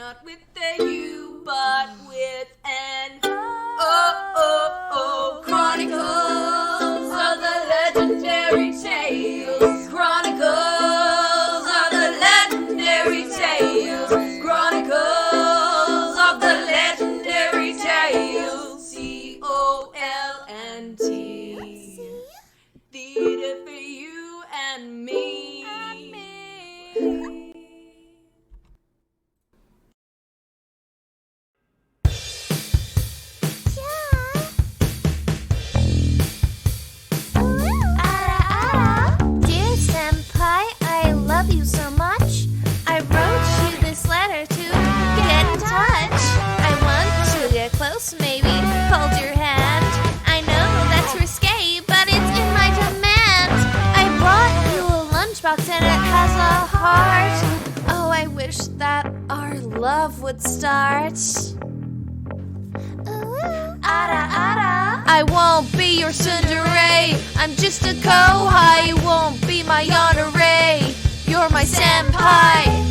Not with a U, but with an O. Chronicles of the legendary tales. Chronicles of the legendary tales. Chronicles of the legendary tales. COLNT. Theater for you and me. You so much. I wrote you this letter to get in touch. I want to get close, maybe hold your hand. I know that's risque, but it's in my demand. I brought you a lunchbox and it has a heart. Oh, I wish that our love would start. I won't be your tsundere. I'm just a kohai. You won't be my honoree. You're my senpai.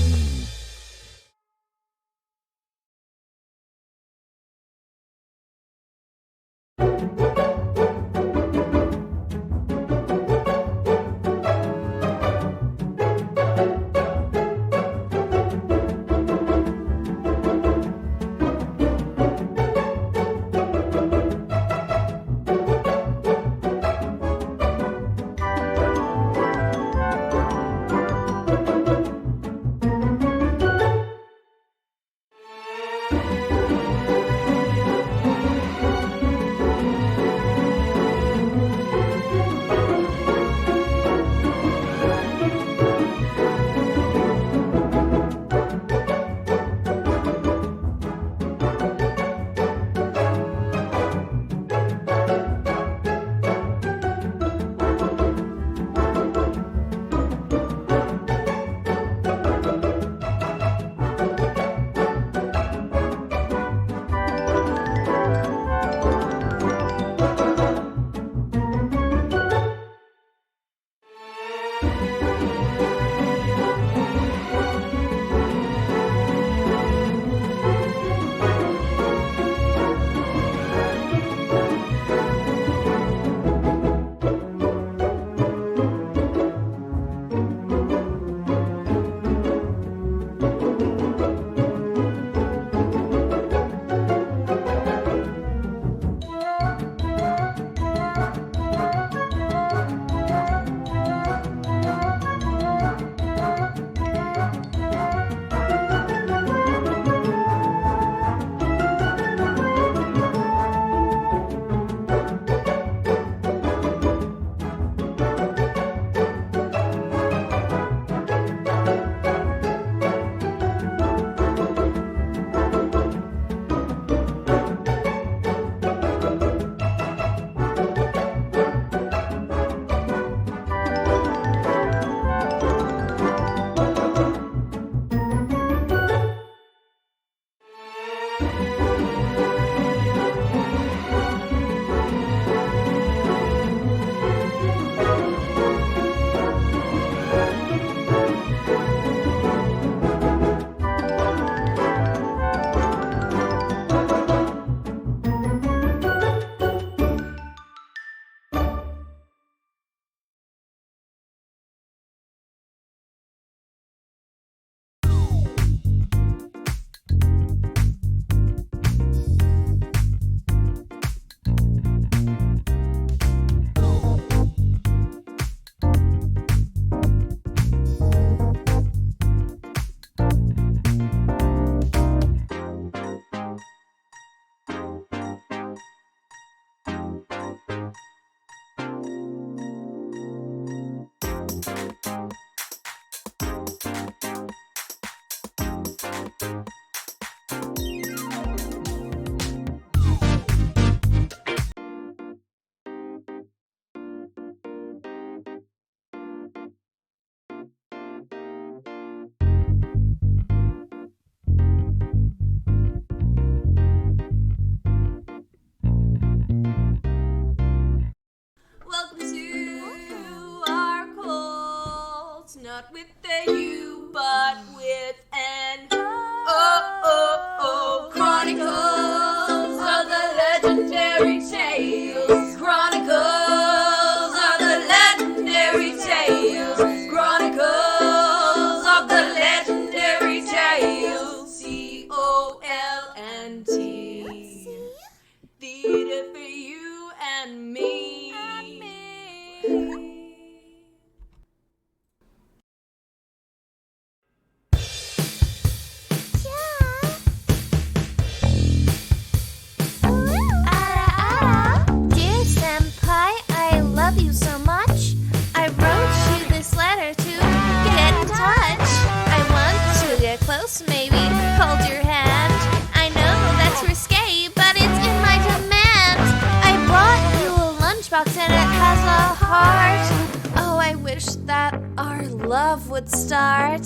love would start.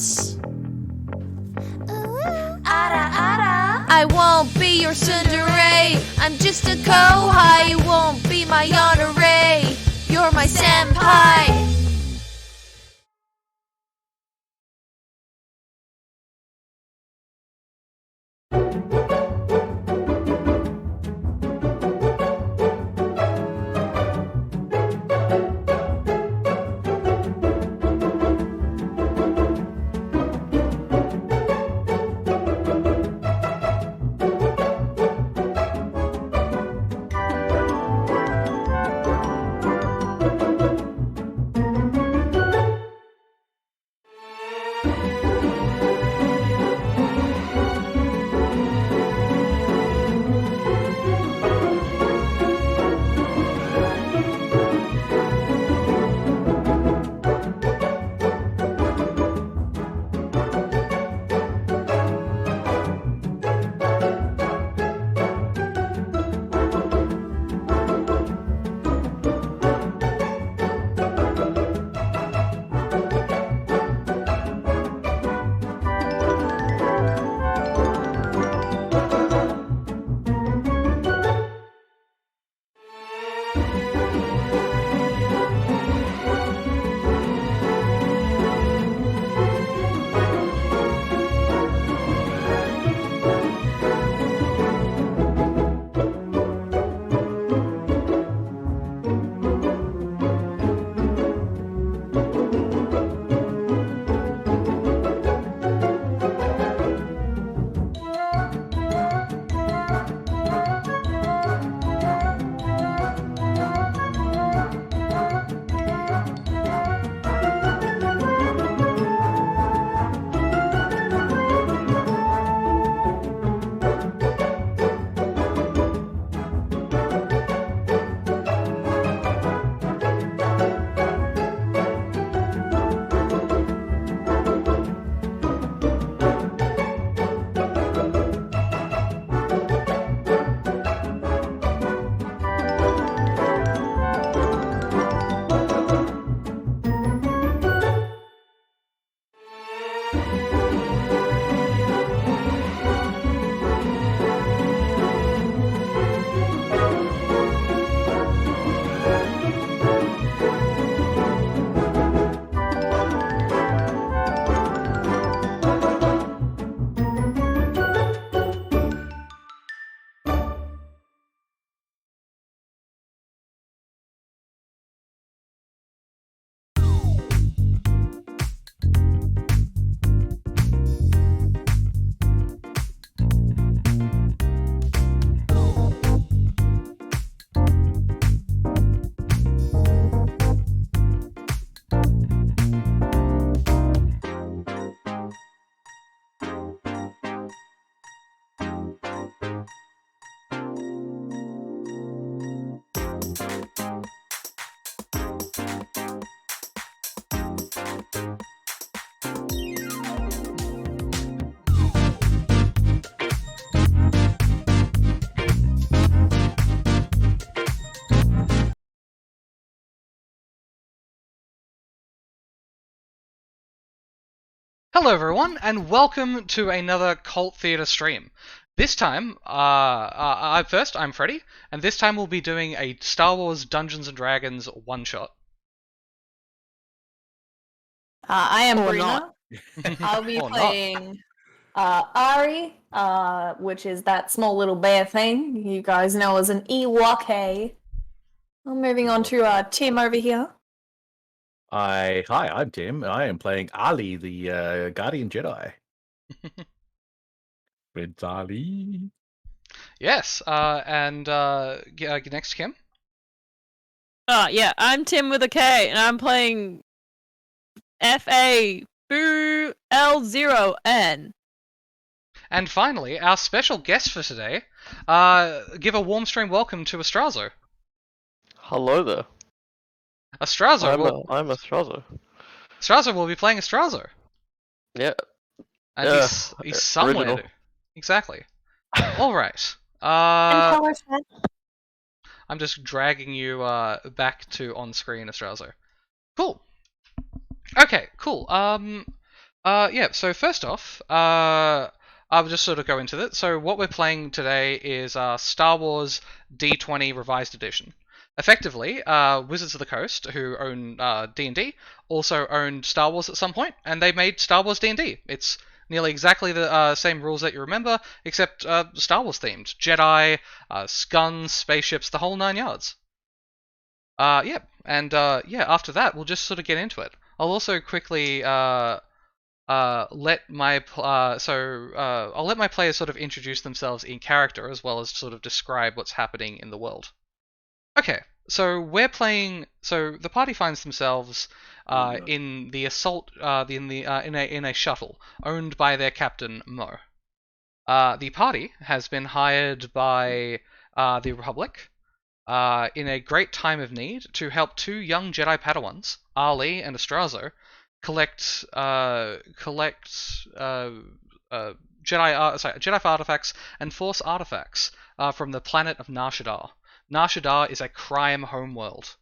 Ara, ara. I won't be your tsundere. I'm just a kohai. You won't be my honoree. You're my senpai. Hello everyone, and welcome to another Cult Theatre stream. This time, first, I'm Freddy, and this time we'll be doing a Star Wars Dungeons & Dragons one-shot. I am Or Brina. I'll be Or not. playing Ari, which is that small little bear thing you guys know as an Ewok. I'm moving on to Tim over here. Hi, I'm Tim. I am playing Ali, the Guardian Jedi. Prince Ali. Yes, next, Kim. Yeah, I'm Tim with a K, and I'm playing F-A-L-0-N. And finally, our special guest for today, give a warm stream welcome to Astrazo. Hello there. Astrazo I'm Astrazo. Astrazo will be playing Astrazo. Yeah. And Yeah, he's somewhere. original. Exactly. Alright. I'm just dragging you back to on-screen, Astrazo. Cool. Okay, cool. Yeah. So first off, I'll just sort of go into it. So what we're playing today is Star Wars D20 Revised Edition. Effectively, Wizards of the Coast, who own D&D, also owned Star Wars at some point, and they made Star Wars D&D. It's nearly exactly the same rules that you remember, except Star Wars themed. Jedi, guns, spaceships, the whole 9 yards. Yeah, and yeah, after that, we'll just sort of get into it. I'll also quickly let my I'll let my players sort of introduce themselves in character as well as sort of describe what's happening in the world. Okay, so we're playing. So the party finds themselves in the assault in a shuttle owned by their captain Mo. The party has been hired by the Republic in a great time of need to help two young Jedi Padawans, Ali and Astrazo, collect Jedi artifacts and Force artifacts from the planet of Nar Shaddaa. Nar Shaddaa is a crime homeworld,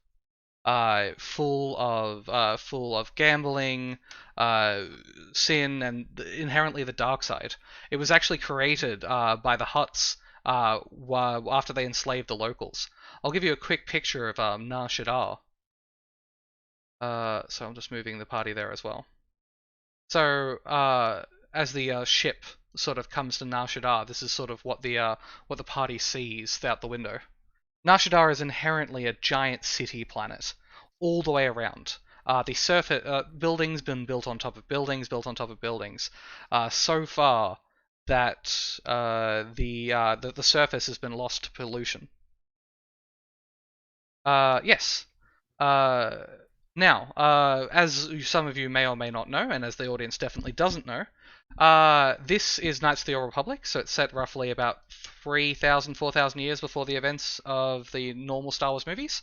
full of gambling, sin, and inherently the dark side. It was actually created by the Hutts after they enslaved the locals. I'll give you a quick picture of Nar Shaddaa. So I'm just moving the party there as well. So as the ship sort of comes to Nar Shaddaa, this is sort of what the party sees out the window. Nar Shaddaa is inherently a giant city planet, all the way around. The surface buildings been built on top of buildings, built on top of buildings, so far that the surface has been lost to pollution. Yes. Now, as some of you may or may not know, and as the audience definitely doesn't know, this is Knights of the Old Republic, so it's set roughly about 3,000, 4,000 years before the events of the normal Star Wars movies,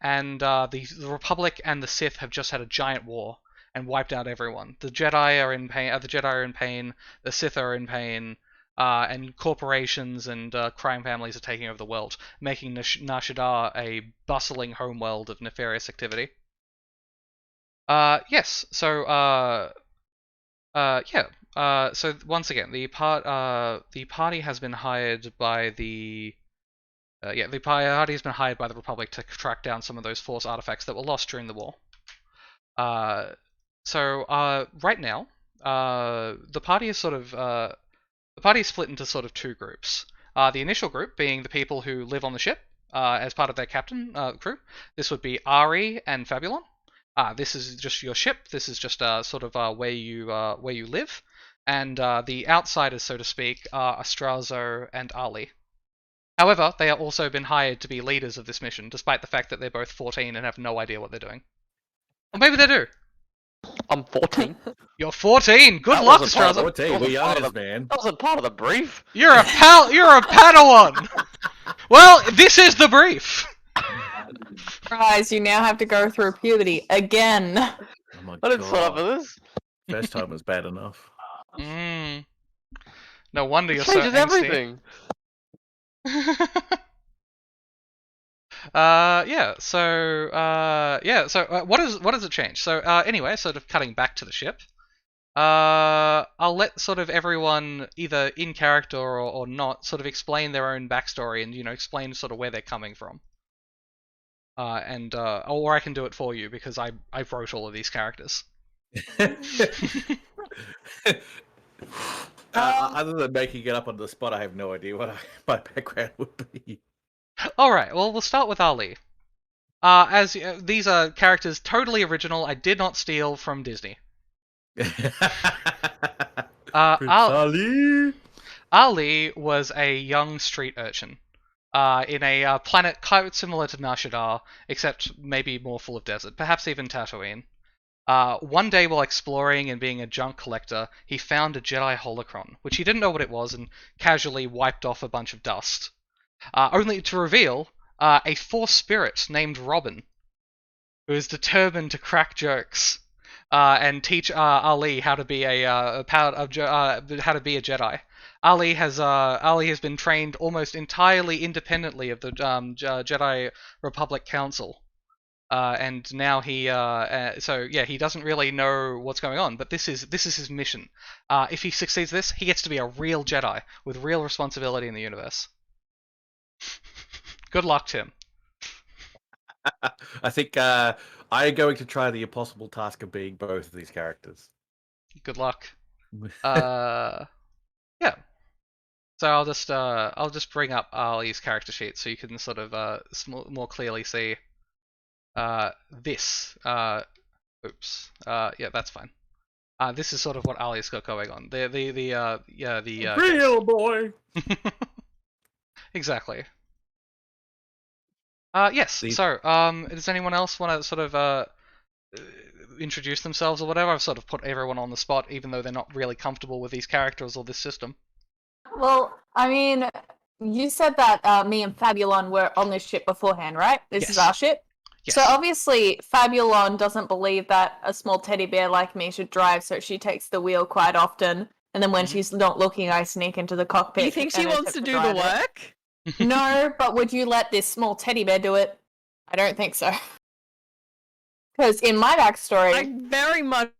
and the Republic and the Sith have just had a giant war and wiped out everyone. The Jedi are in pain. The Sith are in pain. And corporations and crime families are taking over the world, making Nar Shaddaa a bustling homeworld of nefarious activity. Yes. So, yeah. So once again, the party has been hired by the party has been hired by the Republic to track down some of those Force artifacts that were lost during the war. So right now, the party is sort of the party is split into sort of two groups. The initial group being the people who live on the ship as part of their captain crew. This would be Ari and Fabulon. This is just your ship. This is just sort of where you live. And the outsiders, so to speak, are Astrazo and Ali. However, they have also been hired to be leaders of this mission, despite the fact that they're both 14 and have no idea what they're doing. Or maybe they do. I'm 14. You're 14. Good That luck, wasn't part of Astrazo. the- We that wasn't part of honest, the- man. That wasn't part of the brief. You're a Padawan. Well, this is the brief. Guys, you now have to go through puberty again. Oh my I didn't sign up for god. this. First time was bad enough. No wonder you're It so changes angsty. everything. Yeah. So what does it change? So anyway, sort of cutting back to the ship. I'll let sort of everyone, either in character or not, sort of explain their own backstory and explain sort of where they're coming from. Or I can do it for you because I wrote all of these characters. Other than making it up on the spot, I have no idea what my background would be. All right. Well, we'll start with Ali. These are characters totally original. I did not steal from Disney. Ali. Ali was a young street urchin in a planet quite similar to Nar Shaddaa, except maybe more full of desert, perhaps even Tatooine. One day while exploring and being a junk collector, he found a Jedi holocron, which he didn't know what it was and casually wiped off a bunch of dust. Only to reveal a Force spirit named Robin, who is determined to crack jokes and teach Ali how to be a Jedi. Ali has been trained almost entirely independently of the Jedi Republic Council. and now he he doesn't really know what's going on. But this is his mission. If he succeeds this, he gets to be a real Jedi with real responsibility in the universe. Good luck, Tim. I think I'm going to try the impossible task of being both of these characters. Good luck. Yeah. So I'll just bring up Ali's character sheet so you can sort of more clearly see this. Oops. Yeah, that's fine. This is sort of what Ali's got going on. Real boy. Exactly. Yes. The- So, does anyone else want to sort of introduce themselves or whatever? I've sort of put everyone on the spot, even though they're not really comfortable with these characters or this system. Well, I mean, you said that me and Fabulon were on this ship beforehand, right? This is Yes. our ship? Yes. So obviously, Fabulon doesn't believe that a small teddy bear like me should drive, so she takes the wheel quite often. And then when she's not looking, I sneak into the cockpit. You think she and wants to attempt do the drive it. work? No, but would you let this small teddy bear do it? I don't think so. Because in my backstory, I very much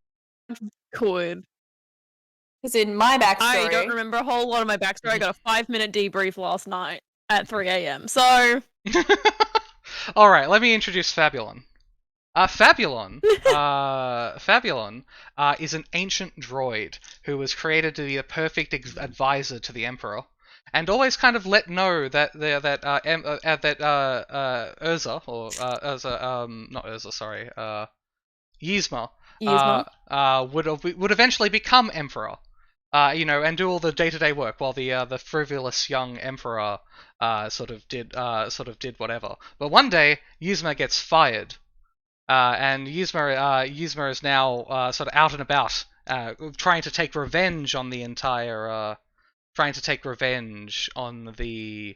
could. I don't remember a whole lot of my backstory. I got a 5-minute debrief last night at 3 a.m. So All right, let me introduce Fabulon. Fabulon is an ancient droid who was created to be a perfect advisor to the Emperor, and always kind of let know that Urza or not Urza, sorry, Yzma, would eventually become Emperor. And do all the day-to-day work while the frivolous young Emperor sort of did whatever. But one day, Yzma gets fired, and Yzma is now sort of out and about, trying to take revenge on the entire, trying to take revenge on the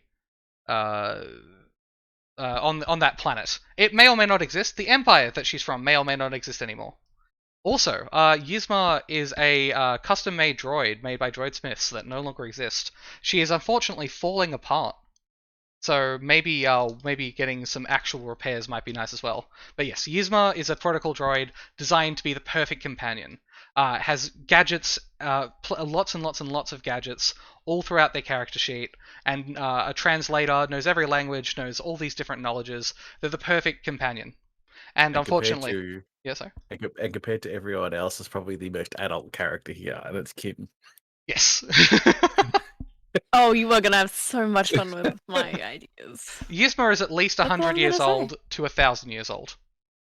on that planet. It may or may not exist. The empire that she's from may or may not exist anymore. Also, Yzma is a custom-made droid made by droidsmiths that no longer exist. She is unfortunately falling apart. So maybe getting some actual repairs might be nice as well. But yes, Yzma is a protocol droid designed to be the perfect companion. Has gadgets, lots and lots and lots of gadgets all throughout their character sheet, and a translator, knows every language, knows all these different knowledges. They're the perfect companion. And unfortunately... Yes, sir? And compared to everyone else, is probably the most adult character here, and it's Kim. Yes. oh, you are gonna have so much fun with my ideas. Yzma is at least That's all 100 I'm years gonna old to 1,000 years old.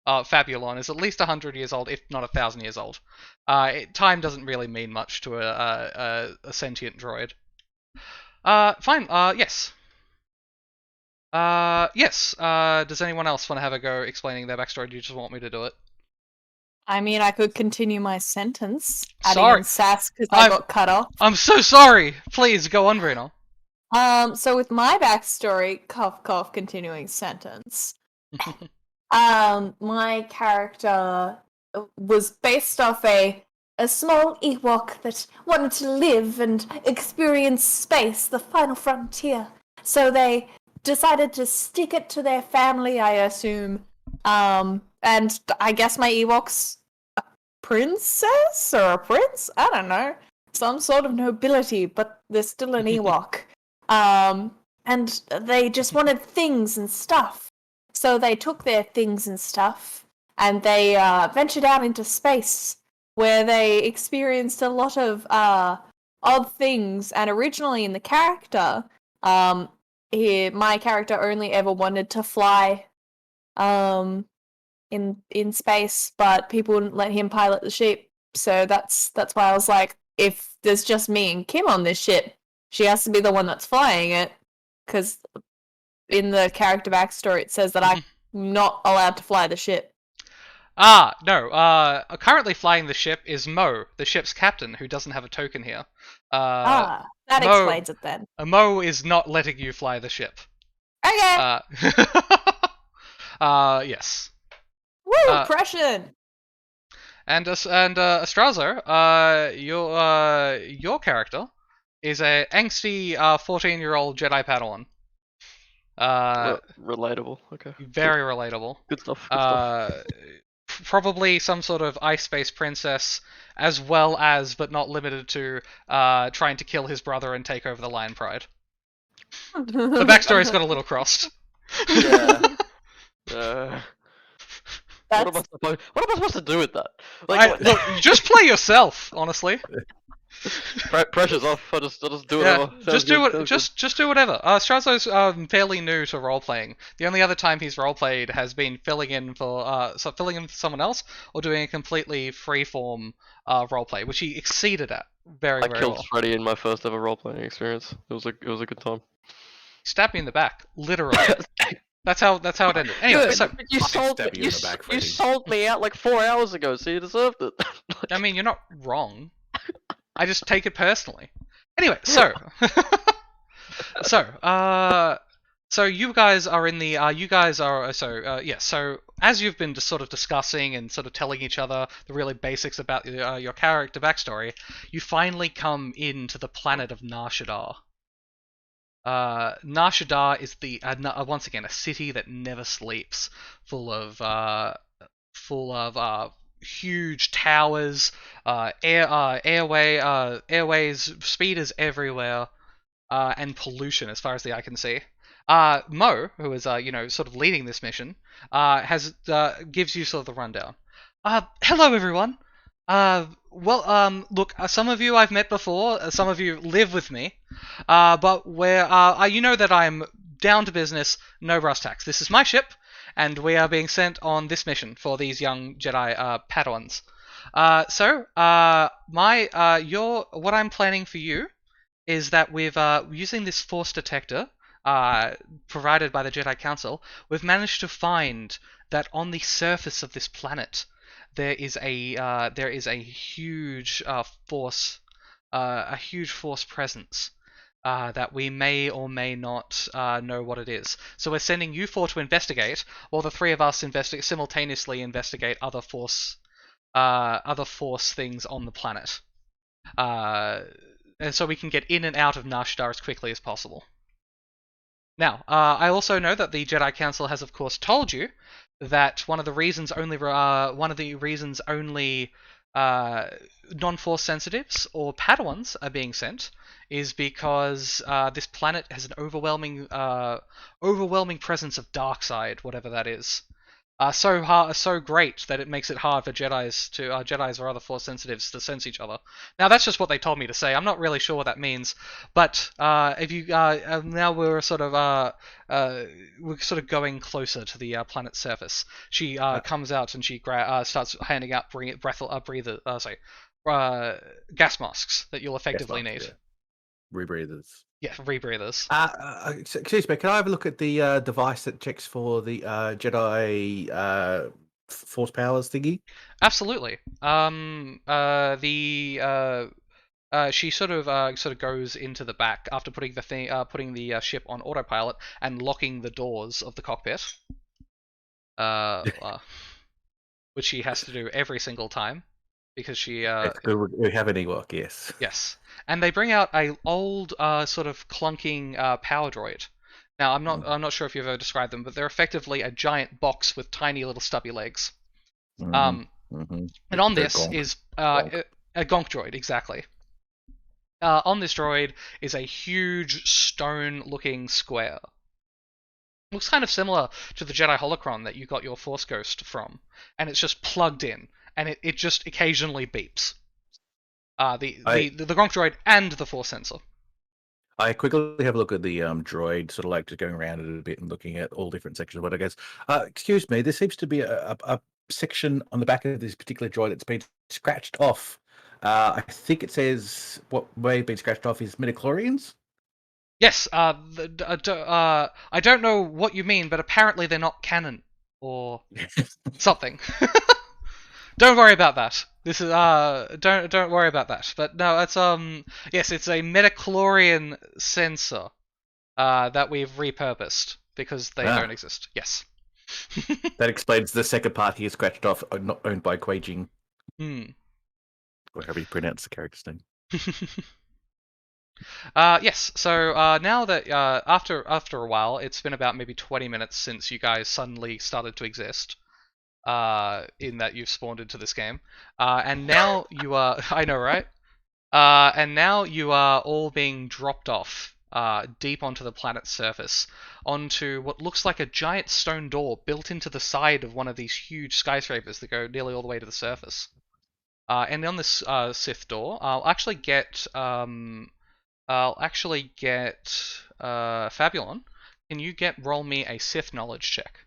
Fabulon is at least 100 years old, if not 1,000 years old. Time doesn't really mean much to a sentient droid. Fine. Yes. Yes. Does anyone else want to have a go explaining their backstory? Do you just want me to do it? I mean, I could continue my sentence. Sorry. Adding in sass because I got cut off. I'm so sorry. Please go on, Rena. So with my backstory, cough cough, continuing sentence. My character was based off a small Ewok that wanted to live and experience space, the final frontier. So they decided to stick it to their family, I assume. And I guess my Ewok's a princess or a prince? I don't know. Some sort of nobility, but they're still an Ewok. And they just wanted things and stuff. So they took their things and stuff, and they ventured out into space, where they experienced a lot of odd things. And originally in the character, my character only ever wanted to fly in space, but people wouldn't let him pilot the ship. So that's why I was like, if there's just me and Kim on this ship, she has to be the one that's flying it, because in the character backstory it says that I'm not allowed to fly the ship. No. Currently flying the ship is Mo, the ship's captain, who doesn't have a token here. That explains it then. Mo is not letting you fly the ship. Okay. Yes. Woo, Prussian. And Astrazo, your character is a angsty 14-year-old Jedi Padawan. Relatable. Okay. Very relatable. Good stuff. Good stuff. Probably some sort of ice-based princess, as well as, but not limited to, trying to kill his brother and take over the Lion Pride. The backstory's got a little crossed. Yeah. What am That's I supposed to do with that? Like, Look, just play yourself, honestly. pressure's off. I'll just do Yeah, whatever. just do it. Just do whatever. Astrazo's fairly new to role playing. The only other time he's role played has been filling in for someone else or doing a completely freeform role play, which he exceeded at very I killed well. Freddy in my first ever role playing experience. It was a good time. He stabbed me in the back, literally. That's how it ended. Anyway, Good. so You sold stab me. you in the back, You Freddy. sold me out like 4 hours ago, so you deserved it. I mean, you're not wrong. I just take it personally. Anyway, so so you guys are in the so as you've been just sort of discussing and sort of telling each other the really basics about your character backstory, you finally come into the planet of Nar Shaddaa. Nar Shaddaa is the once again a city that never sleeps, full of huge towers, airways, speeders everywhere, and pollution as far as the eye can see. Mo, who is sort of leading this mission, gives you sort of the rundown. Hello everyone. Look, some of you I've met before, some of you live with me, but you know that I'm down to business, no brass tacks. This is my ship, and we are being sent on this mission for these young Jedi Padawans. What I'm planning for you is that we've using this force detector provided by the Jedi Council, we've managed to find that on the surface of this planet there is a huge force presence. That we may or may not know what it is. So we're sending you four to investigate, while the three of us simultaneously investigate other force things on the planet. And so we can get in and out of Nar Shaddaa as quickly as possible. Now, I also know that the Jedi Council has, of course, told you that one of the reasons only non-force sensitives or Padawans are being sent is because this planet has an overwhelming presence of dark side, whatever that is. So great that it makes it hard for Jedis or other Force sensitives to sense each other. Now that's just what they told me to say. I'm not really sure what that means, but if you now we're sort of going closer to the planet's surface. She comes out and she starts handing out gas masks that you'll effectively need. Yeah. Rebreathers. Yeah, rebreathers. Excuse me, can I have a look at the device that checks for the Jedi force powers thingy? Absolutely. She sort of goes into the back after putting the ship on autopilot and locking the doors of the cockpit. Which she has to do every single time because she. We have an Ewok, yes. Yes, and they bring out a old sort of clunking power droid. Now I'm not sure if you've ever described them, but they're effectively a giant box with tiny little stubby legs. And on this is a gonk droid, exactly. On this droid is a huge stone-looking square. Looks kind of similar to the Jedi Holocron that you got your Force Ghost from, and it's just plugged in, and it just occasionally beeps. The gonk droid and the Force sensor. I quickly have a look at the droid, sort of like just going around it a bit and looking at all different sections of what it goes. Excuse me, there seems to be a section on the back of this particular droid that's been scratched off. I think it says what may have been scratched off is midichlorians. Yes, I don't know what you mean, but apparently they're not canon or something. Don't worry about that. This is don't worry about that. But no, it's yes, it's a midichlorian sensor that we've repurposed because they don't exist. Yes. That explains the second part here scratched off, not owned by Kuei Jing. Hmm. Or however you pronounce the character's name. Yes. So now that after a while, it's been about maybe 20 minutes since you guys suddenly started to exist. In that you've spawned into this game, and now you are. I know, right? And now you are all being dropped off deep onto the planet's surface, onto what looks like a giant stone door built into the side of one of these huge skyscrapers that go nearly all the way to the surface. And on this Sith door, I'll actually get Fabulon. Can you roll me a Sith knowledge check?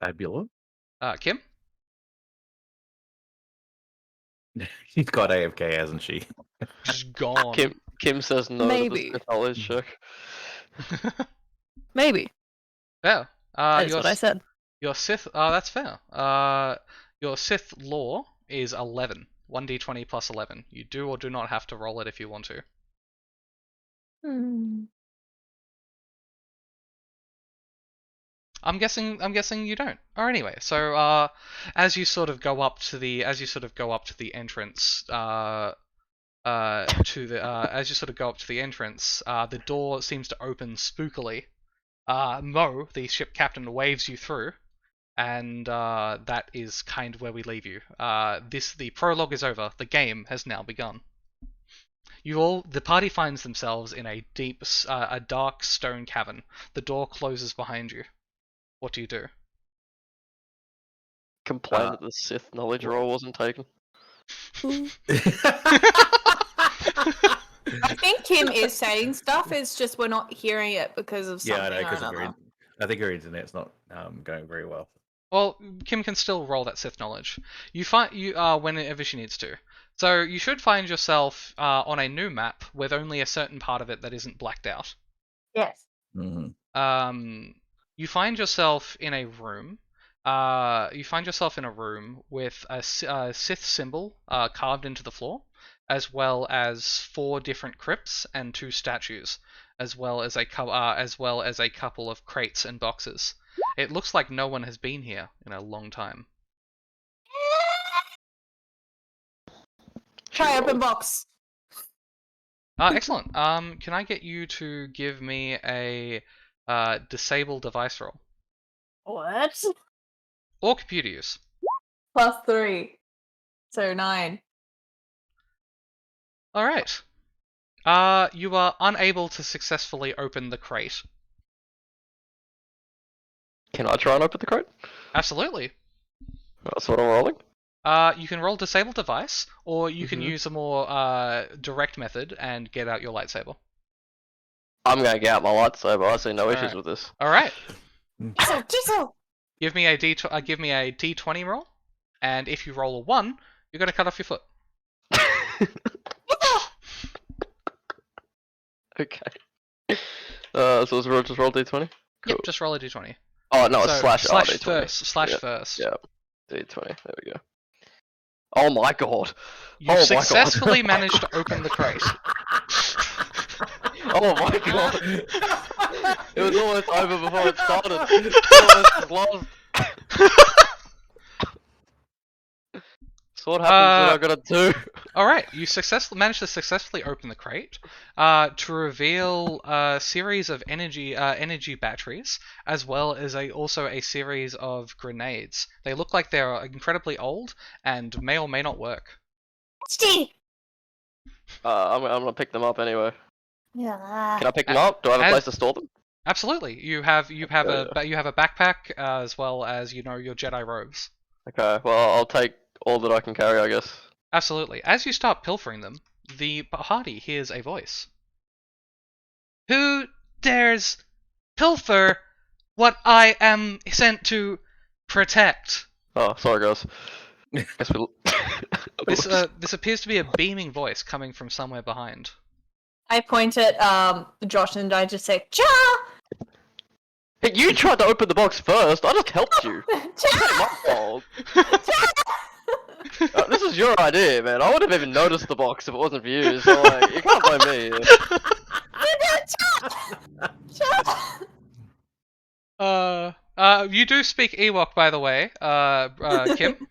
Fabulous. Kim? She's got AFK, hasn't she? She's gone. Kim says no Maybe. to the knowledge check. Maybe. Fair. That's what I said. Your Sith. That's fair. Your Sith lore is 11. 1d20 plus 11. You do or do not have to roll it if you want to. I'm guessing you don't. Or anyway, so as you sort of go up to the entrance, the door seems to open spookily. Mo, the ship captain, waves you through, and that is kind of where we leave you. The prologue is over. The game has now begun. The party finds themselves in a dark stone cavern. The door closes behind you. What do you do? Complain that the Sith knowledge roll wasn't taken. I think Kim is saying stuff. It's just we're not hearing it because of something Yeah, I know, or because another. I think her internet's not going very well. Well, Kim can still roll that Sith knowledge. You find whenever she needs to. So you should find yourself on a new map with only a certain part of it that isn't blacked out. Yes. Mm-hmm. You find yourself in a room. With a Sith symbol carved into the floor, as well as 4 different crypts and 2 statues, as well as a couple of crates and boxes. It looks like no one has been here in a long time. Try open box. Excellent. Can I get you to give me a disable device roll? What? Or computer use. +3. So 9. Alright. You are unable to successfully open the crate. Can I try and open the crate? Absolutely. That's what I'm rolling. You can roll disable device, or you can use a more direct method and get out your lightsaber. I'm gonna get out my lightsaber. I see no issues Alright. with this. Alright. Jizzle! Give me a D20 roll, and if you roll a 1, you're gonna cut off your foot. Okay. So let's just roll D20? Cool. Yep, just roll a D20. Oh, no, it's So, slash slash D20. first. Slash Yeah. first. Yeah. D20, there we go. Oh my god! You Oh my God. successfully managed to open the crate. Oh my god! It was almost over before it started. It almost lost. So what happens when I gotta do? Alright, you managed to successfully open the crate to reveal a series of energy batteries, as well as also a series of grenades. They look like they're incredibly old and may or may not work. I'm gonna pick them up anyway. Yeah. Can I pick them up? Do I have a as- place to store them? Absolutely, you have a backpack as well as your Jedi robes. Okay, well I'll take all that I can carry, I guess. Absolutely. As you start pilfering them, the party hears a voice. Who dares pilfer what I am sent to protect? Oh, sorry guys. Guess we. This appears to be a beaming voice coming from somewhere behind. I point at Josh and I just say, Cha! Hey, you tried to open the box first. I just helped you. It's not my fault. This is your idea, man. I would have even noticed the box if it wasn't for you. So like, you can't blame me. You do speak Ewok, by the way, Kim.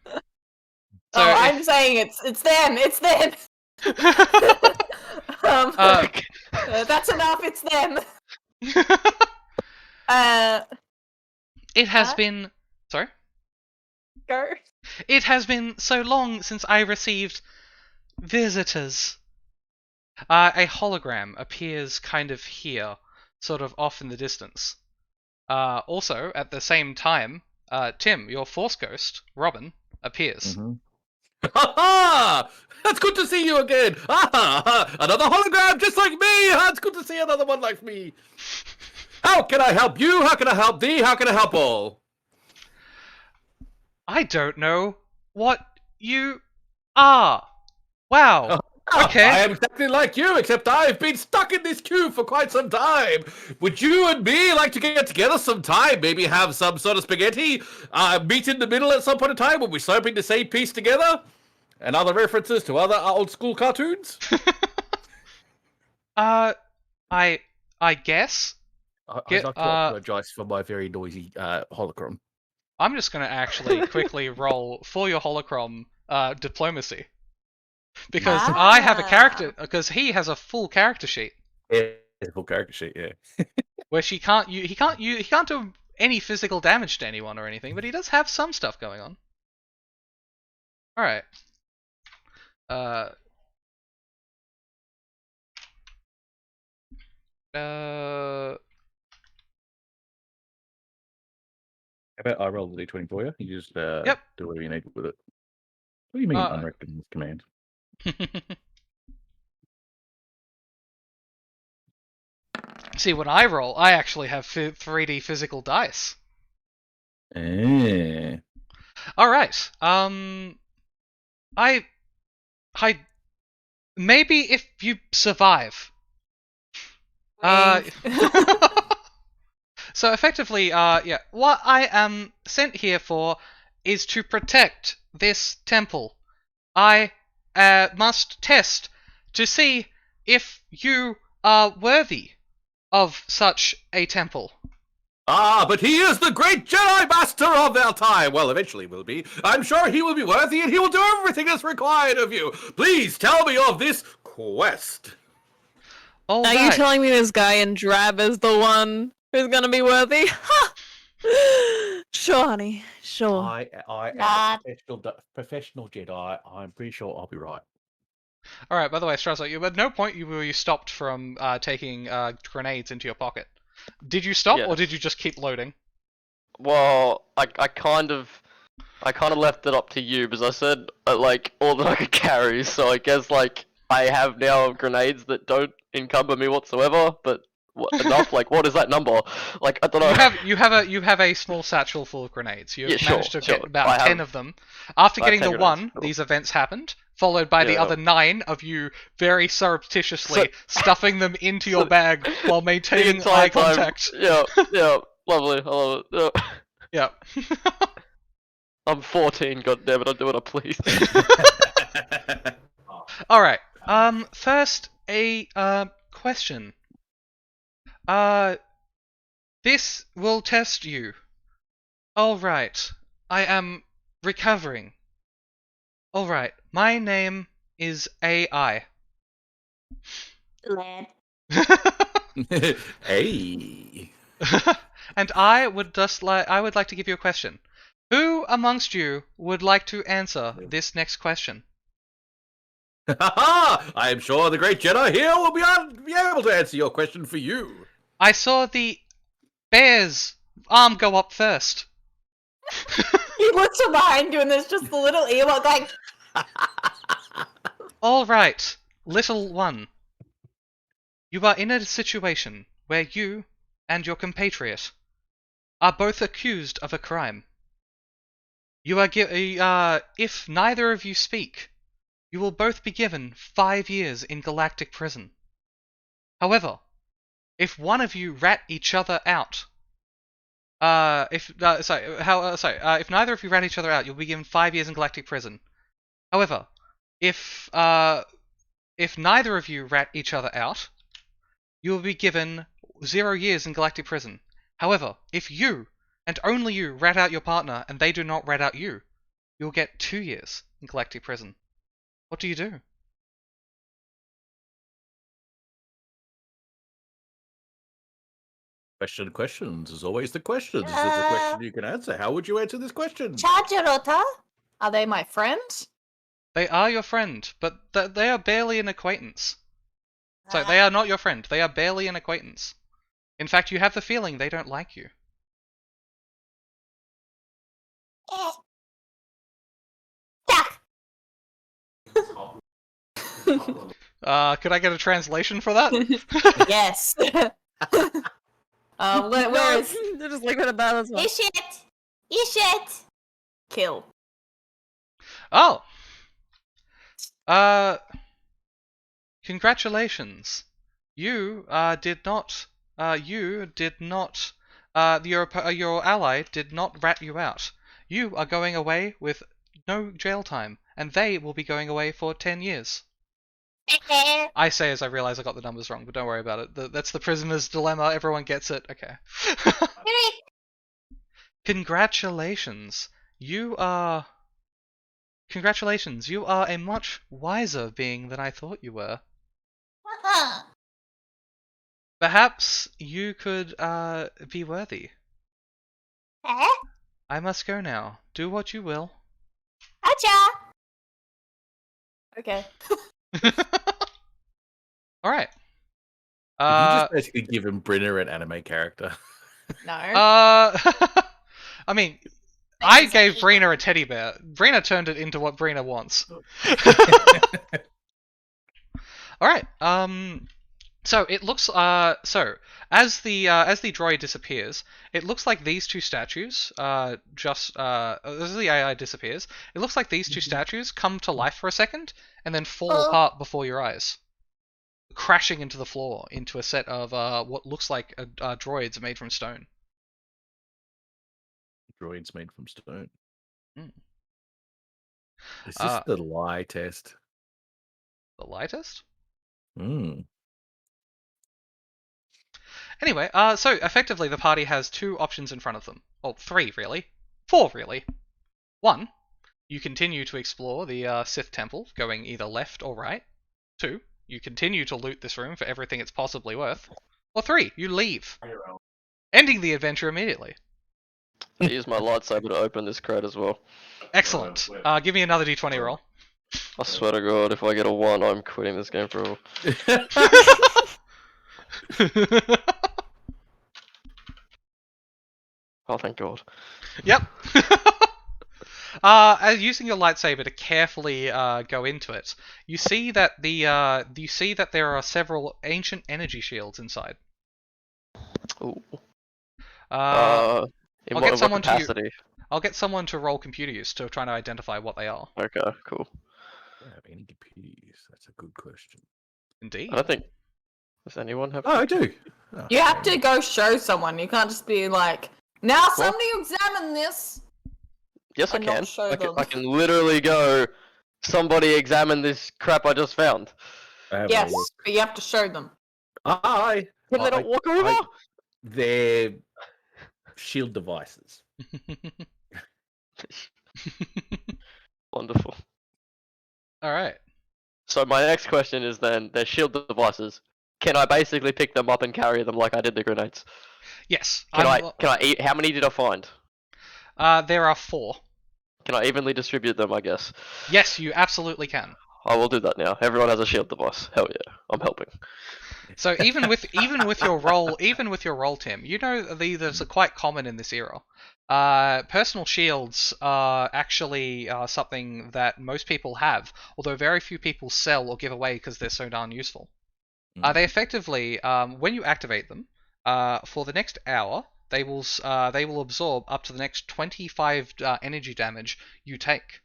So I'm saying it's them. It's them. That's enough. It's them. it has Huh? been. Sorry. Go. It has been so long since I received visitors. A hologram appears kind of here, sort of off in the distance. Also, at the same time, Tim, your Force Ghost, Robin, appears. Mm-hmm. Ha! That's good to see you again. Another hologram just like me. It's good to see another one like me. How can I help you? How can I help thee? How can I help all? I don't know what you are. Wow. Okay. I am exactly like you, except I've been stuck in this queue for quite some time. Would you and me like to get together sometime? Maybe have some sort of spaghetti? Meet in the middle at some point in time when we're slurping the same piece together? And other references to other old school cartoons? I guess. I'd like to apologize for my very noisy holocron. I'm just gonna actually quickly roll for your holocron diplomacy. Because I have a character, because he has a full character sheet. Yeah, full character sheet, yeah. Where he can't do any physical damage to anyone or anything, but he does have some stuff going on. Alright. How about I roll the d20 for you? You just do whatever you need with it. What do you mean unrecognized command? See, when I roll, I actually have 3D physical dice. Eh. Alright, I maybe if you survive. So effectively, what I am sent here for is to protect this temple. I must test to see if you are worthy of such a temple. But he is the great Jedi Master of our time. Well, eventually will be. I'm sure he will be worthy and he will do everything that's required of you. Please tell me of this quest. All Are you telling me this guy in drab is the one who's gonna be worthy? Sure, honey. Sure. I am a professional Jedi. I'm pretty sure I'll be right. Alright, by the way, Astrazo, at no point were you stopped from taking grenades into your pocket. Did you stop, or did you just keep loading? Well, I kind of left it up to you, because I said, all that I could carry, so I guess, I have now grenades that don't encumber me whatsoever, but enough? What is that number? I don't know. You have a small satchel full of grenades. You've managed to get about I 10 of them. After getting the 10 one, grenades, cool. these events happened, followed by the other 9 of you very surreptitiously stuffing them into your bag while maintaining eye contact. Yeah, lovely, I love it. Yeah. I'm 14, goddammit, I'll do what I please. Alright, first, a question. This will test you. Alright, I am recovering. Alright, my name is AI. Lad. Hey. And I would like to give you a question. Who amongst you would like to answer this next question? I am sure the great Jedi here will be able to answer your question for you. I saw the bear's arm go up first. He looks from behind you and there's just the little Ewok like... Alright, little one. You are in a situation where you and your compatriot are both accused of a crime. You are if neither of you speak, you will both be given 5 years in galactic prison. However, if one of you rat each other out, if neither of you rat each other out, you'll be given 5 years in galactic prison. However, if neither of you rat each other out, you will be given 0 years in galactic prison. However, if you, and only you, rat out your partner and they do not rat out you, you'll get 2 years in Galactic Prison. What do you do? Questions. As always, the questions. Is a question you can answer. How would you answer this question? Chajarota? Are they my friend? They are your friend, but they are barely an acquaintance. So they are not your friend. They are barely an acquaintance. In fact, you have the feeling they don't like you. Could I get a translation for that? Yes. Where is They're just leave it at that as well. Ishit? Kill. Oh. Congratulations. You did not. Your ally did not rat you out. You are going away with no jail time, and they will be going away for 10 years. I say as I realize I got the numbers wrong, but don't worry about it. That's the prisoner's dilemma. Everyone gets it. Okay. Congratulations. Congratulations. You are a much wiser being than I thought you were. Perhaps you could be worthy. I must go now. Do what you will. Okay. Alright. Did you just basically give him Brynner an anime character? No. I mean, I gave Brina a teddy bear. Brina turned it into what Brina wants. Alright, so it looks, so, as the droid disappears, it looks like these two statues, as the AI disappears, it looks like these two statues come to life for a second, and then fall apart before your eyes. Crashing into the floor, into a set of, what looks like droids made from stone. Droids made from stone. Mm. Is this the lie test? The lightest? Hmm. Anyway, so effectively the party has two options in front of them. Well, three, really. Four, really. One, you continue to explore the Sith Temple, going either left or right. Two, you continue to loot this room for everything it's possibly worth. Or three, you leave, ending the adventure immediately. I use my lightsaber to open this crate as well. Excellent. Give me another d20 roll. I swear to God, if I get a 1, I'm quitting this game forever. Oh, thank God. Yep. As using your lightsaber to carefully go into it, you see that there are several ancient energy shields inside. Ooh. In I'll what capacity? I'll get someone to roll computer use to try to identify what they are. Okay, cool. Do I have any computers? That's a good question. Indeed. I don't think... Does anyone have... Oh, I do. Oh, You have to go show someone. You can't just be like, now somebody examine this. Yes, I and not can. show I can. them. I can literally go, somebody examine this crap I just found. I have Yes, a look. but you have to show them. I. Can they not walk over? They're shield devices. Wonderful. Alright. So my next question is then, they're shield devices. Can I basically pick them up and carry them like I did the grenades? Yes. Can I eat? How many did I find? There are 4. Can I evenly distribute them, I guess? Yes, you absolutely can. I will do that now. Everyone has a shield device. Hell yeah. I'm helping. So even with your role, Tim, you know these are quite common in this era. Personal shields are actually something that most people have, although very few people sell or give away because they're so darn useful. They effectively, when you activate them, for the next hour, they will absorb up to the next 25 energy damage you take.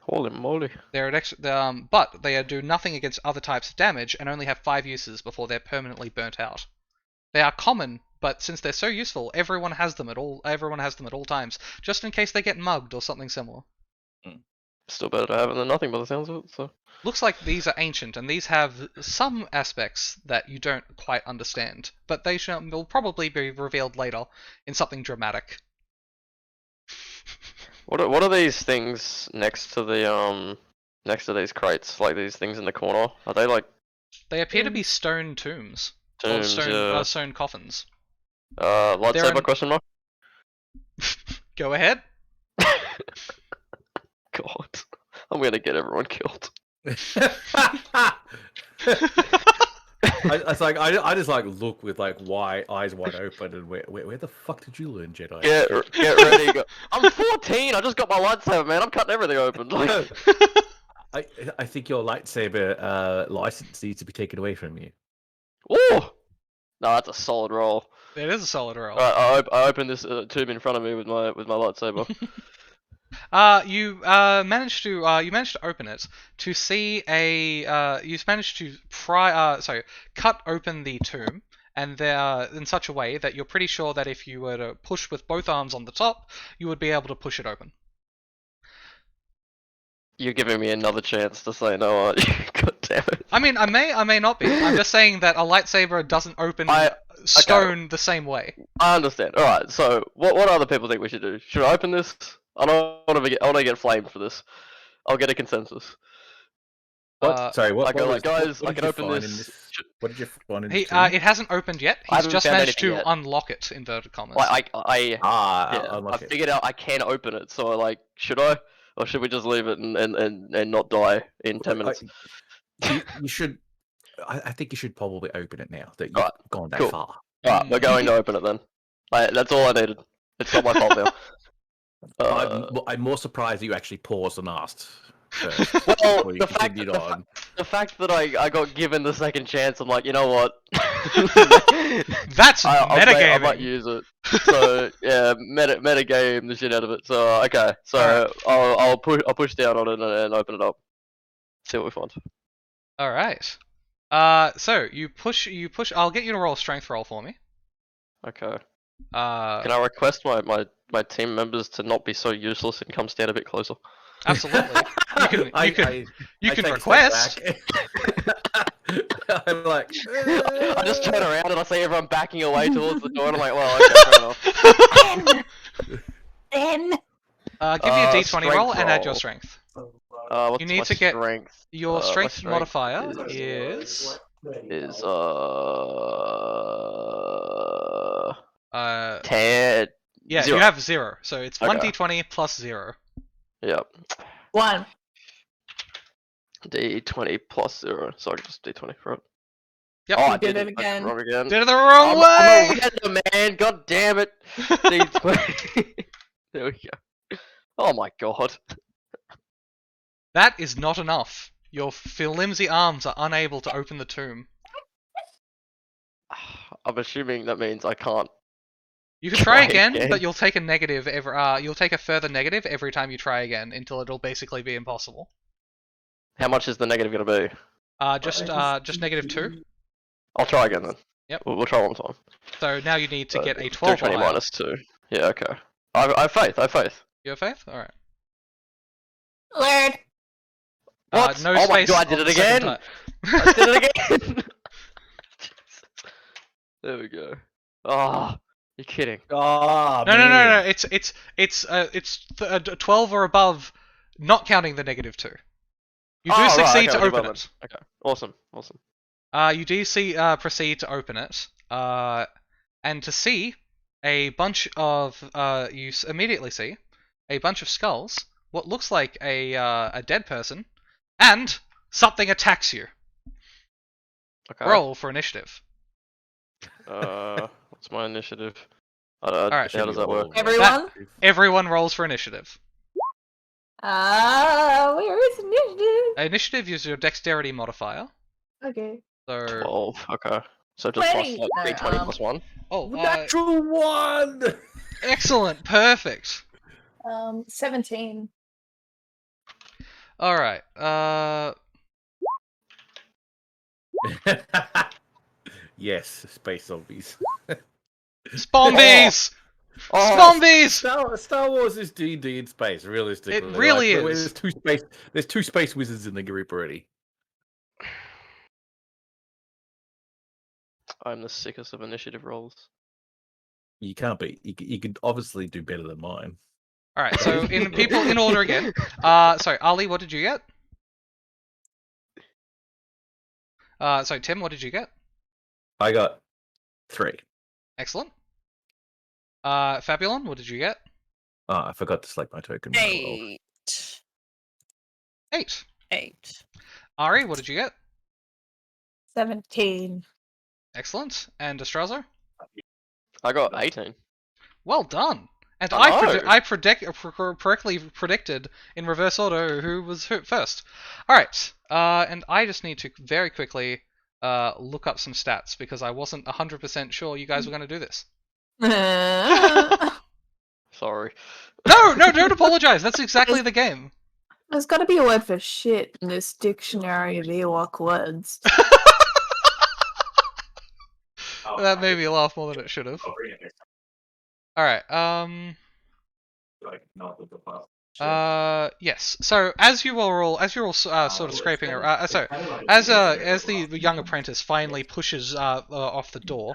Holy moly. They're but they do nothing against other types of damage and only have 5 uses before they're permanently burnt out. They are common, but since they're so useful, everyone has them at all times, just in case they get mugged or something similar. Still better to have it than nothing by the sounds of it, so... Looks like these are ancient, and these have some aspects that you don't quite understand, but they will probably be revealed later in something dramatic. What are these things next to the next to these crates? Like these things in the corner? Are they like They appear to be stone tombs. Or tombs? stone coffins. Lightsaber an- question mark? Go ahead. God, I'm gonna get everyone killed. I just like look with like eyes wide open and where the fuck did you learn Jedi? Get ready. Go. I'm 14. I just got my lightsaber, man. I'm cutting everything open. Like, I think your lightsaber license needs to be taken away from you. oh, no, that's a solid roll. It is a solid roll. Alright, I open this tube in front of me with my lightsaber. You managed to open it to see you managed to cut open the tomb, and in such a way that you're pretty sure that if you were to push with both arms on the top, you would be able to push it open. You're giving me another chance to say no, aren't you? God damn it. I mean, I may not be. I'm just saying that a lightsaber doesn't open stone the same way. I understand. Alright, so what other people think we should do? Should I open this? I want to get flamed for this. I'll get a consensus. What? Sorry, what? I go like, guys, what I did can you open find this. What did you find in He this tomb? it hasn't opened yet. I He's haven't just found managed anything to yet. unlock it, inverted commas. I unlock it. figured out I can open it, so like, should I? Or should we just leave it and not die in 10 minutes? You should. I think you should probably open it now that you've Right, gone that cool. far. Alright, we're going to open it then. That's all I needed. It's not my fault now. I'm more surprised you actually paused and asked first. Well, before you continued on. the fact that I got given the second chance, I'm like, you know what? That's I metagaming. might use it. So yeah, metagame the shit out of it. So okay, so I'll push down on it and open it up. See what we find. All right. So you push. I'll get you to roll a strength roll for me. Okay. Uh, Can I request my team members to not be so useless and come stand a bit closer? absolutely. You can. I can take a step request. back. I'm like, I just turn around and I see everyone backing away towards the door, and I'm like, well, okay, fair enough. Then Give me a d20 strength roll and add your roll. strength. What's You need my to get strength? Your My strength modifier is is 10. yeah. 0. You have 0, so it's Okay. 1d20 plus 0. Yep. 1. D20 plus 0. Sorry, just D20 for it. Yep. Oh, I did did it it again. wrong again. Did it the wrong I'm way. a random man. God damn it. D20. There we go. Oh my god. That is not enough. Your flimsy arms are unable to open the tomb. I'm assuming that means I can't. You can try Try again, again. but you'll take a negative you'll take a further negative every time you try again until it'll basically be impossible. How much is the negative going to be? Just -2. I'll try again then. Yep. We'll try one time. So now you need to get a 12 or D20 higher. minus 2. Yeah, okay. I have faith. I have faith. You have faith? All right. Lord. What? No Oh my space god, I did on it the second again! time. I did it again! There we go. Oh, you're kidding. oh, No. It's 12 or above, not counting the -2. You do Oh, right, succeed okay, to we'll do open that it. then. Okay, awesome. You do proceed to open it, and to see a bunch of immediately see a bunch of skulls, what looks like a dead person, and something attacks you. Okay. Roll for initiative. What's my initiative? Alright. How does that work? Everyone? Everyone rolls for initiative. Where is initiative? Initiative is your dexterity modifier. Okay. So 12. Okay. So just plus 20. like, No, 20 plus 1. Natural one. excellent, perfect. 17. All right. Yes, space zombies. Spombies! Oh, Spombies! Star Wars is D&D in space, realistically. It really Like, is. There's two space wizards in the group already. I'm the sickest of initiative rolls. You can't be. You could obviously do better than mine. All right. So in people in order again. Sorry, Ali, what did you get? Sorry, Tim, what did you get? I got 3. Excellent. Fabulon, what did you get? Oh, I forgot to select my token. when I rolled. 8. 8. Ari, what did you get? 17. Excellent. And Astrazo? I got 18. Well done. And Oh. I correctly predicted in reverse order who was first. All right. And I just need to very quickly look up some stats because I wasn't 100% sure you guys were going to do this. Sorry. No, don't apologize. That's exactly the game. There's got to be a word for shit in this dictionary of Ewok words. That made me laugh more than it should have. All right. Yes. So as you were all sort of scraping, as the young apprentice finally pushes off the door,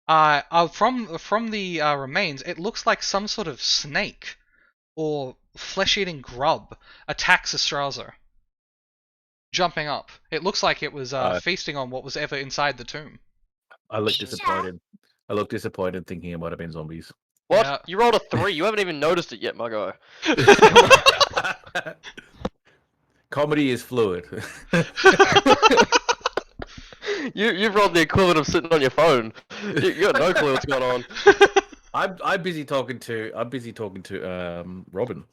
from the remains, it looks like some sort of snake or flesh-eating grub attacks Astrazo, jumping up. It looks like it was feasting on what was ever inside the tomb. I look disappointed. I look disappointed thinking it might have been zombies. What? Yeah. You rolled a 3. You haven't even noticed it yet, my guy. Comedy is fluid. You've rolled the equivalent of sitting on your phone. You got no clue what's going on. I'm busy talking to Robin.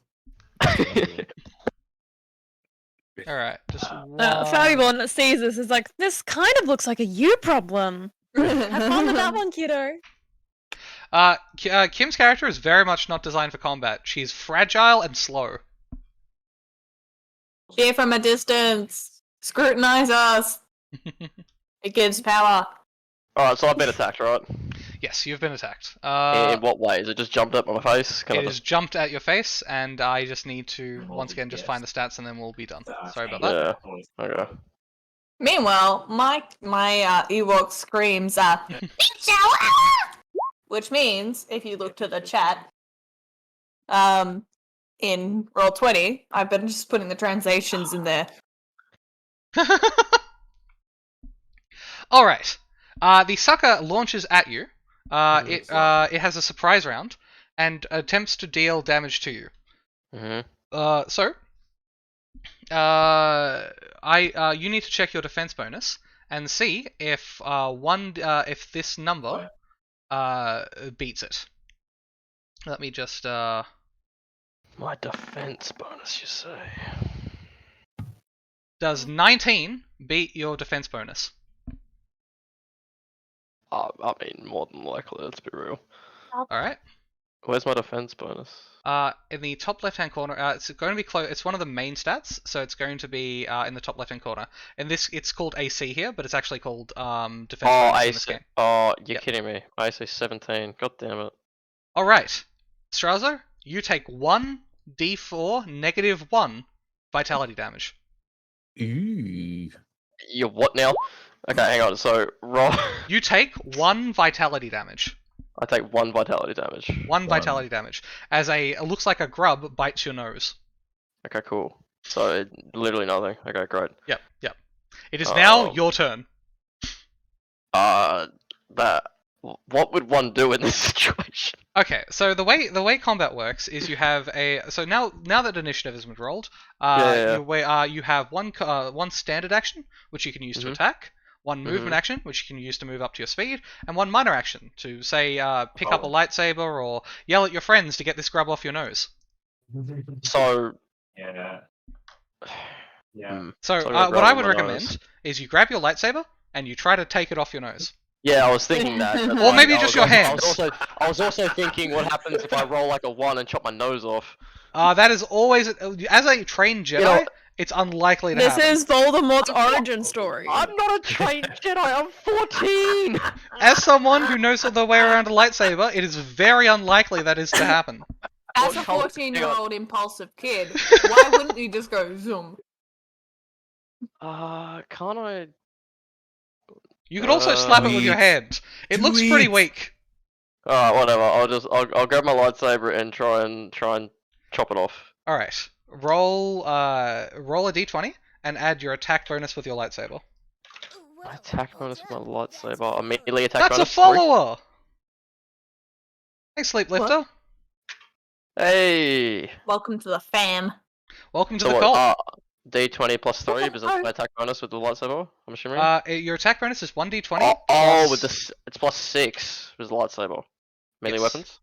All right. Just Fabulon that sees this is like, this kind of looks like a you problem. Have fun with that one, kiddo. Kim's character is very much not designed for combat. She's fragile and slow. Cheer from a distance. Scrutinize us. It gives power. Alright, so I've been attacked, right? Yes, you've been attacked. In what way? Is it just jumped up on my face? It has jumped at your face, and I just need to, once again, just find the stats, and then we'll be done. Sorry about that. Yeah. Okay. Meanwhile, my Ewok screams, which means, if you look to the chat, in Roll20, I've been just putting the translations in there. Alright. The sucker launches at you. It has a surprise round, and attempts to deal damage to you. Mm-hmm. You need to check your defense bonus and see if if this number beats it. Let me just My defense bonus, you say? Does 19 beat your defense bonus? I mean, more than likely, let's be real. Alright. Where's my defense bonus? In the top left-hand corner, it's going to be close. It's one of the main stats, so it's going to be in the top left-hand corner. And it's called AC here, but it's actually called defense bonus in this game. Oh, you're kidding me. AC 17. God damn it. All right, Astrazo, you take 1d4 -1 vitality damage. Ooh. You what now? Okay, hang on. So, roll. You take 1 vitality damage. I take 1 vitality damage. 1 vitality damage. As it looks like a grub bites your nose. Okay, cool. So, literally nothing. Okay, great. Yep. It is now your turn. What would one do in this situation? Okay, so the way combat works is you have now that initiative has been rolled, you have one standard action which you can use to attack, one movement action which you can use to move up to your speed, and one minor action to say pick up a lightsaber or yell at your friends to get this grub off your nose. So So what I would recommend is you grab your lightsaber and you try to take it off your nose. Yeah, I was thinking that. Or maybe just your hands. I was also thinking what happens if I roll like a 1 and chop my nose off. That is always, as a trained Jedi, it's unlikely to happen. This is Voldemort's origin story. I'm not a trained Jedi, I'm 14! As someone who knows the way around a lightsaber, it is very unlikely that is to happen. As a 14-year-old impulsive kid, why wouldn't you just go zoom? Can't I? You could also slap it with your hand. It looks pretty weak. Alright, whatever. I'll grab my lightsaber and try and chop it off. All right. Roll a d20 and add your attack bonus with your lightsaber. My attack bonus with my lightsaber. A melee attack That's a bonus. follower. Hey, Sleeplifter. Hey. Welcome to the fam. Welcome to So the what, cult. D20 plus 3 because that's my attack bonus with the lightsaber. I'm assuming. Your attack bonus is 1d20. With it's plus 6 with the lightsaber. Melee Yes. weapons.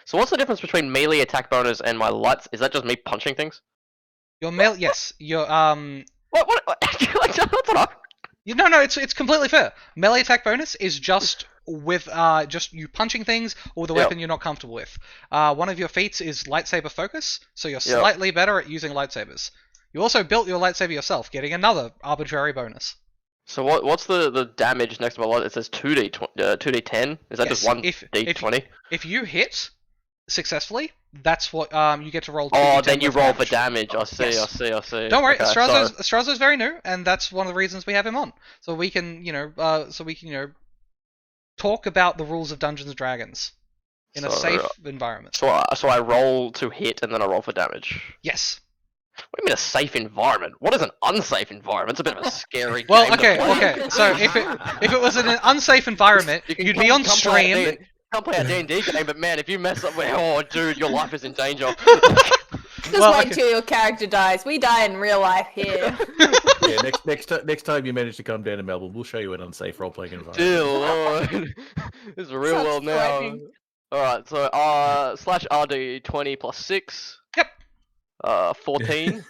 So what's the difference between melee attack bonus and my lights? Is that just me punching things? Your melee, yes. Your What? What's up? No, it's completely fair. Melee attack bonus is just with just you punching things or with a weapon you're not comfortable with. One of your feats is Lightsaber Focus, so you're slightly better at using lightsabers. You also built your lightsaber yourself, getting another arbitrary bonus. So what's the damage next to my light? It says 2d10. Is that just one d20? If you hit successfully, that's what you get to roll. 2d10 Oh, then you with roll damage. for damage. I see. Yes. I see. Don't worry, Okay, Astrazo's very new, and that's one of the reasons we have him on. So we can, talk about the rules of Dungeons and Dragons in a safe environment. So I roll to hit and then I roll for damage. Yes. What do you mean a safe environment? What is an unsafe environment? It's a bit of a scary Well, game to play. okay. So if it was in an unsafe environment, you'd be on stream. Can't play a D&D game, but man, if you mess up, oh dude, your life is in danger. Just wait till your character dies. We die in real life here. Yeah, next time you manage to come down to Melbourne, we'll show you an unsafe role-playing environment. Dear Lord, this is a real world now. All right, so slash RD 20 plus 6. Yep. 14.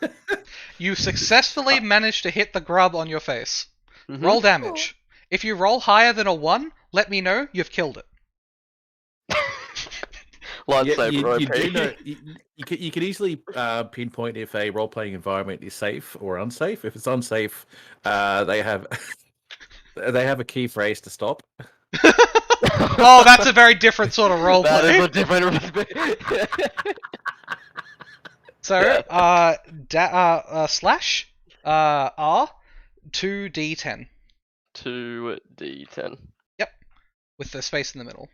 You successfully managed to hit the grub on your face. Roll damage. If you roll higher than a 1, let me know you've killed it. Lightsaber you do know, you can easily pinpoint if a role-playing environment is safe or unsafe. If it's unsafe, they have a key phrase to stop. Oh, that's a very different sort of roleplay. That is a different. So, slash R 2d10. 2d10. Yep, with the space in the middle.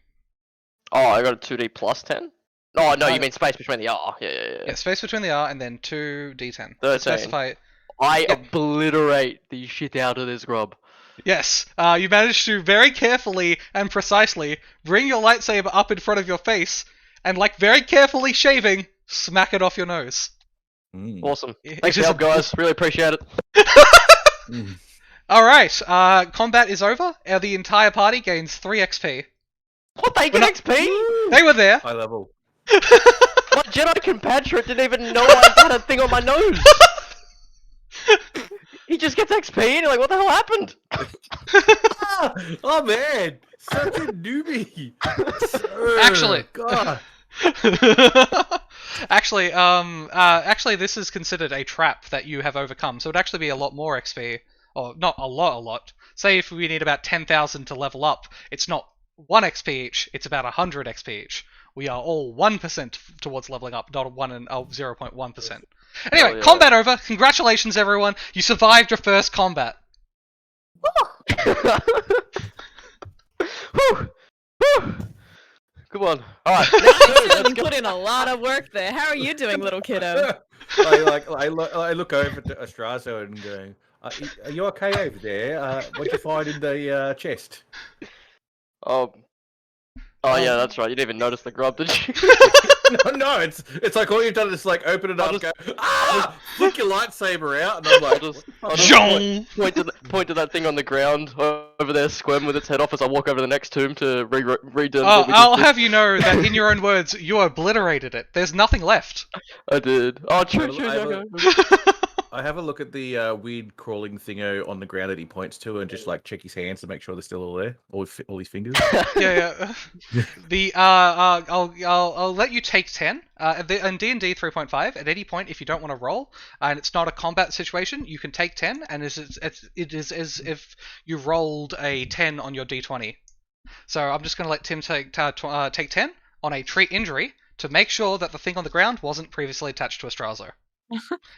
Oh, I got a 2d plus 10? Oh, no, you mean space between the R. Yeah, space between the R and then 2d10. 13. Specify. I obliterate the shit out of this grub. Yes, you managed to very carefully and precisely bring your lightsaber up in front of your face and, like, very carefully shaving, smack it off your nose. Awesome. Thanks for help, guys. Really appreciate it. Alright, combat is over. The entire party gains 3 XP. What, they get XP? They were there. High level. My Jedi compatriot didn't even know I had a thing on my nose. He just gets XP and you're like, what the hell happened? Oh man, such a newbie. Actually, God. actually, this is considered a trap that you have overcome. So it'd actually be a lot more XP, or not a lot. Say if we need about 10,000 to level up, it's not 1 XP each. It's about 100 XP each. We are all 1% towards leveling up, not 0.1%. Anyway, combat over. Congratulations, everyone. You survived your first combat. Whew. Come on. Alright, Let's put in a lot of work there. How are you doing, little kiddo? I look over to Astrazo and going, are you okay over there? What'd you find in the chest? Oh yeah, that's right. You didn't even notice the grub, did you? No, it's like all you've done is like open it up, and go, flick your lightsaber out, and I'm like, I'll just point to that thing on the ground over there, squirm with its head off as I walk over to the next tomb to redo. I'll have you know that in your own words, you obliterated it. There's nothing left. I did. Oh, true. I have a look at the weird crawling thingo on the ground that he points to, and just like check his hands to make sure they're still all there, all his fingers. Yeah. I'll let you take 10. In D&D 3.5, at any point, if you don't want to roll, and it's not a combat situation, you can take 10, and it is as if you rolled a 10 on your D20. So I'm just going to let Tim take 10 on a treat injury to make sure that the thing on the ground wasn't previously attached to Astrazo.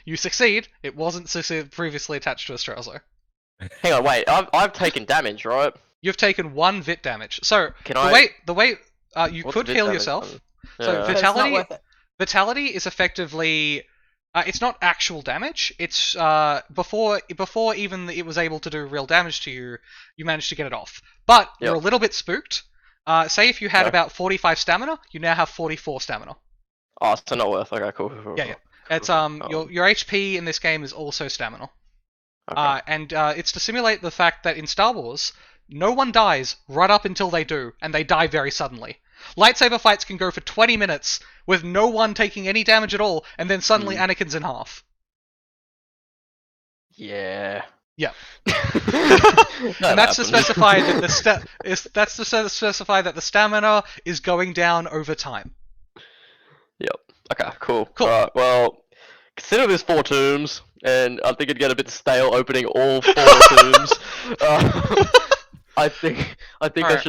You succeed. It wasn't previously attached to Astrazo. Hang on, wait. I've taken damage, right? You've taken 1 vit damage. So Can the way you could heal yourself. So Yeah. vitality. It's not worth it. Vitality is effectively. It's not actual damage. It's before even it was able to do real damage to you, you managed to get it off. But you're a little bit spooked. Say if you had about 45 stamina, you now have 44 stamina. Oh, it's not worth. Okay, cool. Yeah. It's your HP in this game is also stamina. Okay. And it's to simulate the fact that in Star Wars, no one dies right up until they do, and they die very suddenly. Lightsaber fights can go for 20 minutes with no one taking any damage at all, and then suddenly Anakin's in half. Yeah. Yeah. That And that's to happens. specify that the stamina is going down over time. Yep. Okay, cool. Cool. Alright, well, consider this 4 tombs, and I think it'd get a bit stale opening all 4 tombs. I think Alright.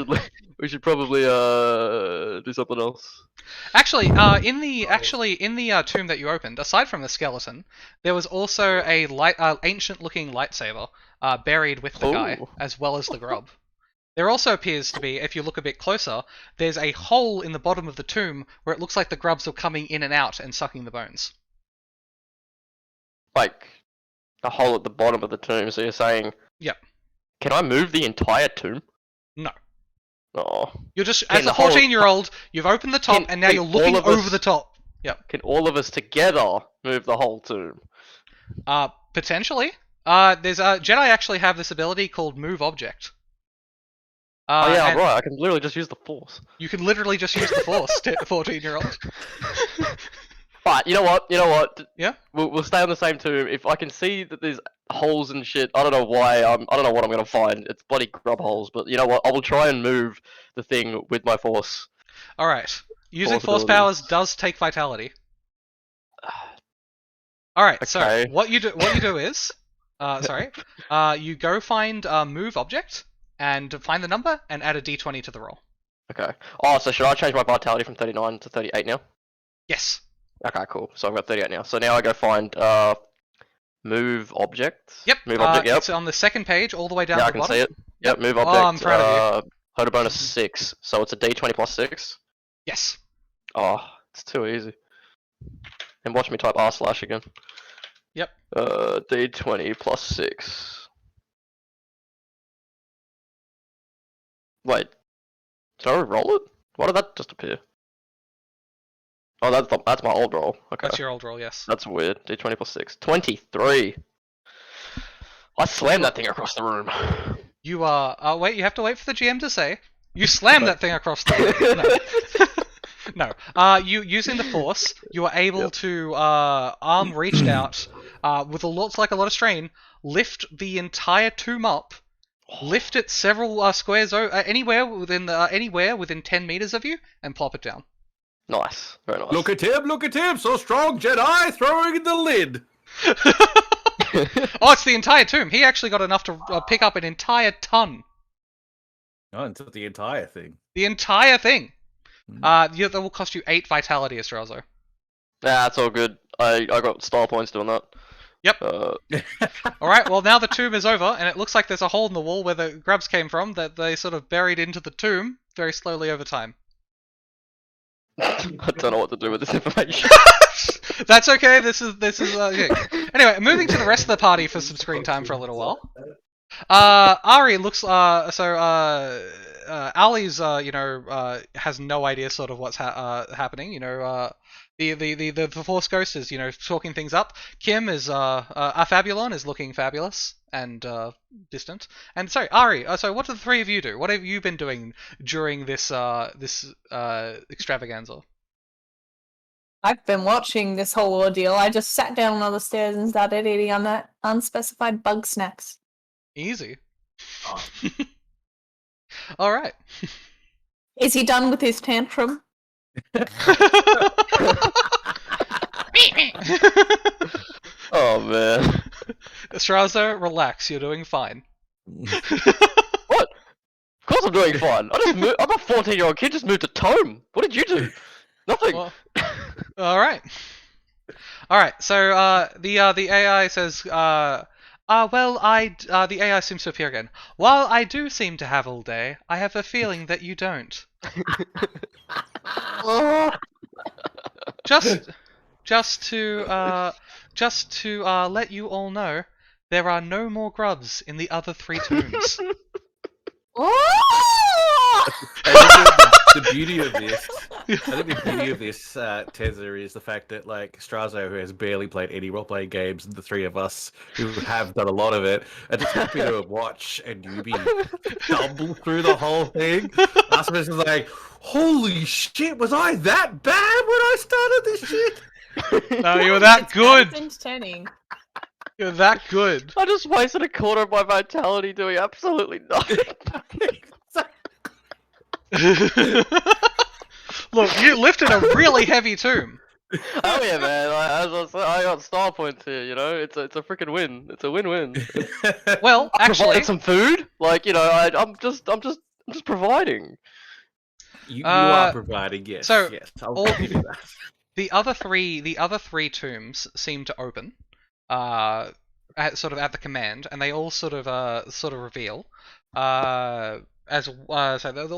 we should probably do something else. Actually, in the tomb that you opened, aside from the skeleton, there was also a ancient-looking lightsaber buried with the guy, Ooh. as well as the grub. There also appears to be, if you look a bit closer, there's a hole in the bottom of the tomb where it looks like the grubs are coming in and out and sucking the bones. Like a hole at the bottom of the tomb. So you're saying? Yep. Can I move the entire tomb? No. Oh. You're just, Can as a the whole- 14-year-old, you've opened the top, and now can you're looking all of us- over the top. Can all of us together move the whole tomb? Potentially. There's Jedi actually have this ability called Move Object. Oh yeah, and right. I can literally just use the Force. You can literally just use the Force, 14-year-old. But you know what? Yeah? We'll stay on the same tomb. If I can see that there's holes and shit, I don't know why. I don't know what I'm gonna find. It's bloody grub holes. But you know what? I will try and move the thing with my Force. All right. Using Force Force powers does take Vitality. All right. Okay. So what you do is, you go find Move Object and find the number and add a d20 to the roll. Okay. Oh, so should I change my vitality from 39 to 38 now? Yes. Okay, cool. So I've got 38 now. So now I go find move object. Yep. Move object. Yep. It's on the second page, all the way down Yeah, to I the can bottom. see it. Yep. Move object. Oh, I'm proud of you. Total bonus 6. So it's a d20 plus 6. Yes. Oh, it's too easy. And watch me type r/ again. Yep. D20 plus 6. Wait. Did I roll it? Why did that just appear? Oh, that's my old roll. Okay. That's your old roll. Yes. That's weird. D20 plus 6. 23. I slammed that thing across the room. You wait. You have to wait for the GM to say. You slammed that thing across the room. No. You using the Force, you were able to arm reached out with looks like a lot of strain, lift the entire tomb up, lift it several squares anywhere within 10 meters of you, and plop it down. Nice. Very nice. Look at him, so strong, Jedi, throwing in the lid. Oh, it's the entire tomb. He actually got enough to pick up an entire ton. Oh, it's the entire thing. The entire thing. That will cost you 8 vitality, Astrazo. Nah, that's all good. I got style points doing that. Yep. Alright, well now the tomb is over, and it looks like there's a hole in the wall where the grubs came from that they sort of buried into the tomb very slowly over time. I don't know what to do with this information. That's okay, this is yeah. Anyway, moving to the rest of the party for some screen time for a little while. Ari looks Ali's has no idea sort of what's happening. The Force Ghost is talking things up. Kim is Fabulon is looking fabulous and distant. And sorry, Ari. So what do the three of you do? What have you been doing during this extravaganza? I've been watching this whole ordeal. I just sat down on the stairs and started eating on that unspecified bug snacks. Easy. All right. Is he done with his tantrum? Oh man. Astrazo, relax. You're doing fine. What? Of course I'm doing fine. I'm a 14-year-old kid. Just moved to Tome. What did you do? Nothing. Well, all right. So the AI says, the AI seems to appear again. While I do seem to have all day, I have a feeling that you don't. just to let you all know, there are no more grubs in the other 3 tombs. The beauty of this, I think the beauty of this, Tezza, is the fact that like Astrazo, who has barely played any role-playing games, and the 3 of us who have done a lot of it, are just happy to watch a newbie stumble through the whole thing. Last person is like, "Holy shit, was I that bad when I started this shit?" No, you were that good. Entertaining. You're that good. I just wasted a quarter of my vitality doing absolutely nothing. Look, you lifted a really heavy tomb. Oh yeah, man! I got star points here. You know, it's a freaking win. It's a win-win. Well, actually, Provided some food. Like I'm just providing. You are providing, yes. so yes, I'll all- give you that. the other three tombs seem to open, sort of at the command, and they all sort of reveal, all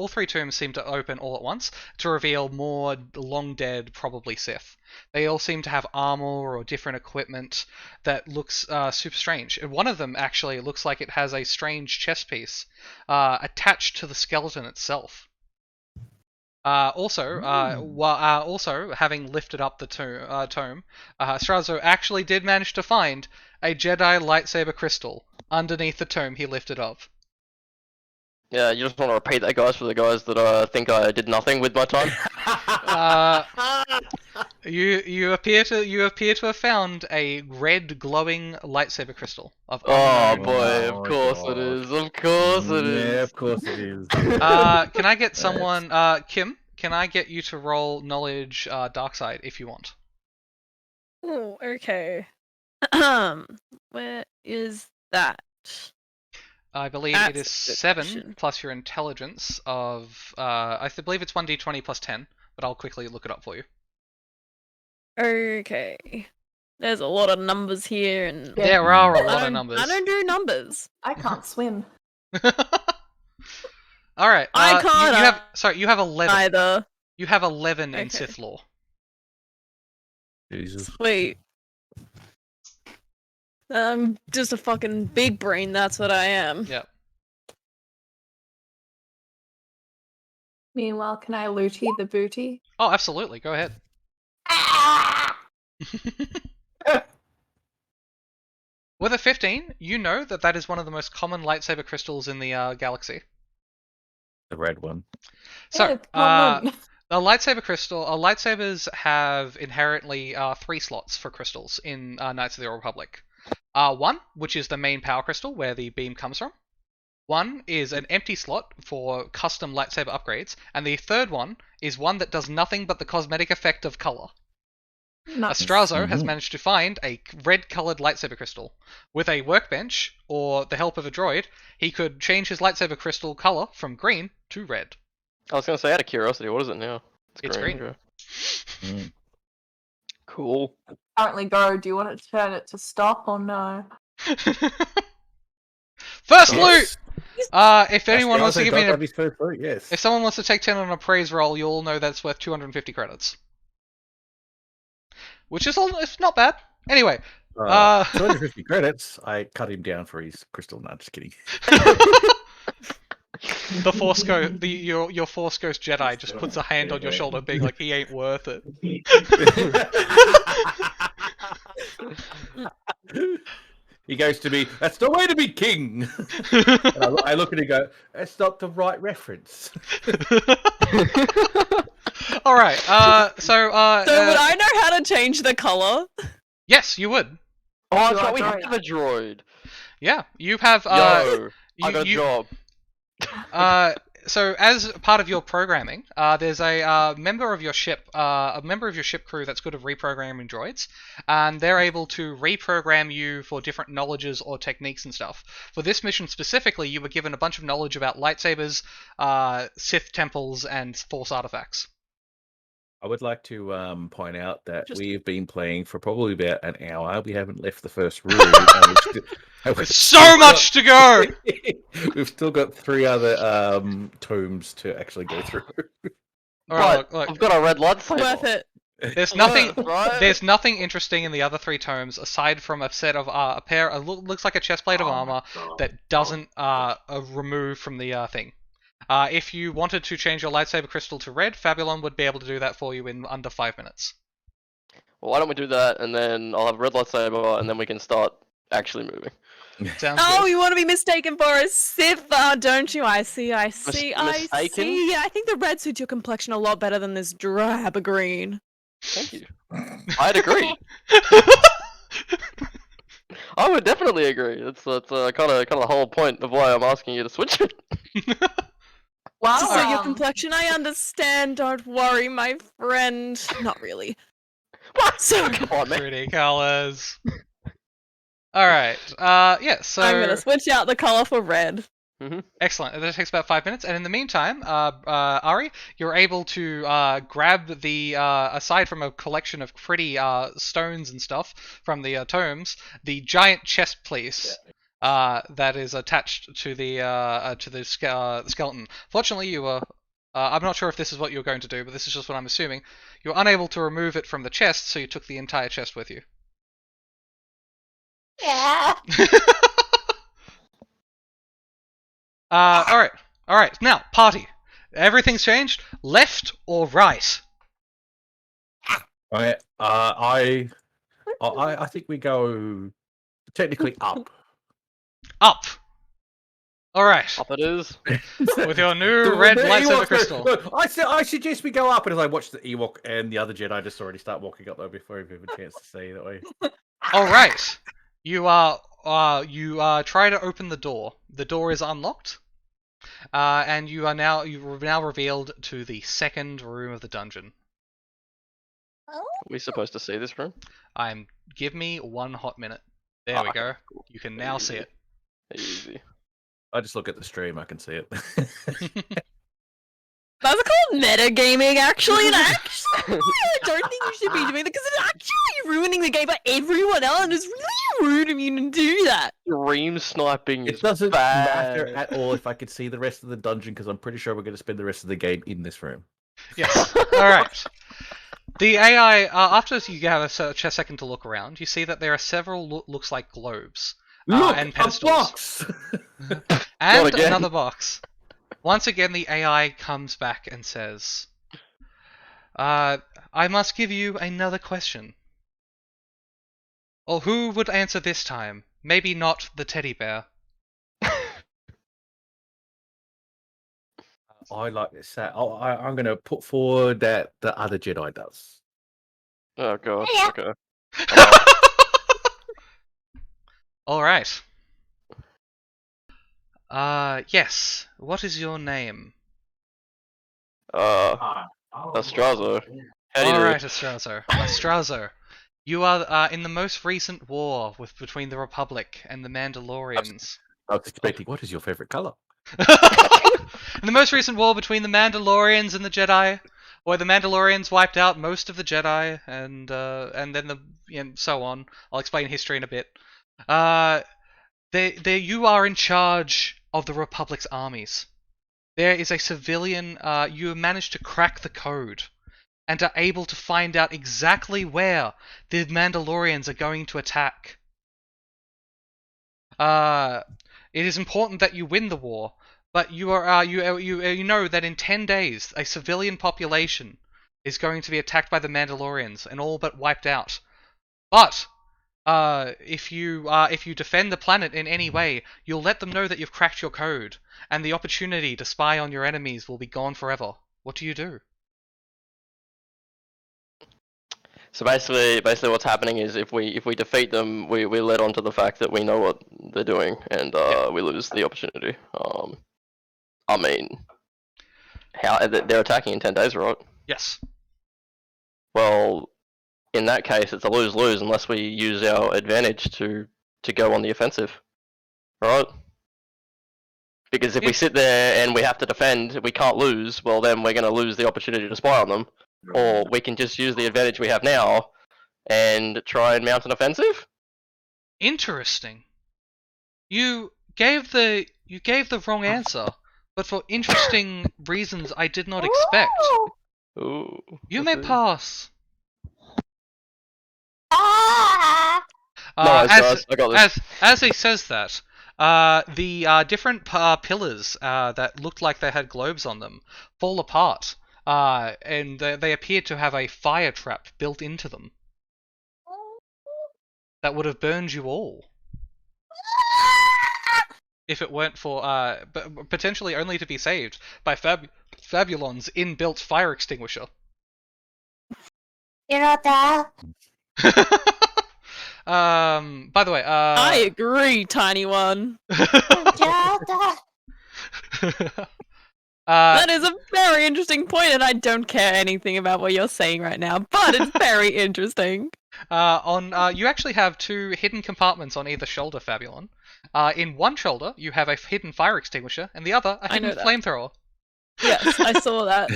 3 tombs seem to open all at once to reveal more long dead, probably Sith. They all seem to have armor or different equipment that looks super strange. And one of them actually looks like it has a strange chest piece attached to the skeleton itself. Also, having lifted up the tome, Astrazo actually did manage to find a Jedi lightsaber crystal underneath the tome he lifted up. Yeah, you just want to repeat that, guys, for the guys that think I did nothing with my time. You appear to have found a red glowing lightsaber crystal of Oh unknown- boy, of Oh, course God. it is. Of course it is. Yeah, of course it is. Can I get someone, Kim? Can I get you to roll knowledge dark side if you want? Oh, okay. Where is that? I believe it is That's a good 7 question. plus your intelligence of believe it's 1d20 plus 10, but I'll quickly look it up for you. Okay. There's a lot of numbers here, and Yeah. There are a I lot of don't- numbers. I don't do numbers. I can't swim. All right. I you can't have you have 11. Either. You have 11 in Okay. Sith lore. Jesus. Sweet. I'm just a fucking big brain, that's what I am. Yep. Meanwhile, can I looty the booty? Oh, absolutely. Go ahead. With a 15, you know that is one of the most common lightsaber crystals in the galaxy. The red one. So, Yeah, come on. the lightsaber crystal, lightsabers have inherently 3 slots for crystals in Knights of the Old Republic. One, which is the main power crystal where the beam comes from. One is an empty slot for custom lightsaber upgrades, and the third one is one that does nothing but the cosmetic effect of color. Nice. Astrazo has Mhm. managed to find a red-colored lightsaber crystal. With a workbench, or the help of a droid, he could change his lightsaber crystal color from green to red. I was gonna say, out of curiosity, what is it now? It's green. okay. Mm. Cool. Currently go. Do you want to turn it to stop or no? First Yes. loot! If anyone wants to give me a first loot, yes. if someone wants to take 10 on an appraise roll, you'll know that's worth 250 credits. Which is it's not bad. Anyway, 250 credits. I cut him down for his crystal. No, just kidding. the Force Ghost, your Force Ghost Jedi just puts a hand on your shoulder, being like, he ain't worth it. He goes to me, that's the way to be king. And I look at him and go, that's not the right reference. All right. So So would I know how to change the color? yes, you would. Oh, that's You right, are we droid. have a droid. Yeah, you have. Yo, I got a you- job. So as part of your programming, there's a member of your ship crew that's good at reprogramming droids, and they're able to reprogram you for different knowledges or techniques and stuff. For this mission specifically, you were given a bunch of knowledge about lightsabers, Sith temples, and Force artifacts. I would like to point out that Just- we've been playing for probably about an hour. We haven't left the first room. and we've There's so much to go. We've still got 3 other tombs to actually go through. All right, But look. I've got a red lightsaber. Worth it. There's nothing. Right? There's nothing interesting in the other 3 tomes aside from a set of a pair. Looks like a chest plate of armor that doesn't remove from the thing. If you wanted to change your lightsaber crystal to red, Fabulon would be able to do that for you in under 5 minutes. Well, why don't we do that, and then I'll have a red lightsaber, and then we can start actually moving. Sounds Oh, good. you want to be mistaken for a Sith, don't you? I see, I see. Mistaken? Yeah, I think the red suits your complexion a lot better than this drab green. Thank you. I'd agree. I would definitely agree. That's kind of the whole point of why I'm asking you to switch it. Well, So your complexion, I understand. Don't worry, my friend. Not really. What? So Come on, man. Pretty colors. All right. Yeah. So I'm gonna switch out the color for red. excellent. That takes about 5 minutes, and in the meantime, Ari, you're able to grab the aside from a collection of pretty stones and stuff from the tomes, the giant chest piece. That is attached to the skeleton. Fortunately, you were. I'm not sure if this is what you're going to do, but this is just what I'm assuming. You're unable to remove it from the chest, so you took the entire chest with you. yeah. All right. Now, party. Everything's changed. Left or right? I think we go technically up. Up. All right. Up it is. With your new red The lightsaber Ewoks- crystal. Look, I suggest we go up, and as I watch the Ewok and the other Jedi just already start walking up there before we have a chance to see that way. All right. You try to open the door. The door is unlocked. And you're now revealed to the second room of the dungeon. Are we supposed to see this room? Give me 1 hot minute. There we Okay, go. You can now see it. Easy. I just look at the stream, I can see it. That's called metagaming, actually, and actually, I don't think you should be doing that because it's actually ruining the game for everyone else, and it's really rude of you to do that. Dream sniping It is doesn't bad. matter at all if I could see the rest of the dungeon, because I'm pretty sure we're going to spend the rest of the game in this room. Yes. All right. The AI, after you have a second to look around, you see that there are several looks like globes. Look, and a pedestals. box! And Not again. another box. Once again, the AI comes back and says, I must give you another question. Or who would answer this time? Maybe not the teddy bear. I like this. I'm going to put forward that the other Jedi does. Oh god. Yeah. Okay. All right. Yes. What is your name? Astrazo. How do you All do? right, Astrazo. Astrazo. You are in the most recent war between the Republic and the Mandalorians. I was expecting, what is your favorite color? In the most recent war between the Mandalorians and the Jedi, where the Mandalorians wiped out most of the Jedi, and then so on. I'll explain history in a bit. You are in charge of the Republic's armies. There is a civilian. You have managed to crack the code, and are able to find out exactly where the Mandalorians are going to attack. It is important that you win the war, but you know that in 10 days a civilian population is going to be attacked by the Mandalorians and all but wiped out. But if you defend the planet in any way, you'll let them know that you've cracked your code, and the opportunity to spy on your enemies will be gone forever. What do you do? So basically what's happening is if we defeat them, we let on to the fact that we know what they're doing, and we lose the opportunity. I mean, how they're attacking in 10 days, right? Yes. Well, in that case, it's a lose-lose unless we use our advantage to go on the offensive, right? Because if we sit there and we have to defend, we can't lose. Well, then we're going to lose the opportunity to spy on them. Or we can just use the advantage we have now and try and mount an offensive. Interesting. You gave the wrong answer, but for interesting reasons I did not expect. Ooh. You may pass. Ah! No worries, guys, I got this. As he says that, the different pillars that looked like they had globes on them fall apart, and they appear to have a fire trap built into them that would have burned you all if it weren't for potentially only to be saved by Fabulon's inbuilt fire extinguisher. By the way, I agree, tiny one. That is a very interesting point, and I don't care anything about what you're saying right now, but it's very interesting. You actually have 2 hidden compartments on either shoulder, Fabulon. In one shoulder, you have a hidden fire extinguisher, and the other, a hidden flamethrower. Yes, I saw that.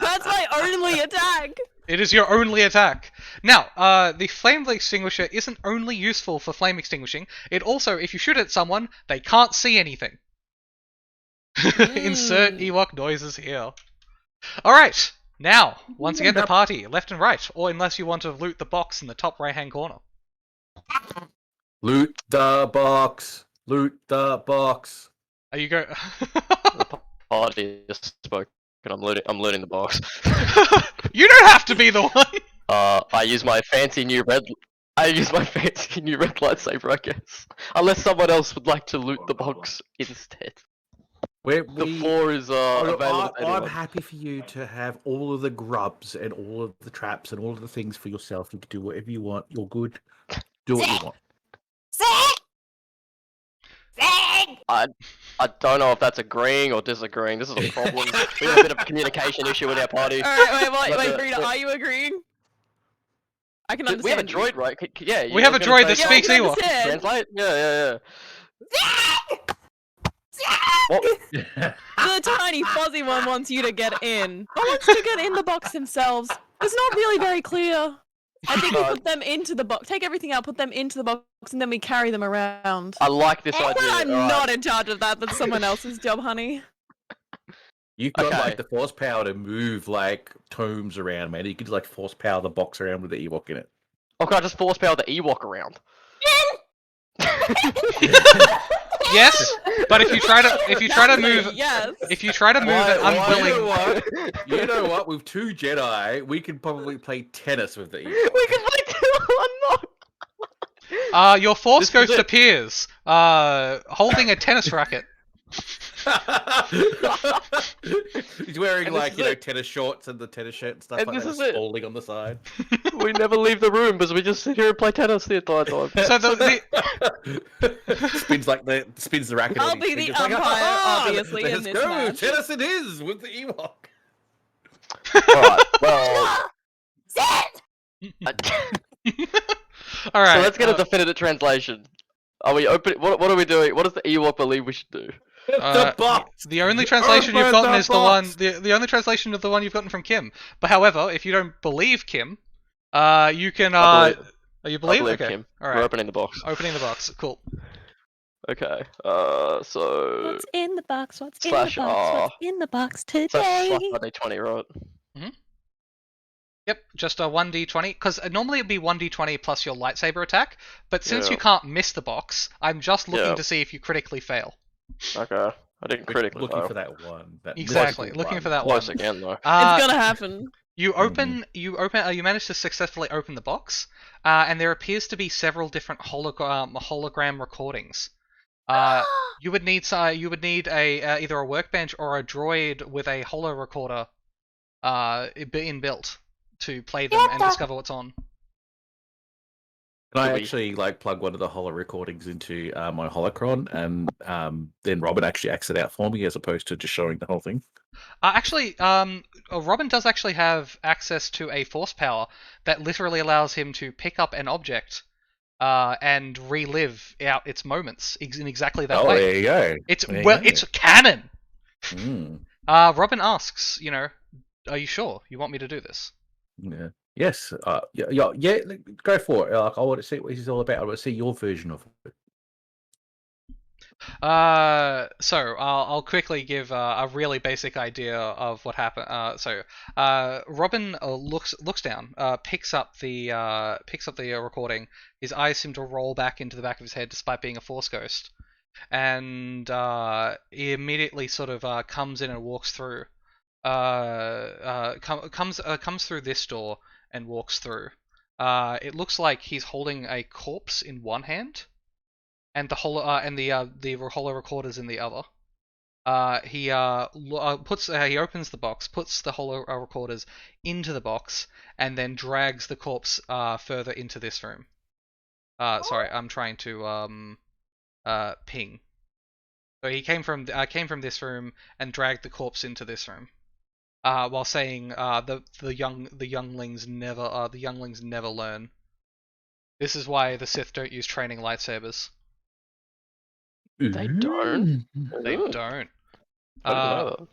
That's my only attack. It is your only attack. Now, the flame extinguisher isn't only useful for flame extinguishing, it also, if you shoot at someone, they can't see anything. Insert Ewok noises here. Alright, now, once again the party, left and right, or unless you want to loot the box in the top right-hand corner. Loot the box. Loot the box. Are you go? The party just spoke, and I'm looting the box. You don't have to be the one. I use my fancy new red lightsaber, I guess. Unless someone else would like to loot the box instead. The floor is available to anyone. I'm happy for you to have all of the grubs and all of the traps and all of the things for yourself. You can do whatever you want. You're good. Do what you want. I don't know if that's agreeing or disagreeing. This is a problem. We have a bit of a communication issue with our party. Alright, wait, Frida, are you agreeing? I can understand. We have a droid, right? Yeah. We have a droid that speaks Ewok. Translate? Yeah. What? The tiny fuzzy one wants you to get in. Or wants to get in the box themselves. It's not really very clear. I think we put them into the box. Take everything out, put them into the box, and then we carry them around. I like this idea. But I'm not in charge of that. That's someone else's job, honey. You've got like the force power to move like tomes around, man. You could like force power the box around with the Ewok in it. Oh, can I just force power the Ewok around? Yes, but if you try to move, yes. If you try to move it unwilling, you know what? With 2 Jedi, we could probably play tennis with the Ewok. We can play 2-on-1. Your force ghost appears, holding a tennis racket. He's wearing tennis shorts and the tennis shirt and stuff like that, spalding on the side. We never leave the room because we just sit here and play tennis the entire time. So spins the racket. I'll be the umpire, obviously, in this match. Tennis it is with the Ewok. Alright, well... Alright. So let's get a definitive translation. Are we open? What are we doing? What does the Ewok believe we should do? The box. The only translation you've gotten is the one. The only translation of the one you've gotten from Kim. But however, if you don't believe Kim, you can. You believe? I believe okay. Kim. All right. We're opening the box. Opening the box. Cool. Okay. So. What's in the box? What's in Slash the box? What's in the box today? /1d20, right? Yep, just a 1d20, because normally it'd be 1d20 plus your lightsaber attack, but since Yeah. you can't miss the box, I'm just looking Yeah. to see if you critically fail. Okay. I didn't critically looking fail. for that one. Exactly, looking for that one. Close again though. It's gonna happen. You manage to successfully open the box, and there appears to be several different hologram recordings. You would need either a workbench or a droid with a holo recorder inbuilt to play them and discover what's on. Can I actually plug one of the holo recordings into my holocron, and then Robin actually acts it out for me as opposed to just showing the whole thing? Robin does actually have access to a force power that literally allows him to pick up an object and relive out its moments in exactly that way. Oh, there you go. It's canon. Mm. Robin asks, are you sure you want me to do this? Yeah. Yes. Yeah. Go for it. I want to see what this is all about. I want to see your version of it. So I'll quickly give a really basic idea of what happened. Robin looks down, picks up the recording. His eyes seem to roll back into the back of his head, despite being a Force ghost, and he immediately sort of comes in and walks through. Comes through this door and walks through. It looks like he's holding a corpse in one hand, and the holo recorders in the other. He opens the box, puts the holo recorders into the box, and then drags the corpse further into this room. Sorry, I'm trying to ping. So he came from this room and dragged the corpse into this room. While saying the younglings never learn. This is why the Sith don't use training lightsabers. They don't. They don't. I didn't know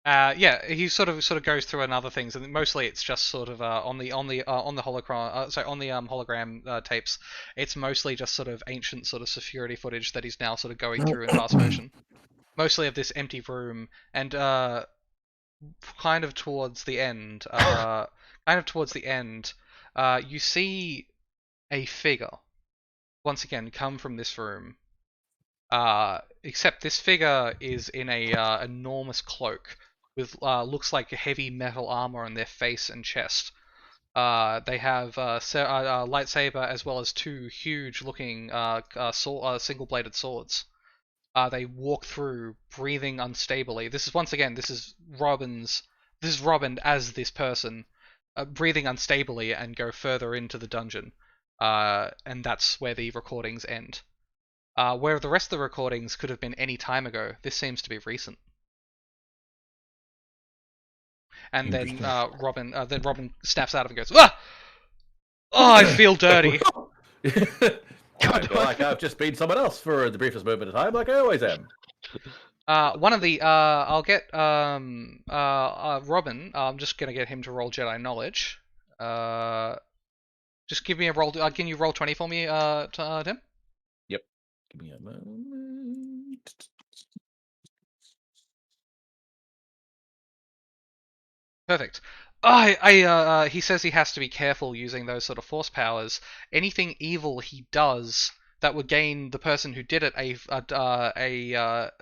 Yeah, he sort of goes through other things, and mostly it's just sort of on the hologram tapes. It's mostly just sort of ancient sort of security footage that he's now sort of going through in fast motion. Mostly of this empty room, and kind of towards the end, you see a figure once again come from this room. Except this figure is in a enormous cloak with looks like heavy metal armor on their face and chest. They have a lightsaber as well as two huge-looking single-bladed swords. They walk through, breathing unstably. This is Robin as this person, breathing unstably, and go further into the dungeon. And that's where the recordings end. Where the rest of the recordings could have been any time ago, this seems to be recent. And then Robin snaps out of it and goes, "Ah! Oh, I feel dirty." I feel like I've just been someone else for the briefest moment of time, like I always am. One of the I'll get Robin. I'm just gonna get him to roll Jedi knowledge. Just give me a roll. Can you roll 20 for me, Tim? Yep. Give me a moment. Perfect. He says he has to be careful using those sort of force powers. Anything evil he does that would gain the person who did it a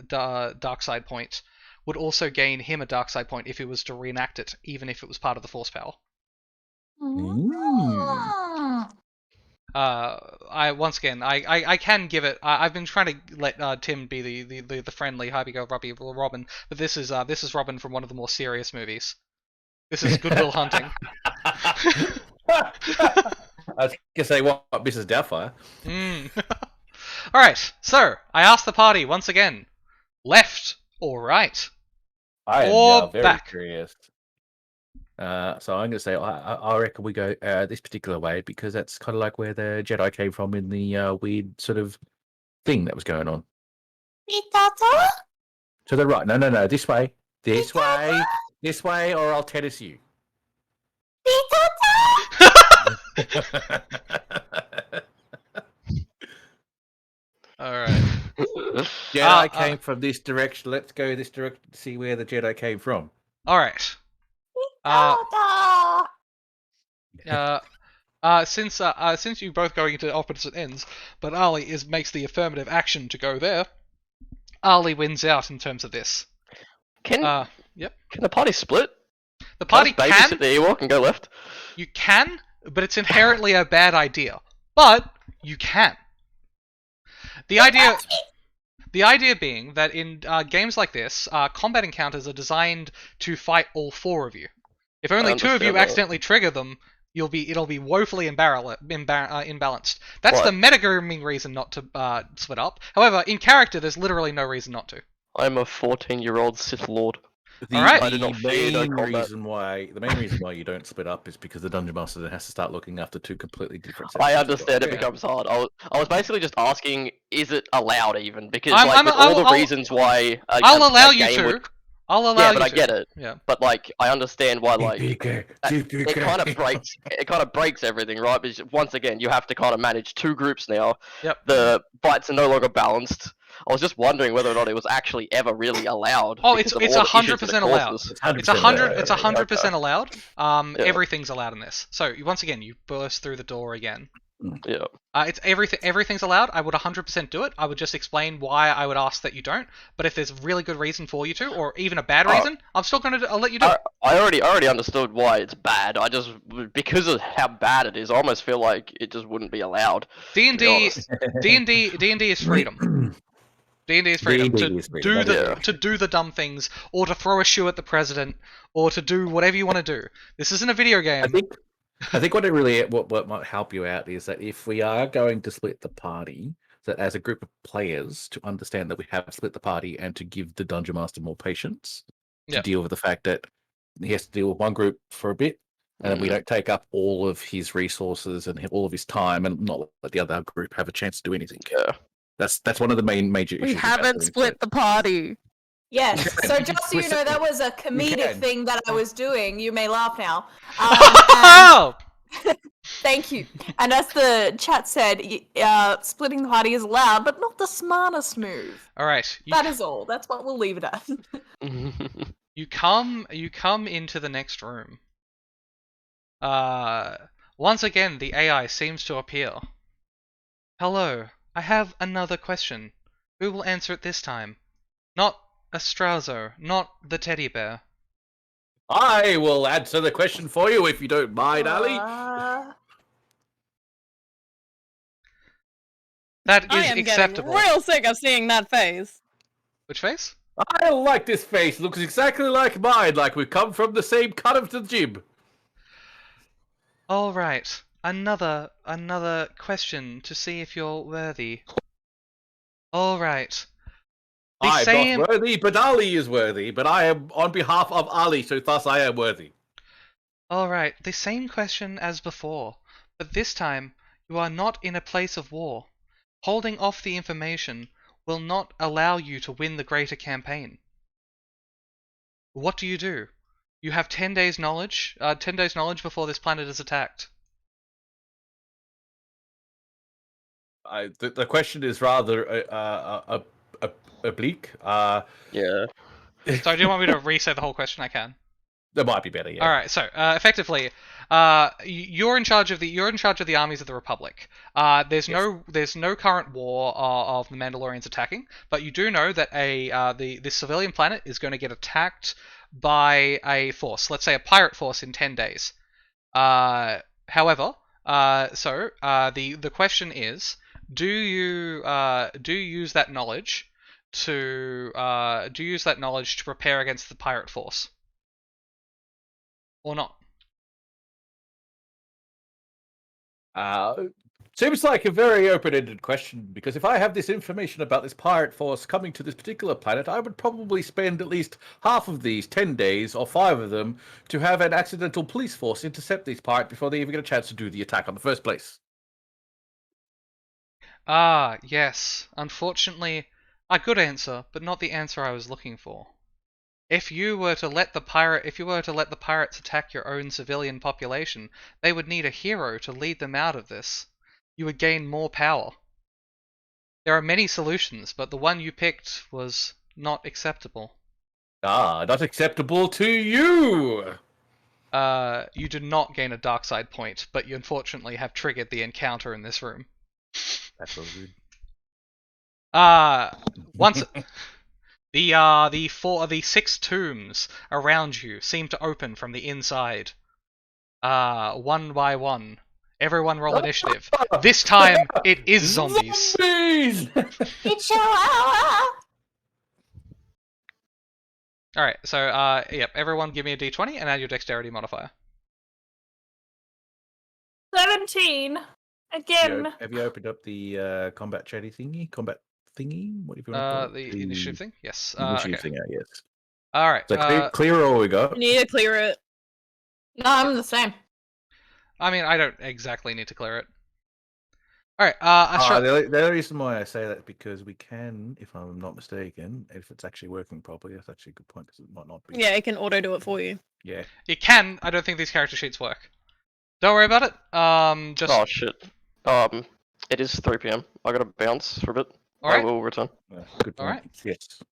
dark side point would also gain him a dark side point if he was to reenact it, even if it was part of the force power. I can give it. I've been trying to let Tim be the friendly happy-go-lucky Robin, but this is Robin from one of the more serious movies. This is Good Will Hunting. I was gonna say what Mrs. Doubtfire. All right, so I asked the party once again: left or right? I am or now very back? curious. So I'm going to say I reckon we go this particular way because that's kind of like where the Jedi came from in the weird sort of thing that was going on. To the right. No. This way. This way, or I'll tennis you. All right. Jedi came from this direction. Let's go this direction to see where the Jedi came from. All right. Since you both going into opposite ends, but Ali makes the affirmative action to go there. Ali wins out in terms of this. Can Yep. Can the party split? The party Can I babysit the Ewok and go left? You can, but it's inherently a bad idea. But you can. The idea being that in games like this, combat encounters are designed to fight all four of you. If only two of you accidentally trigger them, it'll be woefully imbalanced. That's the metagaming reason not to split up. However, in character, there's literally no reason not to. I'm a 14-year-old Sith Lord. All right. The main reason why you don't split up is because the Dungeon Master then has to start looking after two completely different sections. I understand it becomes hard. I was basically just asking, is it allowed even? Because all the reasons why I'll allow you to. I'll allow Yeah, you but I to. get it. Yeah. But like, I understand why like It it kind of breaks everything, right? Because once again, you have to kind of manage two groups now. Yep. The fights are no longer balanced. I was just wondering whether or not it was actually ever really allowed. Oh, because it's of all the issues that it 100% allowed. causes. It's 100% allowed. allowed. Yeah. Everything's allowed in this. So once again, you burst through the door again. Yeah. It's everything's allowed. I would 100% do it. I would just explain why I would ask that you don't. But if there's a really good reason for you to, or even a bad reason, I'm still I'll let you do it. I already understood why it's bad. I just because of how bad it is, I almost feel like it just wouldn't be allowed. D&D is freedom. D&D is freedom D&D to is freedom, do the yeah. to do the dumb things, or to throw a shoe at the president, or to do whatever you want to do. This isn't a video game. I think what might help you out is that if we are going to split the party, that as a group of players to understand that we have split the party and to give the dungeon master more patience to Yep. deal with the fact that he has to deal with one group for a bit, and we don't take up all of his resources and all of his time, and not let the other group have a chance to do anything. Yeah. That's one of the major issues. We haven't split the party. Yes. So just so you know, that was a comedic can. thing that I was doing. You may laugh now. Oh! Thank you. And as the chat said, splitting the party is allowed, but not the smartest move. All right. That is all. That's what we'll leave it at. You come into the next room. Once again, the AI seems to appear. Hello, I have another question. Who will answer it this time? Not Astrazo, not the teddy bear. I will answer the question for you if you don't mind, Ali. That I is am acceptable. getting real sick of seeing that face. Which face? I like this face. Looks exactly like mine, like we come from the same cut of the jib. All right. Another question to see if you're worthy. All right. I'm not worthy, but Ali is worthy. But I am on behalf of Ali, so thus I am worthy. All right. The same question as before, but this time you are not in a place of war. Holding off the information will not allow you to win the greater campaign. What do? You have 10 days knowledge. 10 days knowledge before this planet is attacked. The question is rather oblique. Yeah. So do you want me to re-say the whole question? I can. That might be better. Yeah. All right. So effectively, you're in charge of the armies of the Republic. There's no current war of the Mandalorians attacking, but you do know that this civilian planet is going to get attacked by a force. Let's say a pirate force in 10 days. However, the question is, do you use that knowledge to prepare against the pirate force, or not? Seems like a very open-ended question, because if I have this information about this pirate force coming to this particular planet, I would probably spend at least half of these 10 days, or 5 of them, to have an accidental police force intercept these pirates before they even get a chance to do the attack in the first place. Ah, yes. Unfortunately, a good answer, but not the answer I was looking for. If you were to let the pirates attack your own civilian population, they would need a hero to lead them out of this. You would gain more power. There are many solutions, but the one you picked was not acceptable. Ah, not acceptable to you! You do not gain a dark side point, but you unfortunately have triggered the encounter in this room. That's so good. Once the 6 tombs around you seem to open from the inside. One by one. Everyone roll initiative. This time it is zombies. Zombies! It's your hour. Alright, so yep, everyone give me a d20 and add your dexterity modifier. 17. Again. Have you opened up the combat thingy? What do you want to call it? The initiative thing? Yes. Initiative Okay. thing, yes. Alright. So clear all we got. We need to clear it. No, I'm the same. I mean, I don't exactly need to clear it. All right. Astra. The only reason why I say that is because we can, if I'm not mistaken, if it's actually working properly, that's actually a good point because it might not be. Yeah, it can auto do it for you. Yeah. It can. I don't think these character sheets work. Don't worry about it. Just. Oh shit. It is 3 p.m. I gotta bounce for a bit. All right. I will return. Good point. All right. Yes.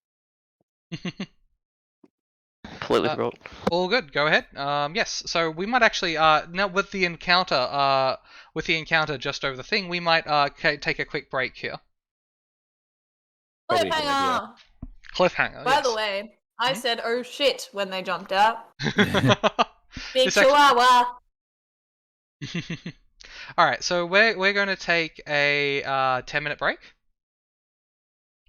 Completely forgot. All good. Go ahead. Yes. So we might actually now with the encounter just over the thing, we might take a quick break here. Probably a good Cliffhanger! Cliffhanger. By the way, I said "oh shit" when they jumped out. Big This actually- chihuahua. All right. So we're going to take a 10-minute break,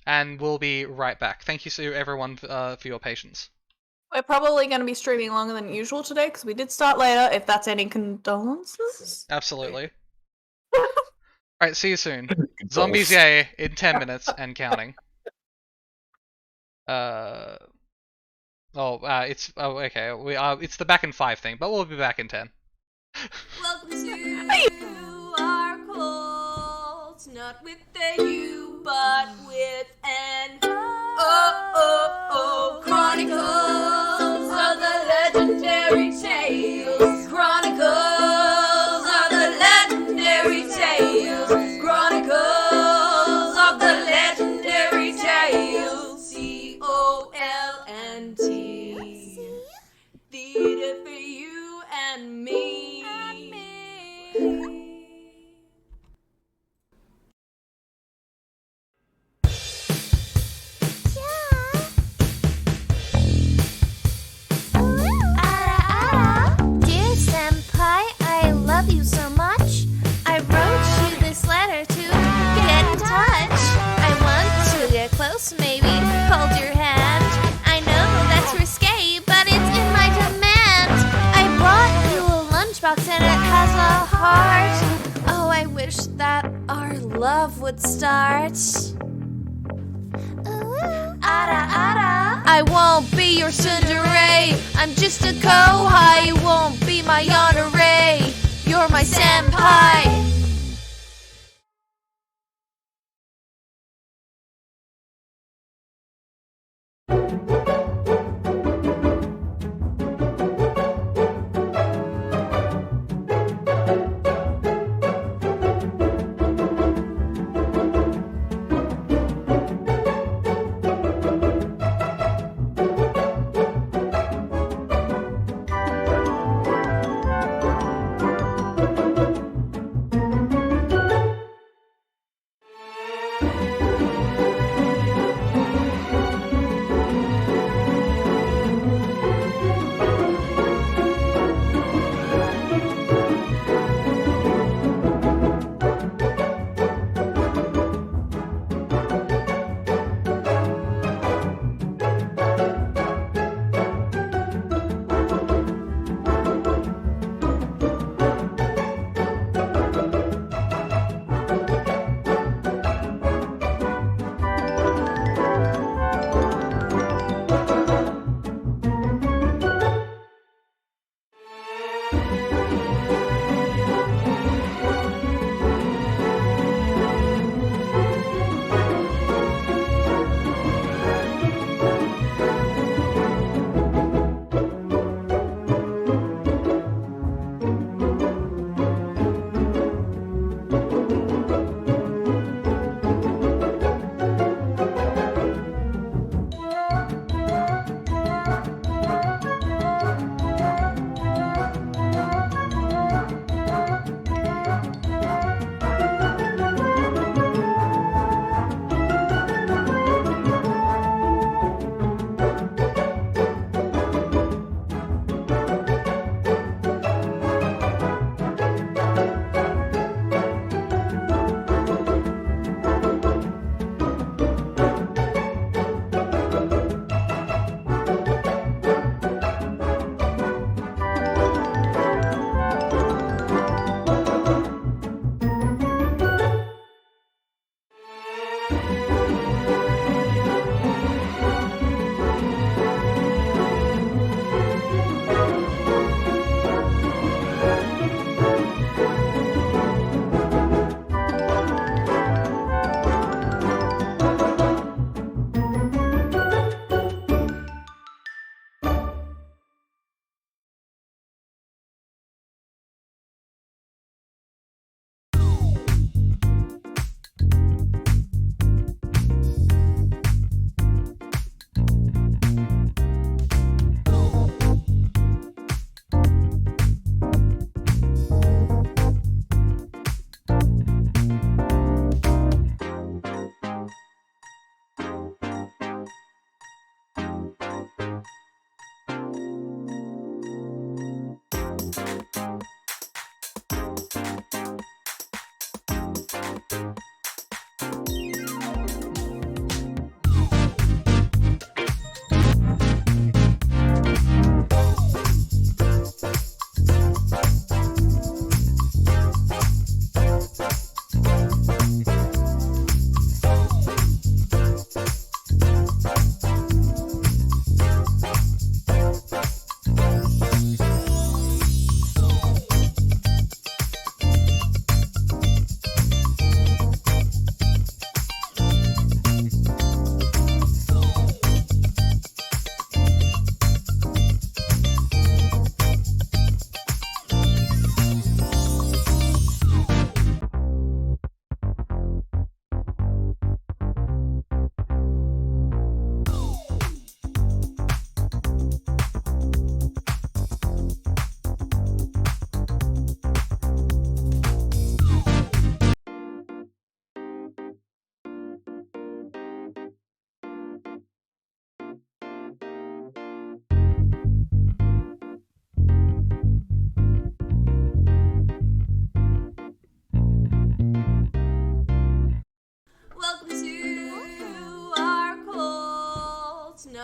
and we'll be right back. Thank you to everyone for your patience. We're probably going to be streaming longer than usual today because we did start later. If that's any condolences. Absolutely. All right. See you soon. Zombies, yay! In 10 minutes and counting. It's okay. It's the back in 5 thing, but we'll be back in 10. Welcome to our cult, not with a U, but with an Chronicles of the legendary tales. Chronicles of the legendary tales. Chronicles of the legendary tales. COLNT. Theater for you and me. Dear Senpai, I love you so much. I wrote you this letter to get in touch. I want to get close, maybe hold your hand. I know that's risque, but it's in my demand. I brought you a lunchbox and it has a heart. Oh, I wish that our love would start. I won't be your tsundere. I'm just a kohai. You won't be my honoree. You're my senpai.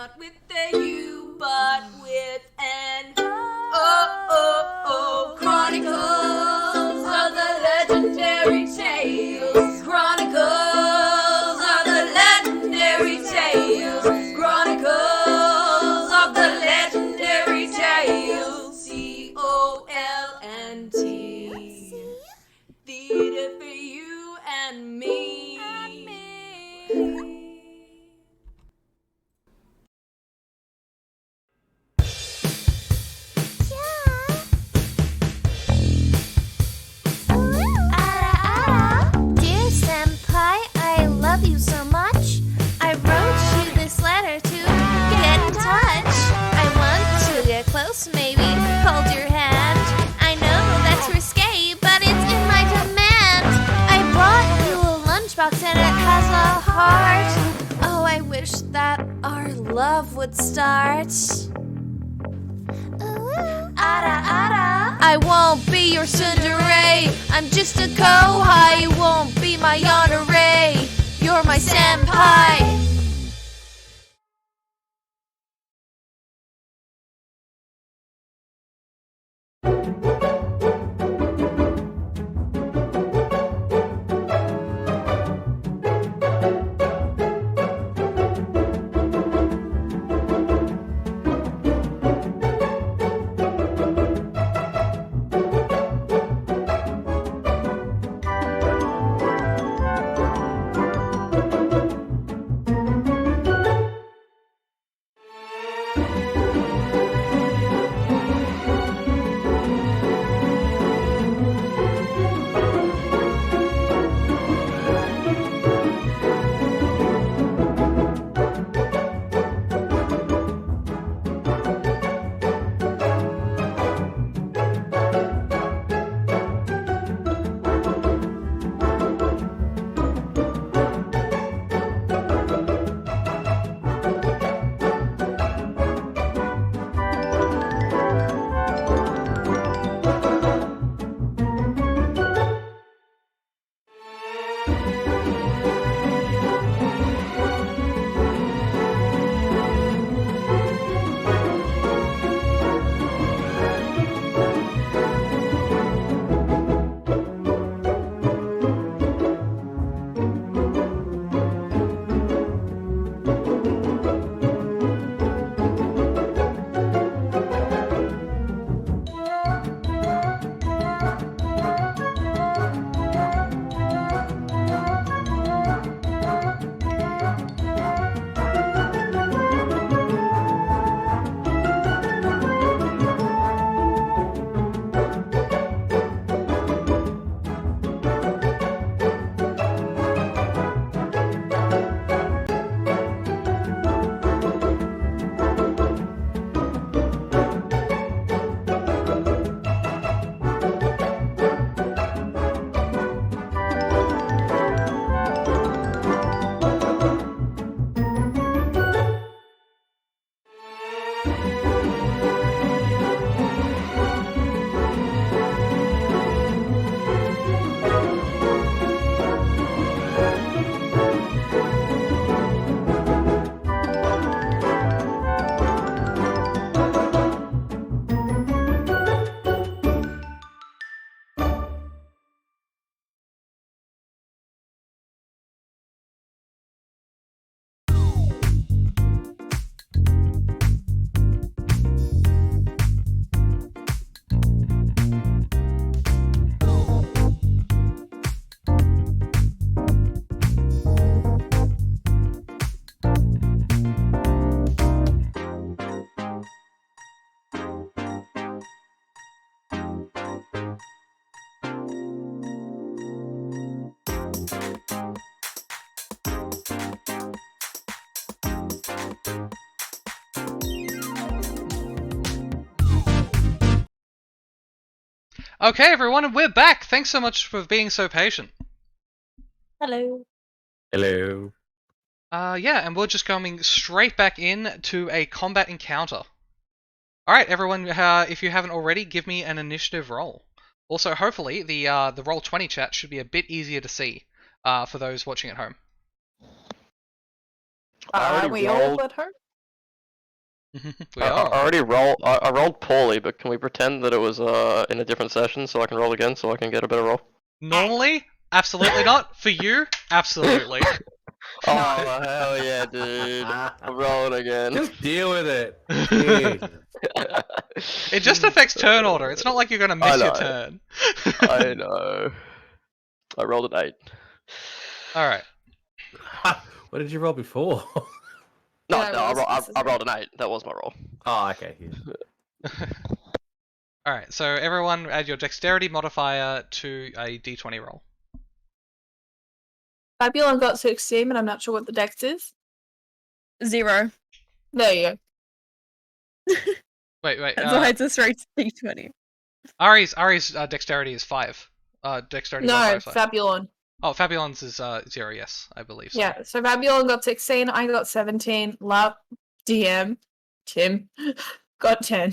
not with a U, but with an Chronicles of the legendary tales. Chronicles of the legendary tales. Chronicles of the legendary tales. COLNT. Theater for you and me. Dear Senpai, I love you so much. I wrote you this letter to get in touch. I want to get close, maybe hold your hand. I know that's risque, but it's in my demand. I brought you a lunchbox and it has a heart. Oh, I wish that our love would start. I won't be your tsundere. I'm just a kohai. You won't be my yandere. You're my senpai. Okay, everyone, and we're back. Thanks so much for being so patient. Hello. Hello. Yeah, and we're just coming straight back in to a combat encounter. Alright, everyone, if you haven't already, give me an initiative roll. Also, hopefully, the Roll20 chat should be a bit easier to see for those watching at home. I Are already we all rolled. but her? We I are. already I rolled poorly, but can we pretend that it was in a different session so I can roll again so I can get a better roll? Normally, absolutely not. For you, absolutely. Oh hell yeah, dude! I'm rolling again. Just deal with it. Jeez. It just affects turn order. It's not like you're gonna I miss your know. turn. I know. I rolled an 8. Alright. What did you roll before? No, Yeah, no, this is I rolled an 8. That was my roll. Oh, okay. Yeah. Alright, so everyone add your dexterity modifier to a d20 roll. Fabulon got 16, but I'm not sure what the dex is. 0. There you go. Wait. That's why it's a straight D20. Ari's dexterity is 5. Dexterity No, modifier is 5. Fabulon. Oh, Fabulon's is 0, yes, I believe so. Yeah, so Fabulon got 16, I got 17, DM, Tim, got 10.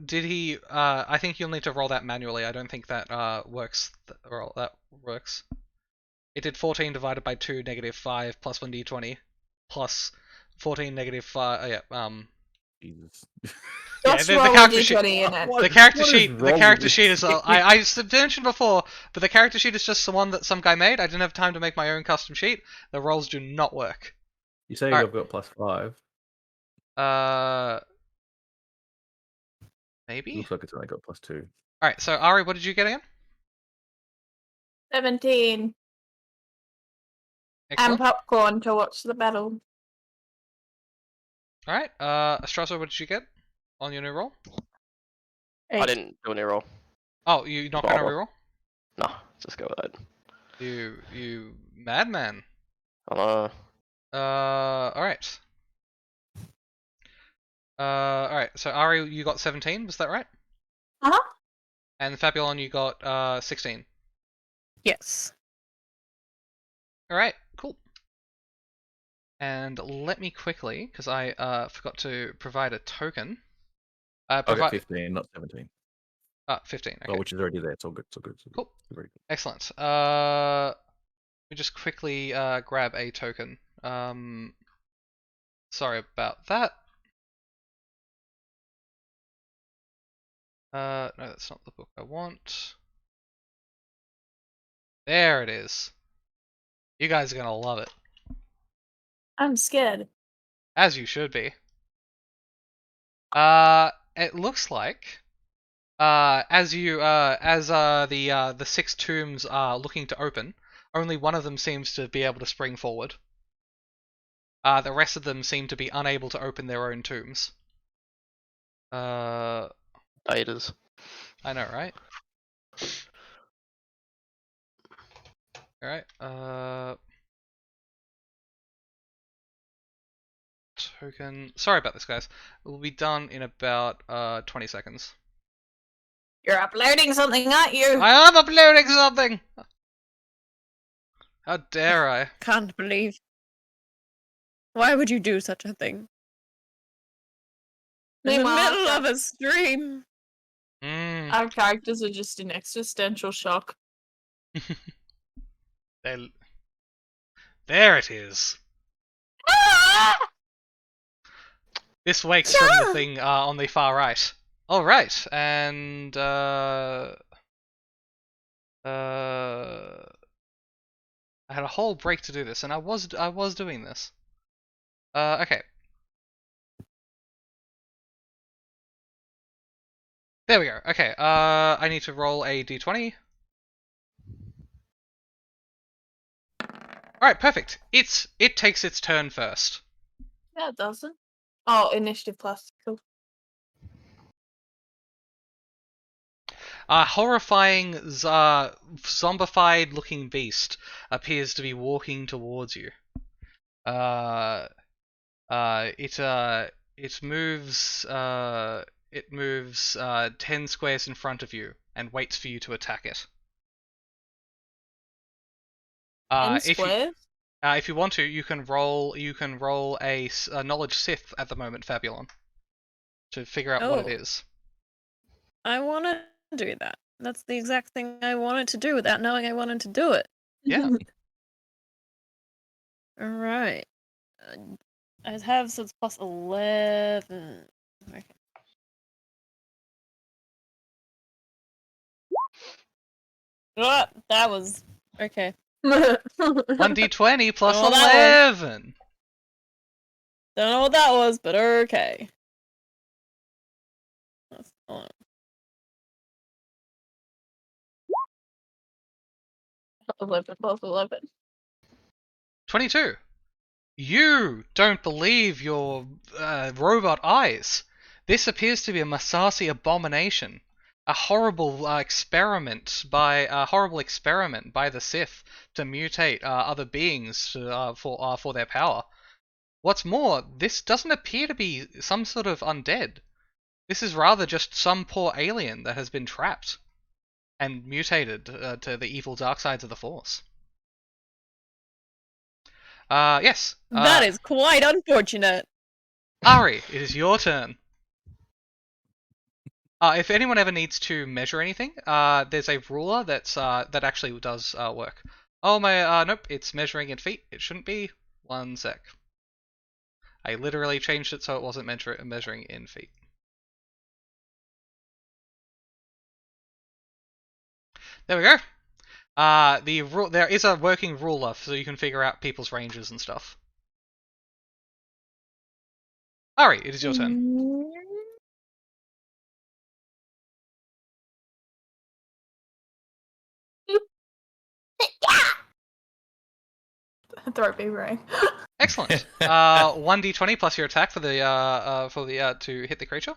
Did he, I think you'll need to roll that manually. I don't think that, works. That works. It did 14 divided by 2, negative 5, plus 1d20, plus 14, negative 5, Jesus. Just the roll a character sheet. d20 in it. What- The character what is sheet. The wrong character with sheet this is. I mentioned before, but the character sheet is just the one that some guy made. I didn't have time to make my own custom sheet. The rolls do not work. You say Alright. I've got +5. Maybe. Looks like it's only got +2. All right. So Ari, what did you get again? 17. And Excellent. popcorn to watch the battle. All right. Astrazo, what did you get on your new roll? I 8. didn't do any roll. Oh, you're not gonna Barbara. reroll? No, let's just go with that. You madman. I know. All right. All right. So Ari, you got 17. Was that right? Uh-huh. And Fabulon, you got 16. Yes. All right. Cool. And let me quickly, because I forgot to provide a token. I got 15, not 17. 15. Okay. Oh, which is already there. It's all good. It's all good. It's all good. Cool. It's very good. Excellent. Let me just quickly grab a token. Sorry about that. No, that's not the book I want. There it is. You guys are gonna love it, I'm scared. as you should be. It looks like, as the 6 tombs are looking to open, only one of them seems to be able to spring forward. The rest of them seem to be unable to open their own tombs. Daters. I know, right? Alright, token. Sorry about this, guys. It will be done in about 20 seconds. You're uploading something, aren't you? I am uploading something! How dare I? Can't believe. Why would you do such a thing? In the Meanwhile, middle of a stream. our characters are just in existential shock. There it is. This wakes from the thing on the far right. All right, and I had a whole break to do this, and I was doing this. Okay. There we go. Okay. I need to roll a d20. All right, perfect. It takes its turn first. Yeah, it doesn't. Oh, initiative plus. Cool. A horrifying, zombified-looking beast appears to be walking towards you. It moves 10 squares in front of you and waits for you to attack it. If you want to, you can roll a knowledge sith at the moment, Fabulon, to figure out what it is. I want to do that. That's the exact thing I wanted to do without knowing I wanted to do it. Yeah. Alright. I have, so it's plus 11. Okay. Ah, that was okay. 1d20 plus Don't know what that 11. Don't know what that was, but okay. That's 11 plus 11. 22. You don't believe your robot eyes. This appears to be a Masasi abomination, a horrible experiment by the Sith to mutate other beings for their power. What's more, this doesn't appear to be some sort of undead. This is rather just some poor alien that has been trapped and mutated to the evil dark sides of the Force. Yes. that is quite unfortunate. Ari, it is your turn. If anyone ever needs to measure anything, there's a ruler that actually does work. Oh my, nope, it's measuring in feet. It shouldn't be. 1 sec. I literally changed it so it wasn't measuring in feet. There we go. There is a working ruler, so you can figure out people's ranges and stuff. Ari, it is your turn. Throw it boomerang. Excellent. 1d20 plus your attack for the to hit the creature.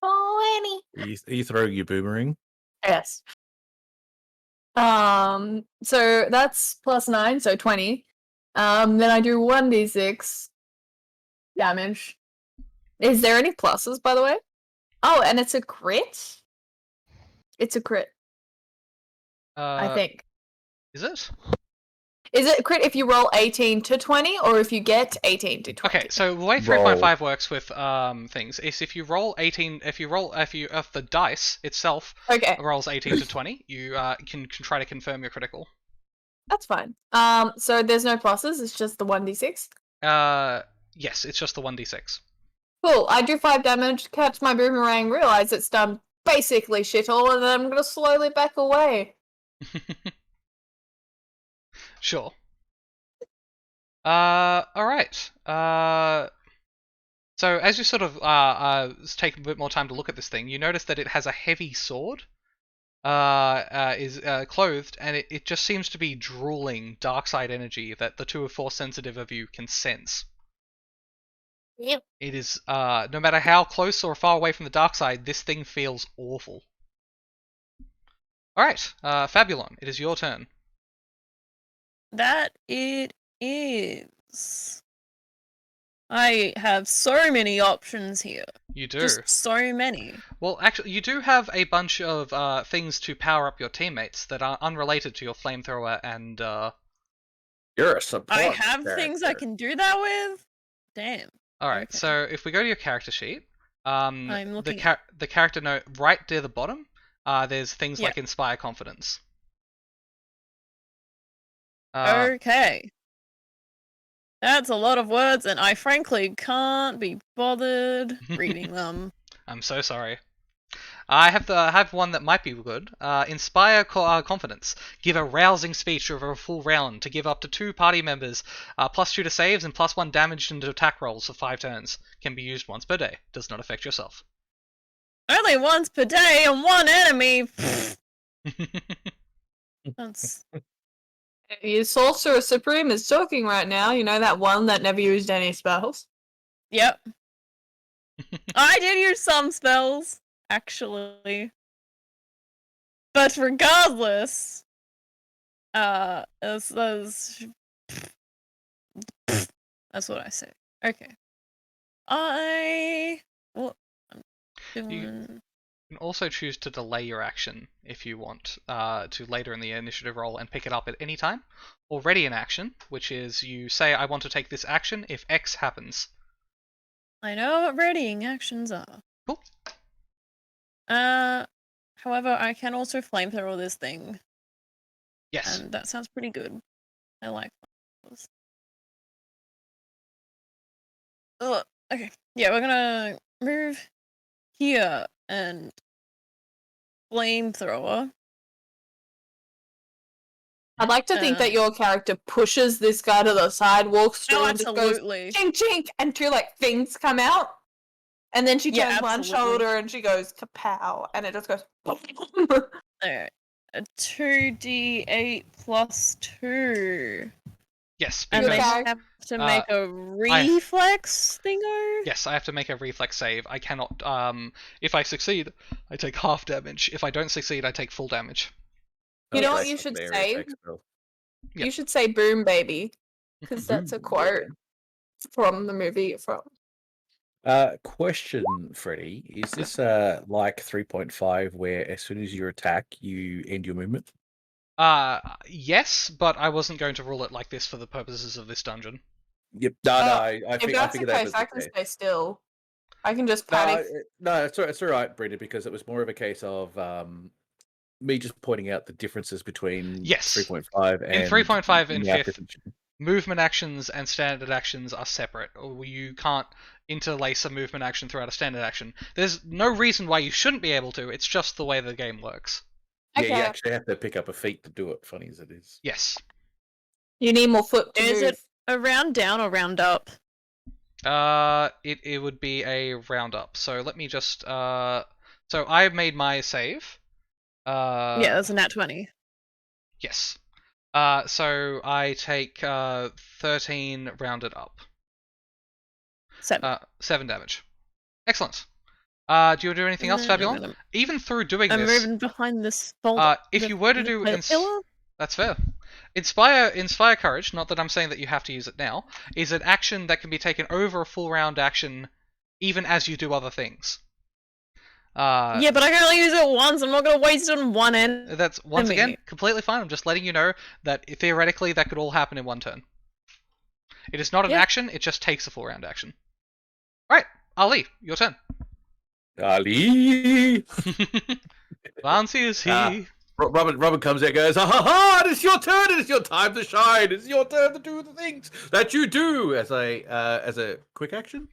Oh, Annie. Are you throwing your boomerang? Yes. So that's plus 9, so 20. Then I do 1d6 damage. Is there any pluses, by the way? Oh, and it's a crit? It's a crit, I think. Is it? Is it a crit if you roll 18 to 20, or if you get 18 to 20? Okay, so the way 3.5 works with things is if you roll 18, if the dice itself rolls 18 to 20, you can try to confirm your critical. That's fine. So there's no pluses, it's just the 1d6? Yes, it's just the 1d6. Cool, I do 5 damage, catch my boomerang, realize it's done basically shit all, and then I'm gonna slowly back away. Sure. Alright. So as you sort of take a bit more time to look at this thing, you notice that it has a heavy sword, is clothed, and it just seems to be drooling dark side energy that the two Force sensitive of you can sense. Yep. It is, no matter how close or far away from the dark side, this thing feels awful. Alright, Fabulon, it is your turn. That it is. I have so many options here. You do. Just so many. Well, actually, you do have a bunch of things to power up your teammates that are unrelated to your flamethrower and. You're a support. I have things I character. can do that with? Damn. All right. Okay. So if we go to your character sheet, I'm looking the character note right near the bottom, there's things Yeah. like inspire confidence. Okay. That's a lot of words, and I frankly can't be bothered reading them. I'm so sorry. I have one that might be good. Inspire confidence. Give a rousing speech over a full round to give up to 2 party members. +2 to saves and +1 damage into attack rolls for 5 turns. Can be used once per day. Does not affect yourself. Only once per day on one enemy. That's Your Sorcerer Supreme is talking right now, you know that one that never used any spells? yep. I did use some spells, actually. But regardless, that's what I say. Okay. What I'm doing. You can also choose to delay your action if you want to later in the initiative roll and pick it up at any time. Or ready an action, which is you say, I want to take this action if X happens. I know what readying actions are. Cool. However, I can also flamethrower this thing, Yes. and that sounds pretty good. I like those. Okay. Yeah, we're gonna move here and flamethrower. I'd like to think that your character pushes this guy to the side, walks through, and just goes absolutely. chink chink, and two like things come out, and then she Yeah, turns one absolutely. shoulder and she goes kapow, and it just goes. Alright. A 2d8 plus 2. Yes, And they because have to make a I- reflex thingo? yes, I have to make a reflex save. I cannot. If I succeed, I take half damage. If I don't succeed, I take full damage. You know what that's you not should very say? flexible. Yep. You should say "boom, baby," because that's a Boom, quote baby. from the movie. From Question, Freddy. Is this like 3.5 where as soon as you attack, you end your movement? Yes, but I wasn't going to rule it like this for the purposes of this dungeon. Yep. No, I if figured that's the that case, was I the can case. stay still. I can just No, panic. no, it's all right, Brenda, because it was more of a case of me just pointing out the differences between Yes. 3.5 and In 3.5 and now 5th, different- movement actions and standard actions are separate. Or you can't interlace a movement action throughout a standard action. There's no reason why you shouldn't be able to. It's just the way the game works. Yeah, you Okay. actually have to pick up a feat to do it. Funny as it is. Yes. You need more foot to Is move. it a round down or round up? It would be a round up. So let me just so I made my save. Yeah, that's a nat 20. Yes. So I take 13 rounded up. 7. 7 damage. Excellent. Do you do anything else, Fabulon? Even through doing I'm this, moving behind this boulder. if you were to do pillar? that's fair. Inspire Courage, not that I'm saying that you have to use it now, is an action that can be taken over a full round action even as you do other things. Yeah, but I can only use it once. I'm not going to waste it on one end. That's, once again, mean- completely fine. I'm just letting you know that theoretically that could all happen in one turn. It is not an Yeah. action, it just takes a full round action. Alright, Ali, your turn. Ali! Fancy is he. Robin comes out and goes, ha ha ha, it is your turn, it is your time to shine, it is your turn to do the things that you do as a quick action.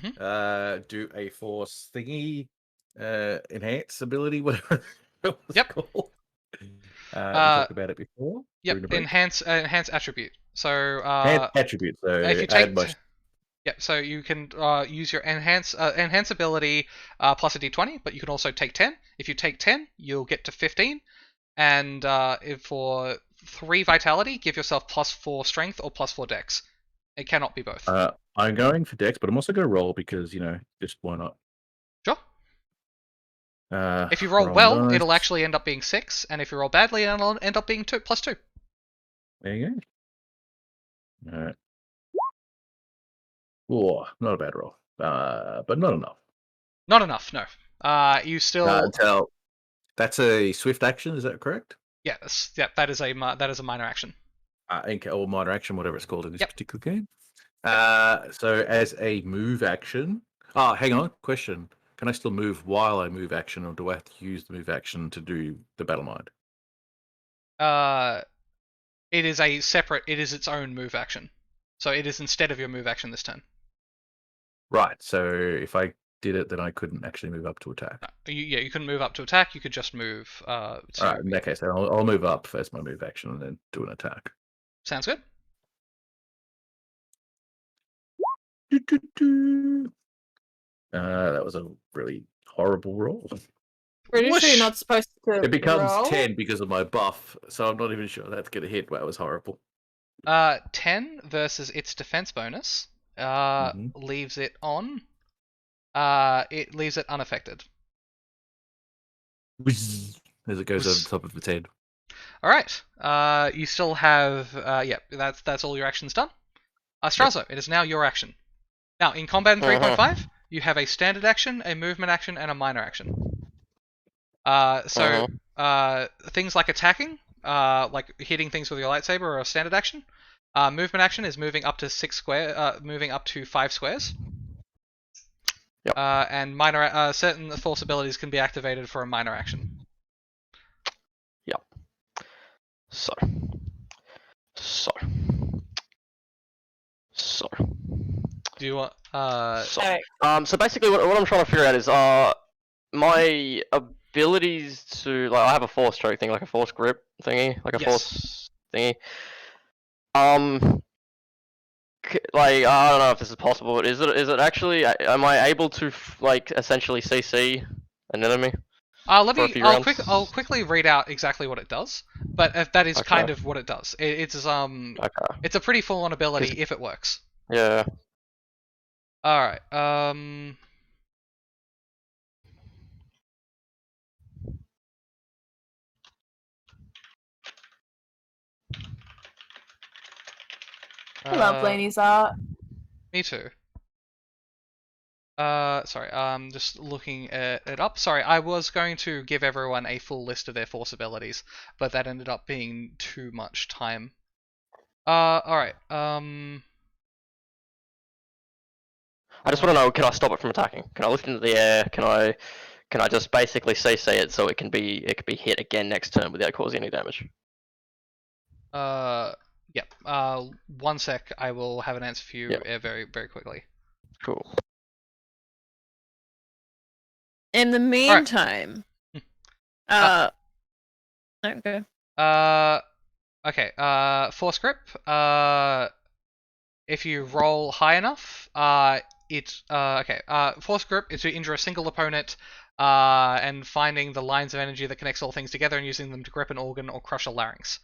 Do a force thingy, enhance ability, whatever it was called. We talked about it before. Yep, enhance attribute. So attribute, so if you take so you can use your enhance ability plus a d20, but you can also take 10. If you take 10, you'll get to 15. And for 3 vitality, give yourself plus 4 strength or plus 4 dex. It cannot be both. I'm going for dex, but I'm also going to roll because, just why not? Sure. If you roll well, nice. it'll actually end up being 6, and if you roll badly, it'll end up being plus 2. There you go. Alright. Oh, not a bad roll. But not enough. Not enough, no. You still... That's a swift action, is that correct? Yeah, that is a minor action. Or minor action, whatever it's called in this particular game. So as a move action... Oh, hang on. Question. Can I still move while I move action, or do I have to use the move action to do the battle mind? It is its own move action. So it is instead of your move action this turn. Right, so if I did it, then I couldn't actually move up to attack. You couldn't move up to attack, you could just move Alright, in that case, I'll move up as my move action and then do an attack. Sounds good. That was a really horrible roll. Pretty sure you're not supposed to. It becomes roll. 10 because of my buff, so I'm not even sure that's going to hit. That was horrible. 10 versus its defense bonus leaves it on. It leaves it unaffected. As it goes over the top of its head. All right. You still have. That's all your actions done. Astrazo, It is now your action. Now in combat in 3.5, you have a standard action, a movement action, and a minor action. Things like attacking, like hitting things with your lightsaber, are a standard action. Movement action is moving up to 5 squares. Yep. And minor certain force abilities can be activated for a minor action. Yep. So. Do you want? So, Alright. so basically, what I'm trying to figure out is my abilities to I have a force stroke thing, like a force grip thingy, like a Yes. force thingy. I don't know if this is possible, but is it actually? Am I able to essentially CC an enemy? Let For a me. few I'll rounds? quickly read out exactly what it does. But that is Okay. kind of what it does. It's Okay. It's a pretty full-on ability if it works. Yeah. All right. I love Lainey's art. Me too. Sorry, just looking it up. Sorry, I was going to give everyone a full list of their force abilities, but that ended up being too much time. Alright, I just want to know: can I stop it from attacking? Can I lift into the air? Can I just basically CC it so it can be hit again next turn without causing any damage? Yep. One sec, I will have an answer for you very, very quickly. Cool. In the meantime, okay. Okay, force grip, if you roll high enough, force grip is to injure a single opponent, and finding the lines of energy that connects all things together and using them to grip an organ or crush a larynx.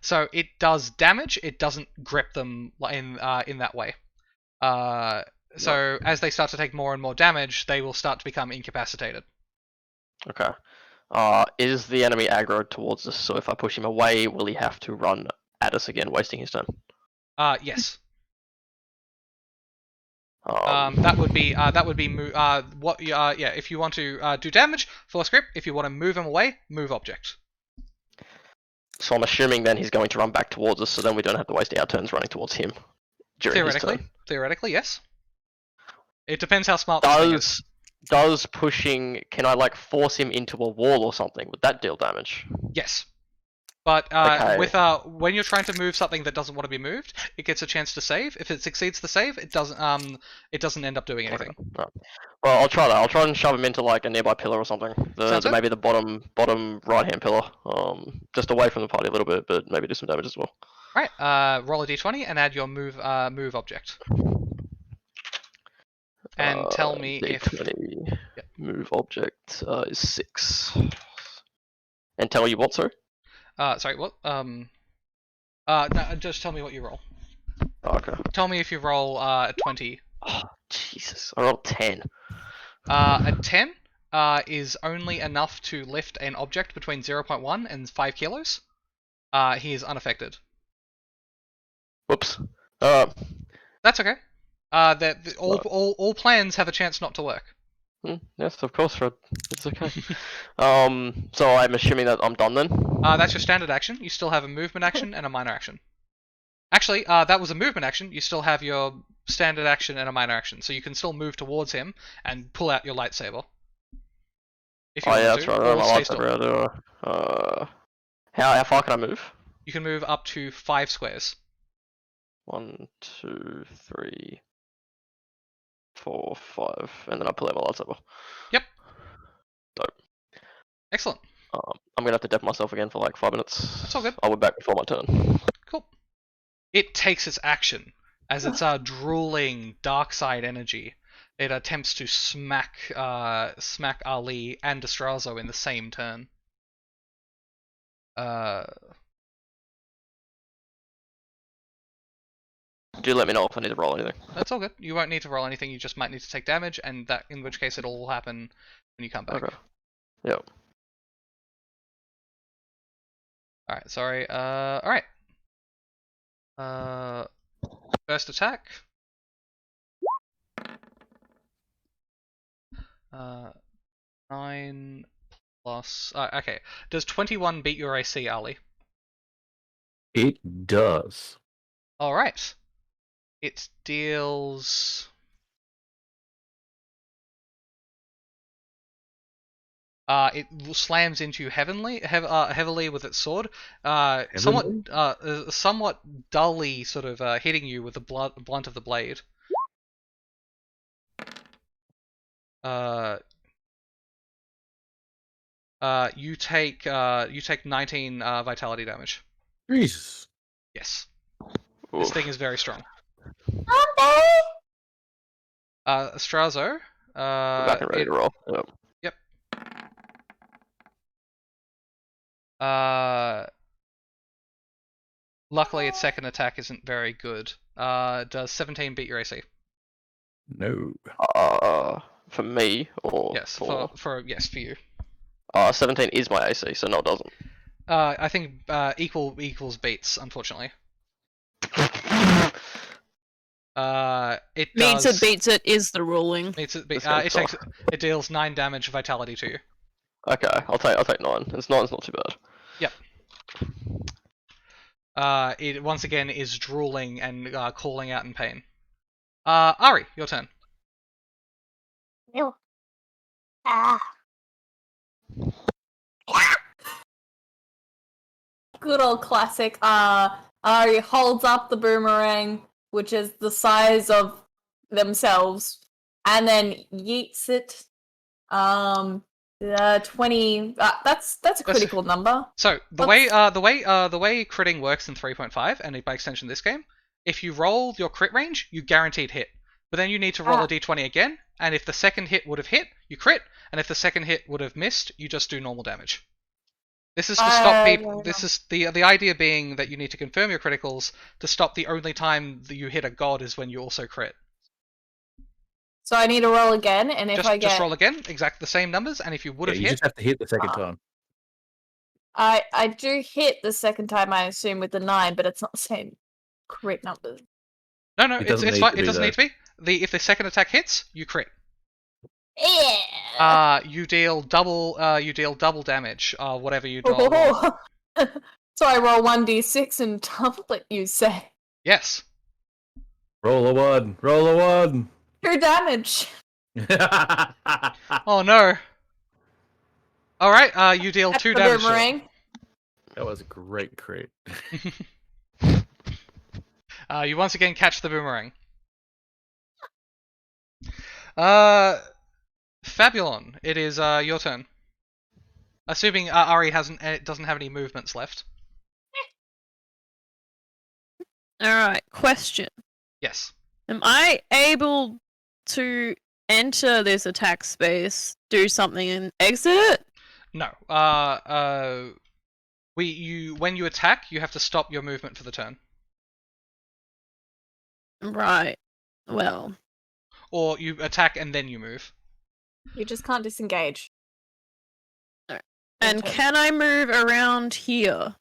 So it does damage, it doesn't grip them in that way. So as they start to take more and more damage, they will start to become incapacitated. Okay. Is the enemy aggroed towards us? So if I push him away, will he have to run at us again, wasting his turn? Yes. That would be what. Yeah, if you want to do damage, force grip. If you want to move him away, move object. So I'm assuming then he's going to run back towards us, so then we don't have to waste our turns running towards him during his turn. Theoretically, yes. It depends how smart this thing is. Does pushing? Can I force him into a wall or something? Would that deal damage? Yes. But Okay. when you're trying to move something that doesn't want to be moved, it gets a chance to save. If it succeeds the save, it doesn't end up doing anything. Okay. Right. Well, I'll try that. I'll try and shove him into a nearby pillar or something. Maybe the bottom right hand pillar. Just away from the party a little bit, but maybe do some damage as well. Right. Roll a d20 and add your move object. And tell me D20 move object is 6. And tell you what, sorry? Sorry, what? No, just tell me what you roll. Oh, okay. Tell me if you roll a 20. Oh, Jesus. I rolled 10. A 10 is only enough to lift an object between 0.1 and 5 kilos. He is unaffected. Whoops. That's okay. All plans have a chance not to work. Yes, of course, Fred. It's okay. So I'm assuming that I'm done then? That's your standard action. You still have a movement action and a minor action. Actually, that was a movement action. You still have your standard action and a minor action. So you can still move towards him and pull out your lightsaber. If you want that's to, right. or My stay lightsaber still. How far can I move? You can move up to 5 squares. 1, 2, 3, 4, 5, and then I pull out my lightsaber. Yep. Dope. Excellent. I'm gonna have to dep myself again for 5 minutes. That's all good. I'll be back before my turn. Cool. It takes its action as it's drooling dark side energy. It attempts to smack Ali and Astrazo in the same turn. Do let me know if I need to roll anything. That's all good. You won't need to roll anything. You just might need to take damage, and that, in which case, it'll all happen when you come back. Okay. Yep. All right. Sorry. All right. First attack. 9 plus. Okay. Does 21 beat your AC, Ali? It does. All right. It deals. It slams into you heavily with its sword. Somewhat dully, sort of hitting you with the blunt of the blade. You take 19 vitality damage. Jesus. Yes. This Oof. thing is very strong. Okay. Astrazo. We're back and ready to roll. Yep. Luckily, its second attack isn't very good. Does 17 beat your AC? No. For me or Yes, for for you. 17 is my AC, so no, it doesn't. I think equals beats, unfortunately. It Meets does. it, beats it is the ruling. Meets it. This guy's It deals 9 damage vitality to you. Okay, I'll take 9. Nine's not too bad. Yep. It once again is drooling and calling out in pain. Ari, your turn. Ew. Ah. Good old classic. Ari holds up the boomerang, which is the size of themselves, and then yeets it. 20. That's a critical number. So the way critting works in 3.5 and by extension this game, if you roll your crit range, you guaranteed hit. But then you need to roll a d20 again, and if the second hit would have hit, you crit, and if the second hit would have missed, you just do normal damage. This is to stop people. This is the idea being that you need to confirm your criticals to stop the only time that you hit a god is when you also crit. So I need to roll again, and if I get... Just roll again, exactly the same numbers, and if you would have you hit... just have to hit the second time. I do hit the second time, I assume, with the 9, but it's not the same crit numbers. No, It it's doesn't fine. need It to doesn't be, need to be. If the second attack hits, you crit. Yeah. You deal double damage, whatever you roll. So I roll 1d6 and double it, you say? Yes. Roll a 1. Roll a 1. Pure damage. Oh no. Alright, you deal That's 2 the damage. boomerang. That was a great crit. You once again catch the boomerang. Fabulon, it is your turn. Assuming Ari doesn't have any movements left. Alright, question. Yes. Am I able to enter this attack space, do something, and exit it? No. When you attack, you have to stop your movement for the turn. Right. Well. Or you attack and then you move. You just can't disengage. And can I move around here?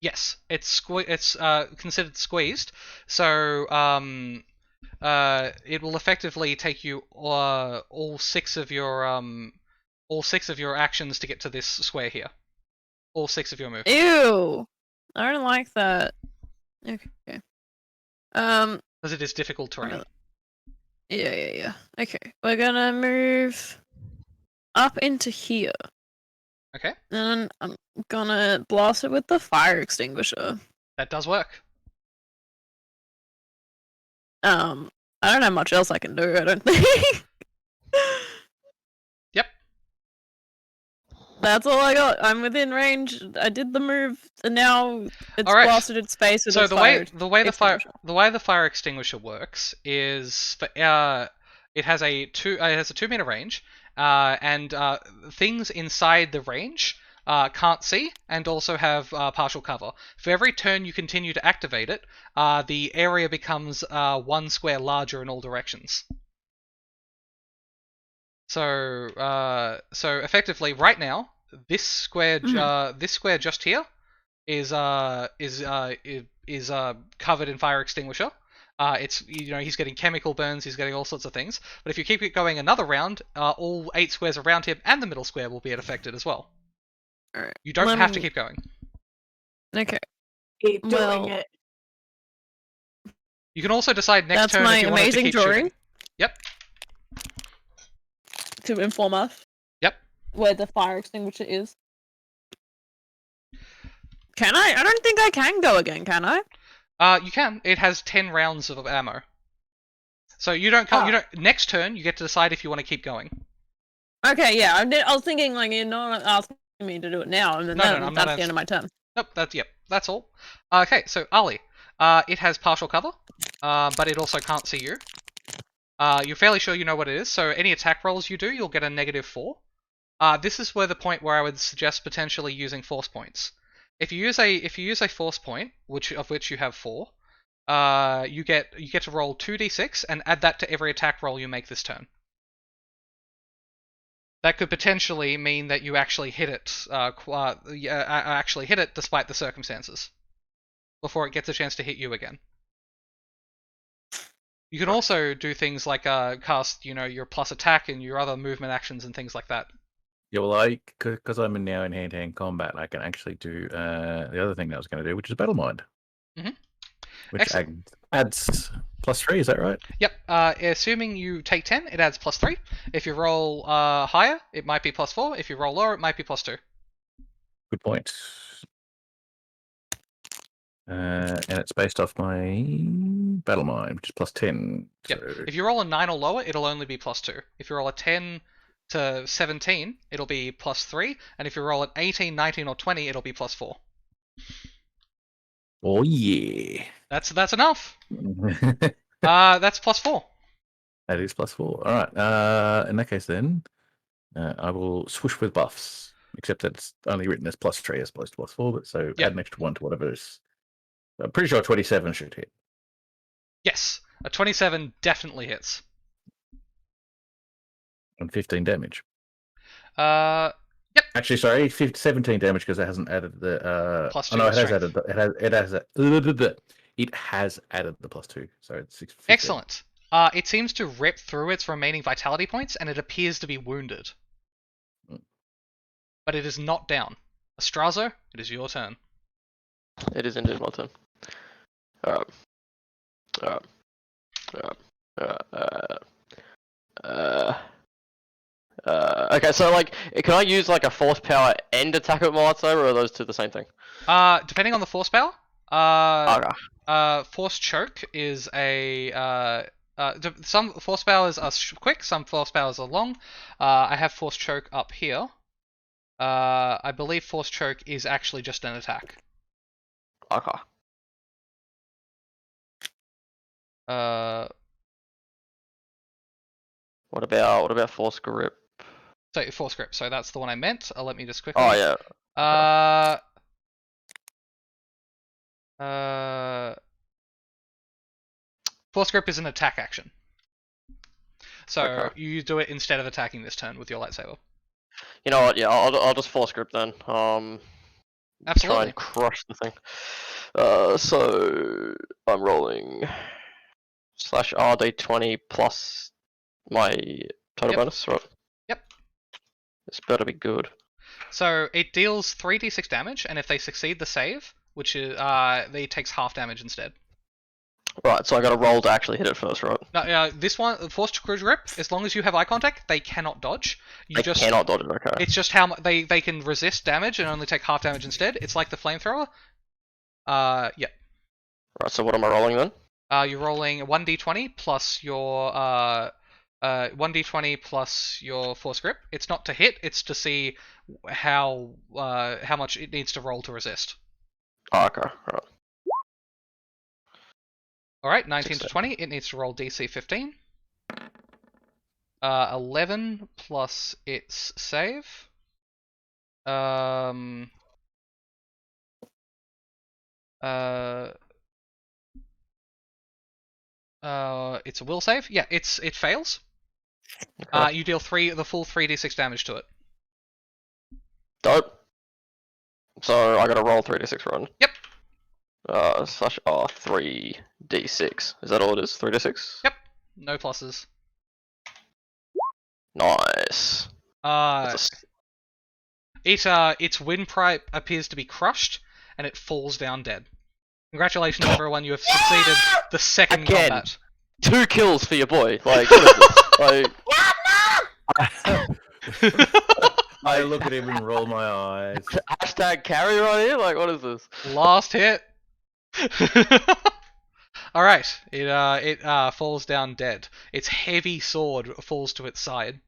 Yes, it's considered squeezed, so it will effectively take you all 6 of your actions to get to this square here. All 6 of your moves. Ew! I don't like that. Okay. Because it is difficult terrain. Yeah. Okay, we're gonna move up into here. Okay. And I'm gonna blast it with the fire extinguisher. That does work. I don't have much else I can do, I don't think. Yep. That's all I got. I'm within range. I did the move, and now it's All right. blasted its space with So its the way the fire extinguisher works is it has a 2 meter range, and things inside the range can't see and also have partial cover. For every turn you continue to activate it, the area becomes 1 square larger in all directions. So effectively, right now, this square just here is covered in fire extinguisher. He's getting chemical burns, he's getting all sorts of things. But if you keep it going another round, all 8 squares around him and the middle square will be affected as well. Alright. You don't have to keep going. Okay. Keep doing Well, it. You can also decide next That's turn my if you want to amazing keep drawing. shooting. Yep. To inform us. Yep. Where the fire extinguisher is. Can I? I don't think I can go again, can I? You can. It has 10 rounds of ammo. So you don't. Next turn, you get to decide if you want to keep going. Okay, yeah. I was thinking like you're not asking me to do it now, and then No, I'm not that's the end of my turn. Nope, that's all. Okay, so Ali. It has partial cover, but it also can't see you. You're fairly sure you know what it is, so any attack rolls you do, you'll get a -4. This is where the point where I would suggest potentially using force points. If you use a force point, of which you have 4, you get to roll 2d6 and add that to every attack roll you make this turn. That could potentially mean that you actually hit it, despite the circumstances, before it gets a chance to hit you again. You can also do things like cast, your plus attack and your other movement actions and things like that. Yeah, well, because I'm now in hand-to-hand combat, I can actually do the other thing that I was going to do, which is Battle Mind. Mhm. Which adds +3, is that right? Yep. Assuming you take 10, it adds +3. If you roll higher, it might be +4. If you roll lower, it might be +2. Good point. And it's based off my Battle Mind, which is +10. Yep. So... If you roll a 9 or lower, it'll only be +2. If you roll a 10 to 17, it'll be +3. And if you roll an 18, 19, or 20, it'll be +4. Oh yeah. That's enough. That's +4. That is +4. All right. In that case, then I will swoosh with buffs, except that it's only written as +3 as opposed to +4. But so add an extra 1 to whatever it is. I'm pretty sure 27 should hit. Yes, a 27 definitely hits. And 15 damage. Yep. Actually, sorry, 17 damage because it hasn't added the. +2 no, it has strength. added. It has added the +2, so it's 15. Excellent. It seems to rip through its remaining vitality points, and it appears to be wounded. But it is not down. Astrazo, it is your turn. It is indeed my turn. Okay, so like, can I use like a force power and attack with my lightsaber, or are those two the same thing? Depending on the force power. Okay. Force choke is a. Some force powers are quick, some force powers are long. I have force choke up here. I believe force choke is actually just an attack. Okay. What about force grip? So force grip. So that's the one I meant. Let me just quickly. Oh yeah. Force grip is an attack action. So Okay. you do it instead of attacking this turn with your lightsaber. You know what? Yeah, I'll just force grip then. Try Absolutely. and crush the thing. So I'm rolling /RD20 plus my total Yep. bonus, right? Yep. This better be good. So it deals 3d6 damage, and if they succeed the save, which is it takes half damage instead. Right, so I got to roll to actually hit it first, right? No, this one, force grip. As long as you have eye contact, they cannot dodge. I cannot dodge it. Okay. It's just how they can resist damage and only take half damage instead. It's like the flamethrower. Yeah. Right, so what am I rolling then? You're rolling 1d20 plus your 1d20 plus your force grip. It's not to hit. It's to see how much it needs to roll to resist. Oh, okay. Right. All right, 19 to 16. 20. It needs to roll DC 15. 11 plus its save. It's a will save. Yeah, it fails. Okay. You deal the full 3d6 damage to it. Dope. So I got to roll 3d6 run. Yep. /3d6. Is that all it is? 3d6? Yep. No pluses. Nice. That's Its windpipe appears to be crushed, and it falls down dead. Congratulations, everyone! You have succeeded the second Again. combat. 2 kills for your boy. Like, what is this? Like, I look at him and roll my eyes. hashtag carry right here? Like, what is this? Last hit. All right. It falls down dead. Its heavy sword falls to its side,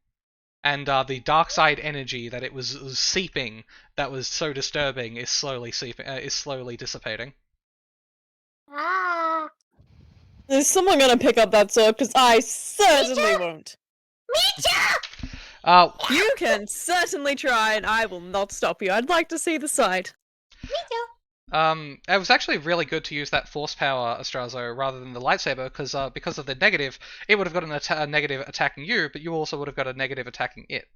and the dark side energy that it was seeping, that was so disturbing, is slowly dissipating. Ah. Is someone gonna pick up that sword? Because I certainly won't. Me too! You can certainly try, and I will not stop you. I'd like to see the sight. Me too. It was actually really good to use that force power, Astrazo, rather than the lightsaber, because of the negative, it would have got a negative attacking you, but you also would have got a negative attacking it.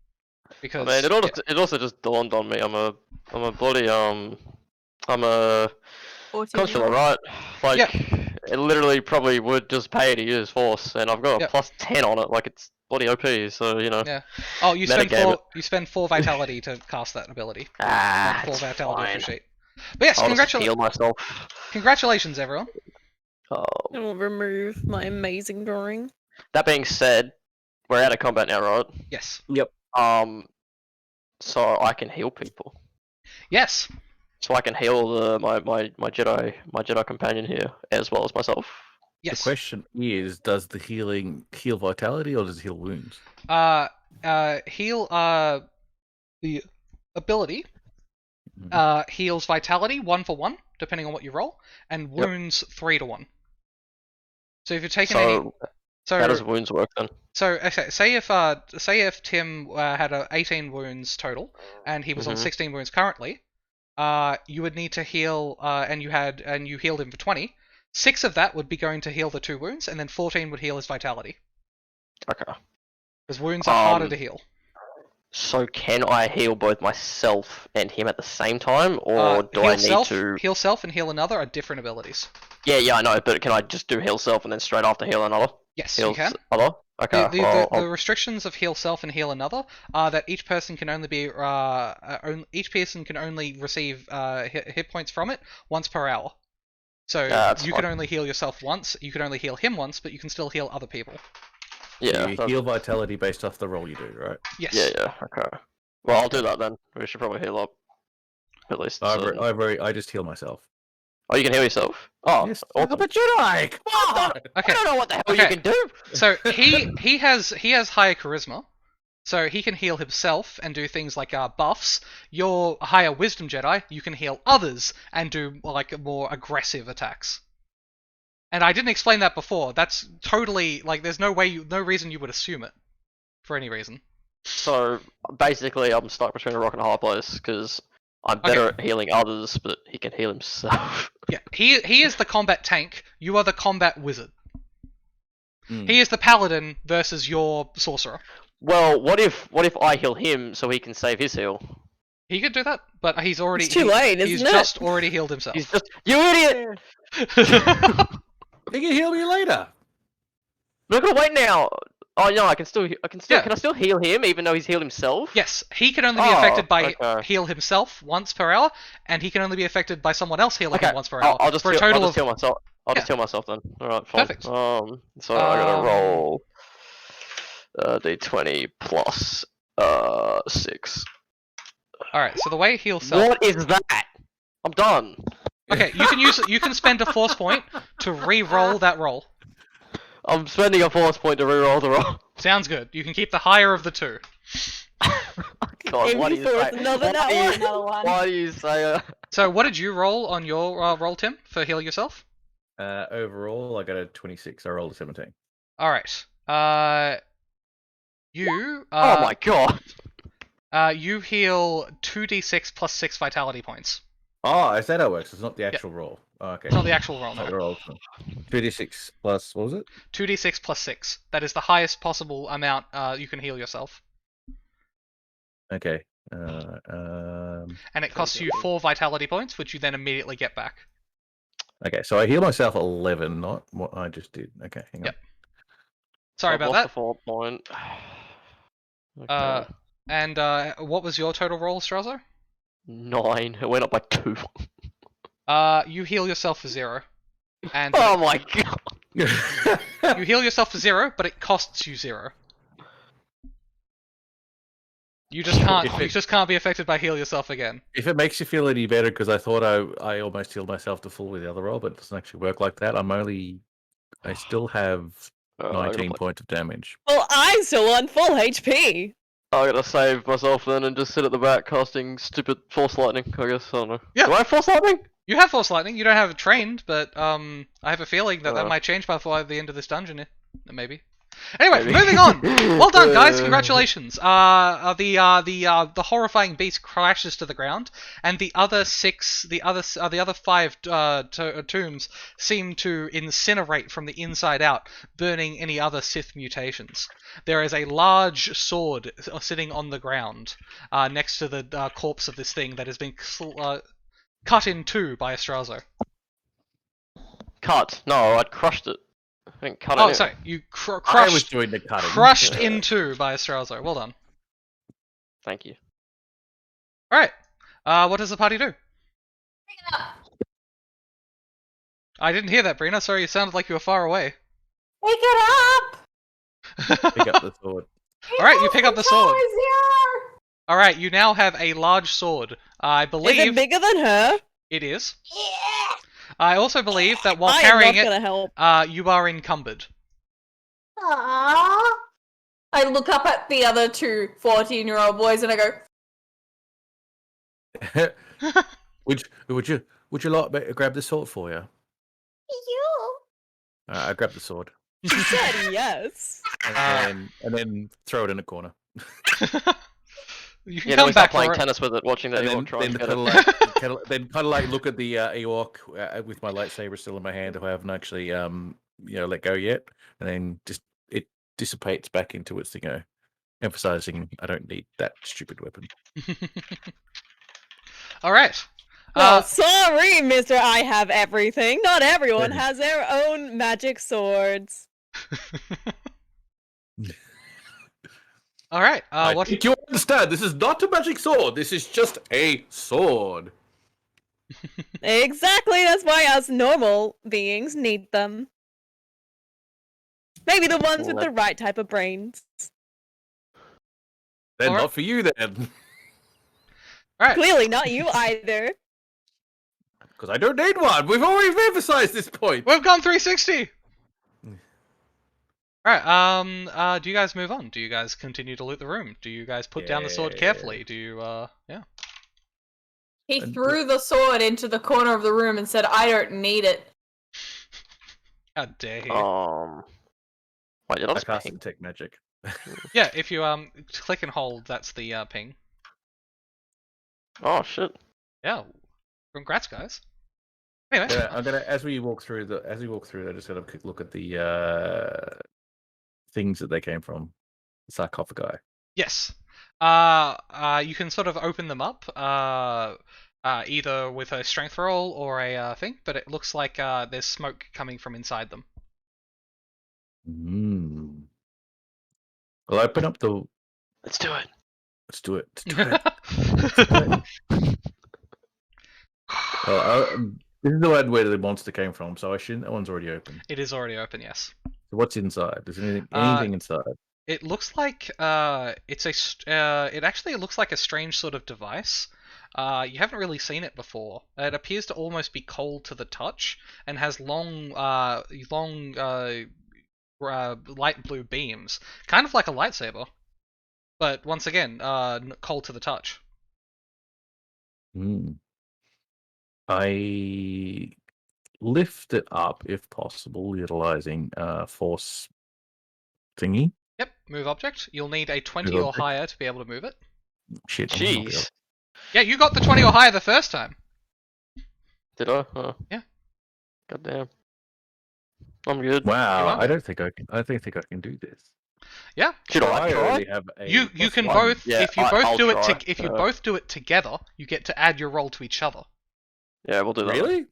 Because I mean, it also just dawned on me. I'm a bloody I'm a consular, right? Like, it literally probably would just pay to use force, and I've got a plus 10 on it. Like, it's bloody OP. So you know. Yeah. Oh, you metagame spend 4 vitality to cast that ability. Ah, 4 it's vitality fine. off your sheet. But yes, I'll just heal myself. Congratulations, everyone. Oh. I will remove my amazing drawing. That being said, we're out of combat now, right? Yes. Yep. So I can heal people. Yes. So I can heal my Jedi companion here as well as myself. Yes. The question is, does the healing heal vitality or does it heal wounds? Heal the ability heals vitality 1 for 1, depending on what you roll, and wounds 3 to 1. So if you're taking how does wounds work then? So okay, say if Tim had 18 wounds total and he was on 16 wounds currently, you would need to heal and you healed him for 20. 6 of that would be going to heal the 2 wounds, and then 14 would heal his vitality. Okay. Because wounds are harder to heal. So can I heal both myself and him at the same time, or do I need to heal self and heal another are different abilities? Yeah, I know, but can I just do heal self and then straight after heal another? Yes, Heal you can. Other? Okay. The restrictions of heal self and heal another are that each person can only receive hit points from it once per hour. So you can only heal yourself once. You can only heal him once, but you can still heal other people. Yeah. You heal vitality based off the roll you do, right? Yes. Yeah. Okay. Well, I'll do that then. We should probably heal up. At least. I just heal myself. Oh, you can heal yourself? Oh, yes, awesome. I'm a Jedi! Come on! Okay. I don't know what the hell you can do! So he has higher charisma, so he can heal himself and do things like buffs. You're a higher wisdom Jedi, you can heal others and do like more aggressive attacks. And I didn't explain that before. That's totally like there's no reason you would assume it for any reason. So basically, I'm stuck between a rock and a hard place because I'm better at healing others, but he can heal himself. Yeah, he is the combat tank. You are the combat wizard. He is the paladin versus your sorcerer. Well, what if I heal him so he can save his heal? He could do that, but he's already. It's too late, isn't he's it? just already healed himself. He's just you idiot! He can heal me later. I'm not gonna wait now. Oh no, I can still. Yeah. Can I still heal him even though he's healed himself? Yes, he can only be affected by okay. heal himself once per hour, and he can only be affected by someone else healing him once per hour. I'll just for heal, a total I'll just heal myself. I'll just heal myself then. All right, fine. Perfect. So I gotta roll d20 plus 6. All right. So the way heal self. What is that? I'm done. Okay, you can spend a force point to re-roll that roll. I'm spending a force point to reroll the roll. Sounds good. You can keep the higher of the two. God, what do you say? Another one. Why do you say? So what did you roll on your roll, Tim, for heal yourself? Overall, I got a 26. I rolled a 17. All right. You. Oh my god. You heal 2d6 plus 6 vitality points. Oh, is that how it works? It's not the actual roll. Oh, okay. It's not the actual roll, no. Roll 2d6 plus, what was it? 2d6 plus 6. That is the highest possible amount you can heal yourself. Okay. And it costs you 4 vitality points, which you then immediately get back. Okay, so I heal myself 11, not what I just did. Okay, hang on. Yep. Sorry about that. that. 4 point. Okay. And what was your total roll, Astrazo? 9. It went up by 2. You heal yourself for 0. And Oh my god. you heal yourself for 0, but it costs you 0. You just can't be affected by heal yourself again. If it makes you feel any better, because I thought I almost healed myself to full with the other roll, but it doesn't actually work like that. I still have 19 points of damage. Well, I'm still on full HP. I gotta save myself then and just sit at the back casting stupid Force Lightning, I guess. I don't know. Yeah. Do I have Force Lightning? You have Force Lightning. You don't have it trained, but I have a feeling that Oh. might change before the end of this dungeon. Maybe. Anyway, Maybe. moving on. Well done, guys. Congratulations. The horrifying beast crashes to the ground, and the other five tombs seem to incinerate from the inside out, burning any other Sith mutations. There is a large sword sitting on the ground next to the corpse of this thing that has been cut in two by Astrazo. Cut. No, I'd crushed it. I didn't cut it. Oh, sorry. You I crushed. was doing the cutting. Crushed in two by Astrazo. Well done. Thank you. Alright. What does the party do? I didn't hear that, Brina. Sorry, you sounded like you were far away. Pick it up! Pick up the sword. Alright, you pick up the sword. Is here! Alright, you now have a large sword. I Is it believe bigger than her? it is. Yeah! I also believe that while I am carrying not it, gonna help. you are encumbered. Aww. I look up at the other two 14-year-old boys and I go, would you like me to grab the sword for you? you. I grab the sword She said yes. and then throw it in a corner. You can Yeah, then come we back start playing for it. tennis with it, watching the And Ewok try then and get kind it. of like, look at the Ewok with my lightsaber still in my hand, who I haven't actually let go yet, and then just it dissipates back into its emphasizing I don't need that stupid weapon. Alright. Well, sorry, Mister. I have everything. Not everyone has their own magic swords. Alright. I What? think you understand. This is not a magic sword. This is just a sword. Exactly. That's why us normal beings need them. Maybe the ones with the right type of brains. Then Alright. not for you then, Alright. Clearly not you either. because I don't need one. We've already emphasized this point. We've gone 360! Alright, do you guys move on? Do you guys continue to loot the room? Do you guys put down the sword Yeah. carefully? Do you, yeah? He And- threw the sword into the corner of the room and said, I don't need it. How dare you? Wait, did I I just cast ping? detect magic. Yeah, if you, click and hold, that's the, ping. Oh shit. Yeah. Congrats, guys. Anyway. Yeah, I'm gonna as we walk through, I'm just gonna quick look at the things that they came from. The sarcophagi. Yes. You can sort of open them up, either with a strength roll or a thing, but it looks like there's smoke coming from inside them. Mm. I'll open up the. Let's do it. Let's do it. Let's do it. This is the one where the monster came from, so I assume that one's already open. It is already open, yes. So what's inside? Is there anything inside? It looks like it's it actually looks like a strange sort of device. You haven't really seen it before. It appears to almost be cold to the touch and has long light blue beams, kind of like a lightsaber, but once again, cold to the touch. Hmm. I lift it up if possible, utilizing force thingy. Yep, move object. You'll need a 20 Move or object. higher to be able to move it. Shit. I'm not able- Jeez. Yeah, you got the 20 or higher the first time. Did I? Oh. Yeah. God damn. I'm good. You Wow, are? I don't think I can do this. Yeah. Should I try? already have a You plus can one. both Yeah, if you I'll both do it try. if you both do it together, you get to add your roll to each other. Yeah, we'll do that. Really?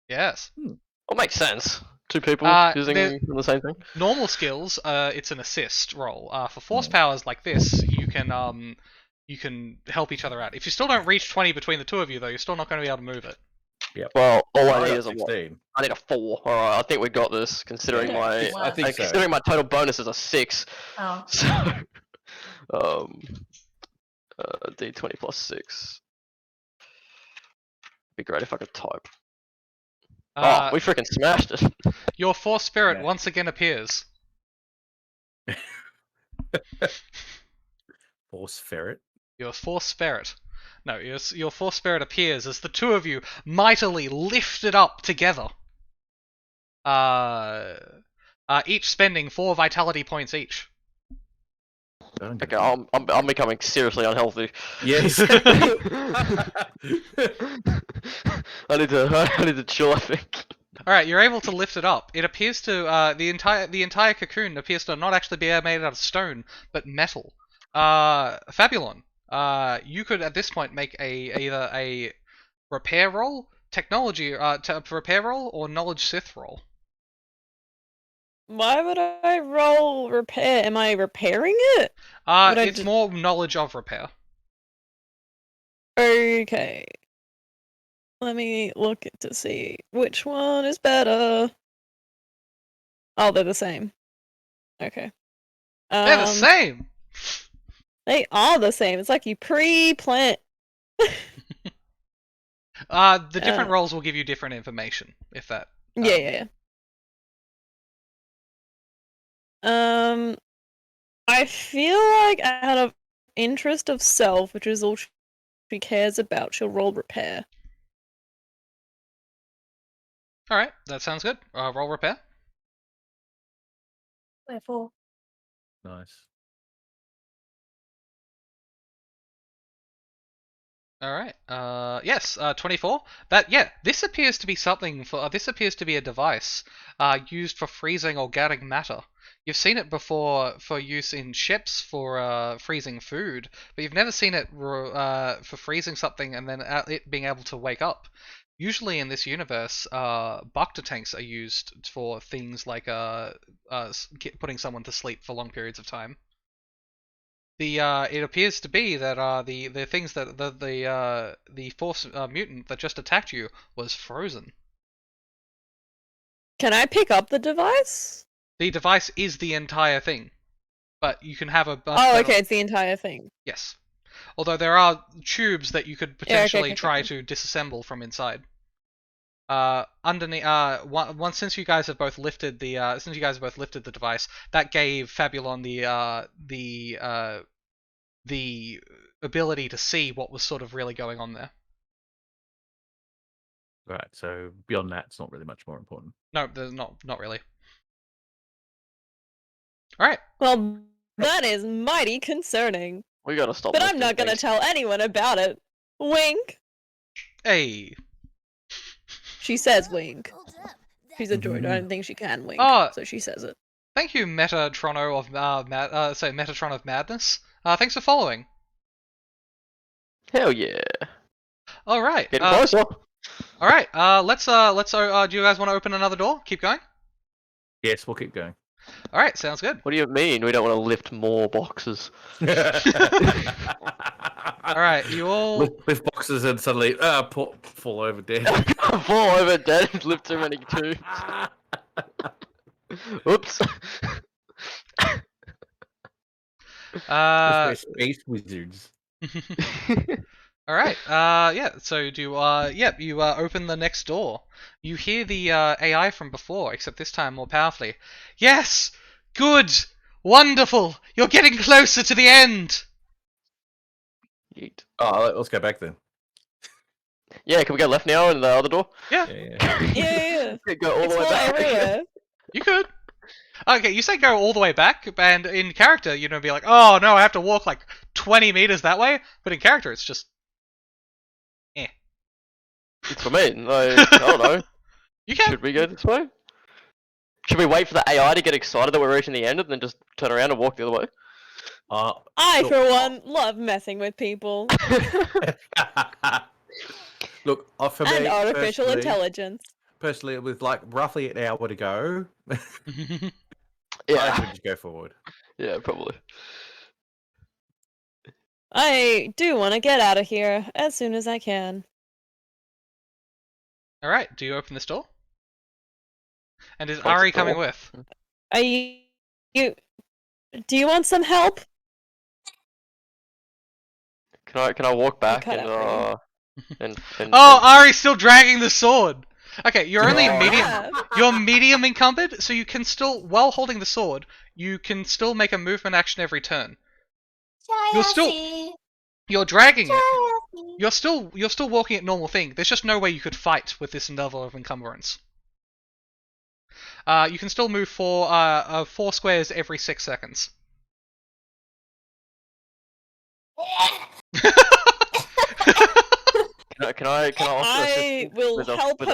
Yes. Well, makes sense. Two people using there- the same thing. Normal skills, it's an assist roll. For force powers like this, you can help each other out. If you still don't reach 20 between the two of you, though, you're still not going to be able to move it. Well, all I I need got is a what? 16. I need a 4. Alright, I think we got this, considering Yeah, my I think so. considering my total bonus is a 6. Oh. So D20 plus 6. Be great if I could type. Oh, we freaking smashed it. Your force spirit Yeah. once again appears. Force ferret. Your force spirit. No, your force spirit appears as the two of you mightily lift it up together. Each spending 4 vitality points each. Okay, I'm becoming seriously unhealthy. Yes. I need to chill, I think. Alright, you're able to lift it up. It appears to, the entire cocoon appears to not actually be made out of stone, but metal. Fabulon, you could at this point make either a repair roll, repair roll, or knowledge sith roll. Why would I roll repair? Am I repairing it? It's more knowledge of repair. Okay. Let me look to see which one is better. Oh, they're the same. Okay. They're the same! They are the same. It's like you pre-plant. The different rolls will give you different information, if that... Yeah. I feel like out of interest of self, which is all she cares about, she'll roll repair. Alright, that sounds good. Roll repair. Therefore, Nice. Alright, yes, 24. This appears to be this appears to be a device, used for freezing organic matter. You've seen it before for use in ships for, freezing food, but you've never seen it, for freezing something and then it being able to wake up. Usually in this universe, Bacta tanks are used for things like, putting someone to sleep for long periods of time. It appears to be that the things that the force mutant that just attacked you was frozen. Can I pick up the device? The device is the entire thing, but you can have a. Oh, okay, it's the entire thing. Yes, although there are tubes that you could potentially okay. try to disassemble from inside. Underneath, once since you guys have both lifted the device, that gave Fabulon the ability to see what was sort of really going on there. Right. So beyond that, it's not really much more important. No, there's not really. All right. Well, that is mighty concerning. We gotta stop. But I'm not gonna tell anyone about it. Wink. Hey. She says wink. She's a droid. I don't think she can wink. So she says it. Thank you, Metatron of Madness. Thanks for following. Hell yeah. All right. Getting closer. All right. Let's. Do you guys want to open another door? Keep going. Yes, we'll keep going. All right. Sounds good. What do you mean? We don't want to lift more boxes. All right. You all lift boxes and suddenly fall over dead. Fall over dead. Lift too many tubes. Oops. Space wizards. All right. Yeah. So you open the next door. You hear the AI from before, except this time more powerfully. Yes. Good. Wonderful. You're getting closer to the end. Yeet. Oh, let's go back then. Yeah, can we go left now in the other door? Yeah. Yeah. Go all the way back. Everywhere. You could. Okay, you say go all the way back, and in character, you're gonna be like, oh no, I have to walk like 20 meters that way. But in character, it's just, It's for me. I don't know. You can. Should we go this way? Should we wait for the AI to get excited that we're reaching the end and then just turn around and walk the other way? I, for one, love messing with people. Look, for me, and artificial intelligence. Personally, with like roughly an hour to go, I should just go forward. Yeah, probably. I do want to get out of here as soon as I can. All right. Do you open this door? And is Ari coming with? Are you? Do you want some help? Can I walk back cut and Oh, Ari's still dragging the sword. Okay, you're only medium. Yeah. You're medium encumbered, so you can still, while holding the sword, you can still make a movement action every turn. You're dragging it. You're still walking at normal thing. There's just no way you could fight with this level of encumbrance. You can still move 4 squares every 6 seconds. Can I offer I assistance will with a- help with a-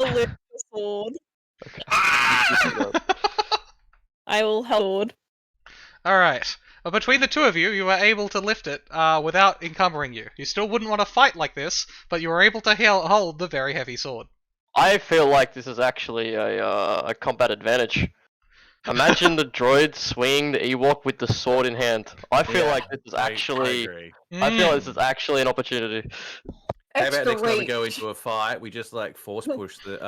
her lift the sword. Okay. I will help sword. Alright. Between the two of you, you were able to lift it without encumbering you. You still wouldn't want to fight like this, but you were able to hold the very heavy sword. I feel like this is actually a combat advantage. Imagine the droid swinging the Ewok with the sword in hand. I feel like this is actually. agree. I feel like this is actually an opportunity. How about Extra next time we weight. go into a fight, we just like force push the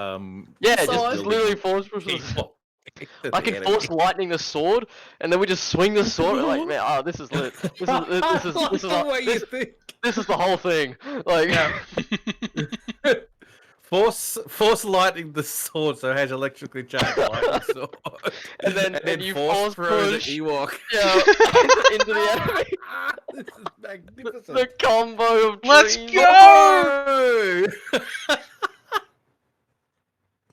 Yeah, Sword. just literally force push the Ewok to I the can enemy. force lightning the sword, and then we just swing the sword. And like, man, this is lit. This is the way you think. this is the whole thing. Like, Force lightning the sword so it has electrically charged lightning sword. and then you force throw push. the Ewok. Yeah, into the enemy. This is magnificent. The combo of Let's dreams. go!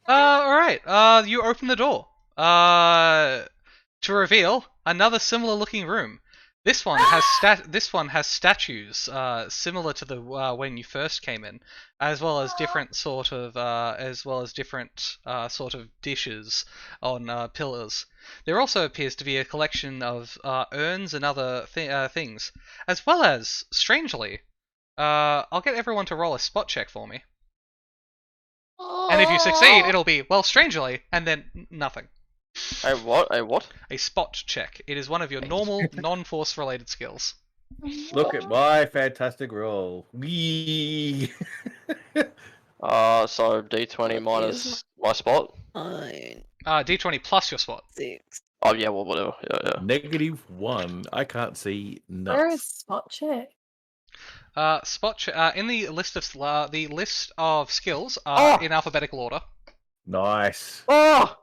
Alright, you open the door. To reveal another similar looking room. This one has statues similar to the when you first came in, as well as different sort of dishes on pillars. There also appears to be a collection of urns and other things, as well as, strangely, I'll get everyone to roll a spot check for me. And if you succeed, it'll be, well, strangely, and then nothing. A what? A what? A spot check. It is one of your normal, non-force related skills. Look at my fantastic roll. Wee. So D20 minus my spot. 9, D20 plus your spot. 6. Oh yeah, well whatever. Yeah. -1. I can't see Where is nuts. spot check? In the list of skills Oh! in alphabetical order. Nice. Oh!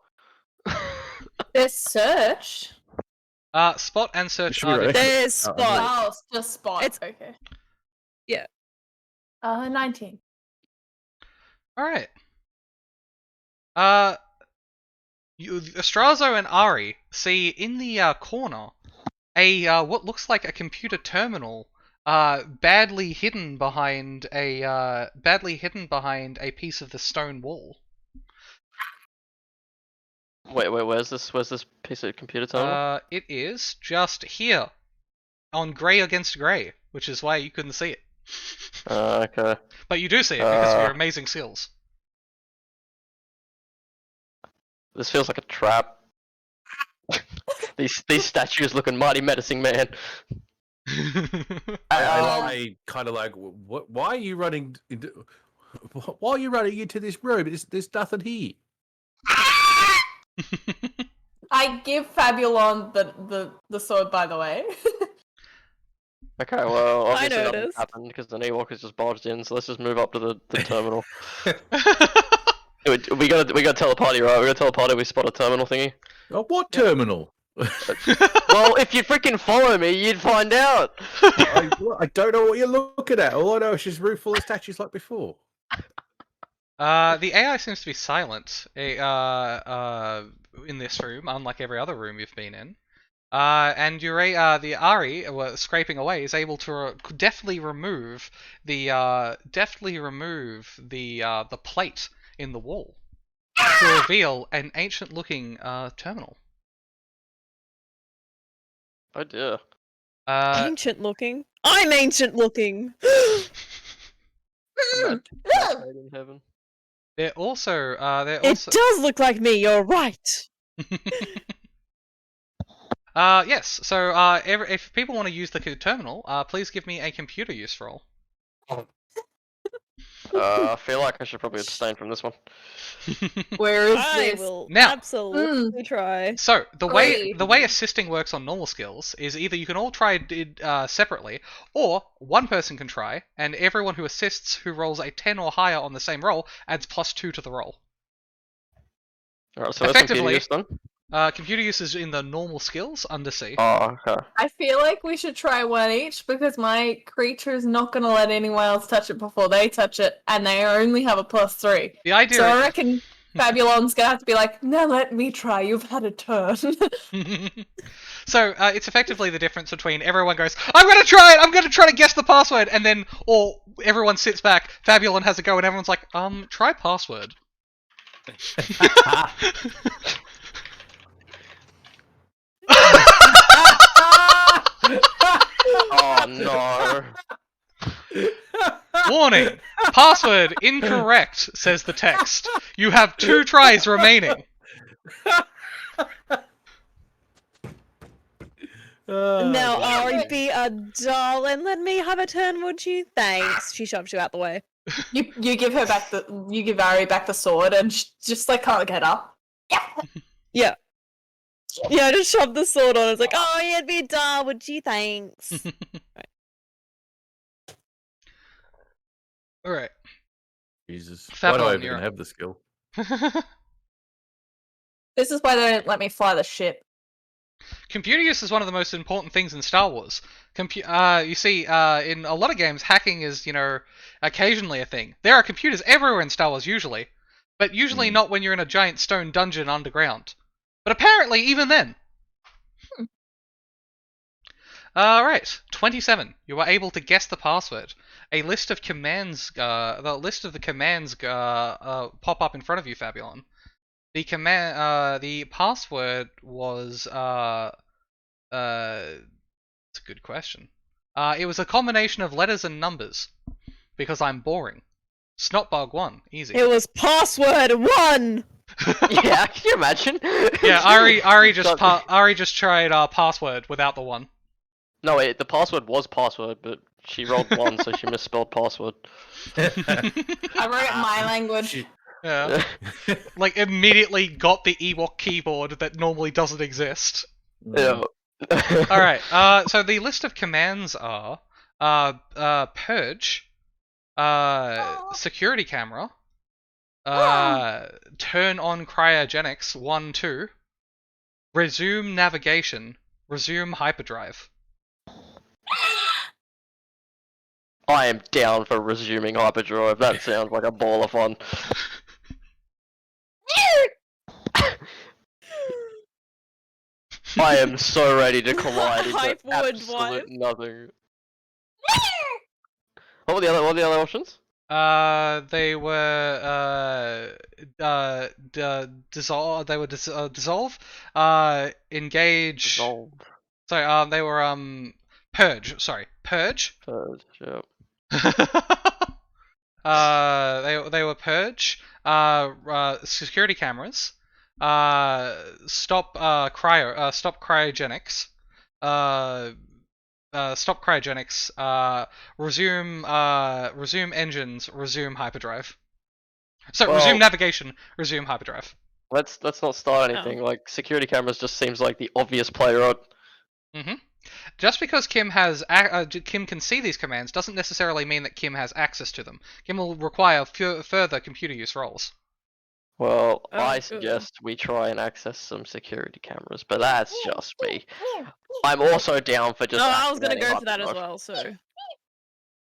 There's search. Spot and search Should be are right. different. There's spot. Oh, it's just spot. It's- okay. Yeah. 19. All right. Astrazo and Ari see in the corner a what looks like a computer terminal, badly hidden behind a piece of the stone wall. Wait, where's this piece of computer terminal? It is just here, on grey against grey, which is why you couldn't see it. Okay. But you do see it because of your amazing skills. This feels like a trap. These statues looking mighty menacing, man. I kind of like. What? Why are you running? Why are you running into this room? There's nothing here. I give Fabulon the sword, by the way. Okay, well, I obviously nothing noticed. happened because the Ewok just barged in, so let's just move up to the terminal. We gotta tell the party, right? We gotta tell the party we spot a terminal thingy. Oh, what terminal? Well, if you freaking follow me, you'd find out. I don't know what you're looking at. All I know is she's room full of statues like before. The AI seems to be silent in this room, unlike every other room you've been in. And the Ari, scraping away, is able to deftly remove the plate in the wall to reveal an ancient-looking terminal. Oh dear. Ancient looking. I'm ancient looking. In heaven. It does look like me. You're right. Yes. So, if people want to use the terminal, please give me a computer use roll. I feel like I should probably abstain from this one. Where is I this? will Now- absolutely try. So the way Great. assisting works on normal skills is either you can all try it separately, or one person can try, and everyone who assists who rolls a 10 or higher on the same roll adds +2 to the roll. Alright, so that's computer Effectively- use done. Computer use is in the normal skills under C. Oh, okay. I feel like we should try one each because my creature is not going to let anyone else touch it before they touch it, and they only have a +3. The idea. So I reckon Fabulon's going to have to be like, "Now let me try. You've had a turn." So it's effectively the difference between everyone goes, "I'm gonna try it. I'm gonna try to guess the password," and then or everyone sits back. Fabulon has a go, and everyone's like, try password." Oh no. Warning! Password incorrect, says the text. You have 2 tries remaining. Now, Ari, be a doll and let me have a turn, would you? Thanks. She shoves you out the way. you give Ari back the sword, and she just like can't get up. Yeah. Yeah, I just shoved the sword on. It's like, oh, you'd be a doll, would you? Thanks. Alright. Jesus. Fabulon, Why do I even you're up. have the skill? This is why they don't let me fly the ship. Computer use is one of the most important things in Star Wars. You see, in a lot of games, hacking is, occasionally a thing. There are computers everywhere in Star Wars, usually. But usually not when you're in a giant stone dungeon underground. But apparently, even then. Alright, 27. You were able to guess the password. A list of commands, the list of the commands pop up in front of you, Fabulon. The password was, it's a good question. It was a combination of letters and numbers. Because I'm boring. Snotbug 1, easy. It was password 1! Yeah, can you imagine? Yeah, Ari just tried password without the 1. No, wait, the password was password, but she rolled 1, so she misspelled password. I wrote it in my language. Yeah. Like, immediately got the Ewok keyboard that normally doesn't exist. Yeah. Alright, so the list of commands are purge, security camera, turn on cryogenics 1, 2, resume navigation, resume hyperdrive. I am down for resuming hyperdrive. That sounds like a ball of fun. I am so ready to collide into Hype would absolute nothing. What were the other options? They were dissolve. They were dissolve. Engage. Dissolve. Sorry. They were purge. Sorry, purge. Purge. Yeah. They were purge. Security cameras. Stop cryogenics. Stop cryogenics. Resume engines. Resume hyperdrive. So Well, resume navigation. Resume hyperdrive. Let's not start anything. Like security cameras just seems like the obvious play, right? Mm-hmm. Just because Kim can see these commands doesn't necessarily mean that Kim has access to them. Kim will require further computer use rolls. Well, Oh, I good. suggest we try and access some security cameras, but that's just me. I'm also down for just. No, I was gonna activating go for that as hyperdrive. well, so.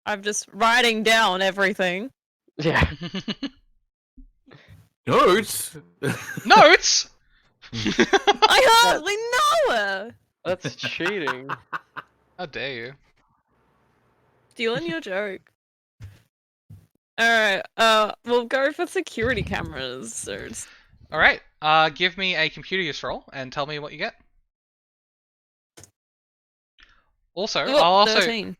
I'm just writing down everything. Yeah. Notes. Notes. I hardly know her! That's cheating. How dare you? Stealing your joke. Alright, we'll go for security cameras. So it's... Alright, give me a computer use roll and tell me what you get. Also, Ooh, I'll also 13.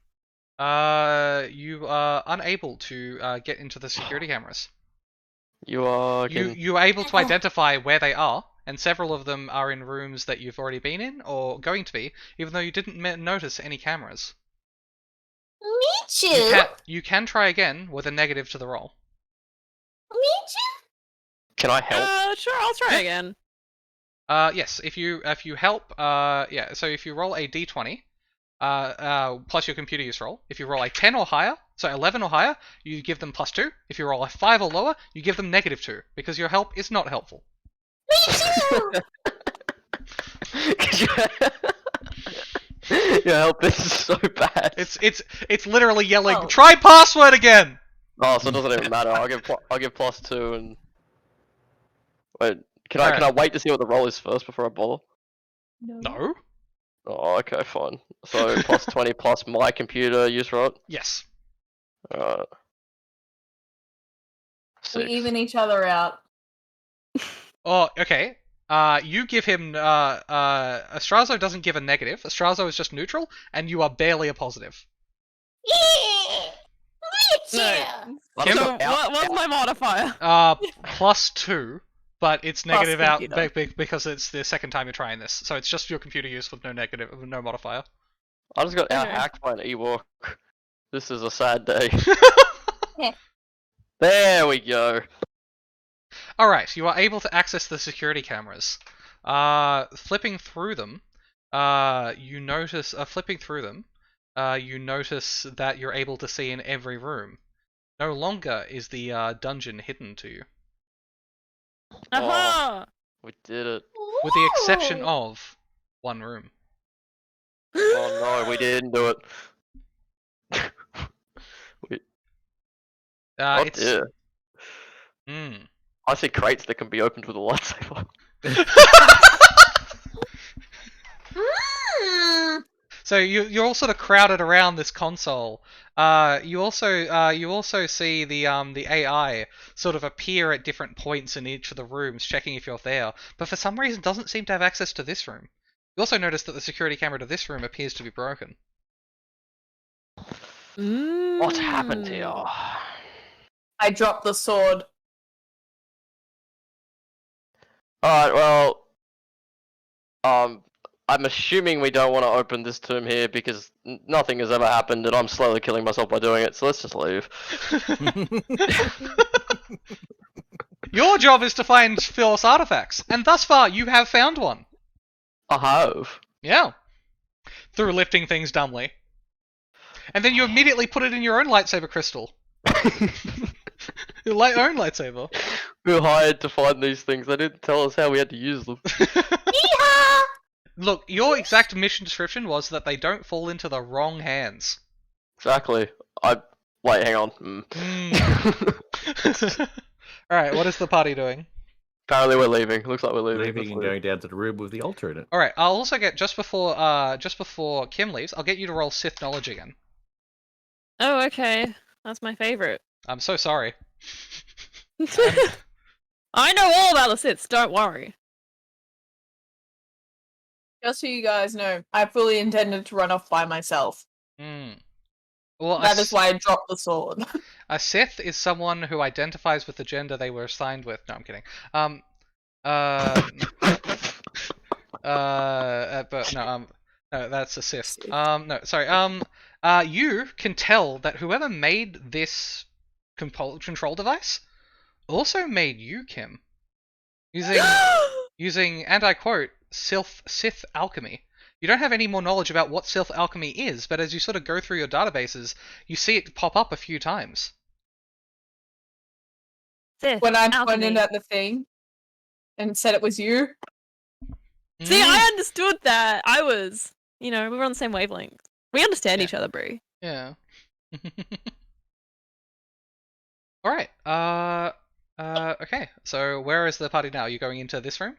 you are unable to get into the security cameras. You are. You are able to identify where they are, and several of them are in rooms that you've already been in or going to be, even though you didn't notice any cameras. Me too. You can try again with a negative to the roll. Me too. Can I help? Sure, I'll try again. Yes, if you help, yeah. So if you roll a d20, plus your computer use roll, if you roll a 10 or higher, so 11 or higher, you give them +2. If you roll a 5 or lower, you give them -2, because your help is not helpful. Me too. Your help is so bad. It's literally yelling, Oh. "Try password again!" Oh, so it doesn't even matter. I'll give +2 and wait. Can I Alright. wait to see what the roll is first before I bother? No? Oh, okay, fine. So +20 plus my computer use, right? Yes. Alright. We 6. even each other out. Oh, okay. You give him, Astrazo doesn't give a negative. Astrazo is just neutral, and you are barely a positive. No. Kim? So what's my modifier? +2, but it's Plus negative out computer. because it's the second time you're trying this. So it's just your computer use with no modifier. I just got Okay. out-hacked by an Ewok. This is a sad day. There we go. Alright, you are able to access the security cameras. Flipping through them, you notice that you're able to see in every room. No longer is the dungeon hidden to you, Aha! We did it. with the exception of one room. Oh no, we didn't do it. Oh It's dear. mm. I see crates that can be opened with a lightsaber. So you're all sort of crowded around this console. You also see the AI sort of appear at different points in each of the rooms, checking if you're there. But for some reason, doesn't seem to have access to this room. You also notice that the security camera to this room appears to be broken. What happened here? I dropped the sword. Alright, well... I'm assuming we don't want to open this tomb here because nothing has ever happened and I'm slowly killing myself by doing it, so let's just leave. Your job is to find Phyllis artifacts, and thus far you have found one. I have. Yeah. Through lifting things dumbly. And then you immediately put it in your own lightsaber crystal. Your own lightsaber. We were hired to find these things, they didn't tell us how we had to use them. Look, your exact mission description was that they don't fall into the wrong hands. Exactly. Wait, hang on. Alright, what is the party doing? Apparently we're leaving. Looks like we're leaving. Leaving Let's and leave. going down to the room with the altar in it. Alright, I'll also get, just before Kim leaves, I'll get you to roll Sith Knowledge again. Oh, okay. That's my favorite. I'm so sorry. I know all about the Siths, don't worry. Just so you guys know, I fully intended to run off by myself. Well, That is why I dropped the sword. a Sith is someone who identifies with the gender they were assigned with. No, I'm kidding. But no, that's a Sith. No, sorry. You can tell that whoever made this control device also made you, Kim, using, and I quote, Sith alchemy. You don't have any more knowledge about what Sith alchemy is, but as you sort of go through your databases, you see it pop up a few times. Sith, When I alchemy. pointed at the thing and said it was you. See, I understood that. I was, we were on the same wavelength. We understand each other, Brie. Yeah. Alright, okay. So where is the party now? Are you going into this room?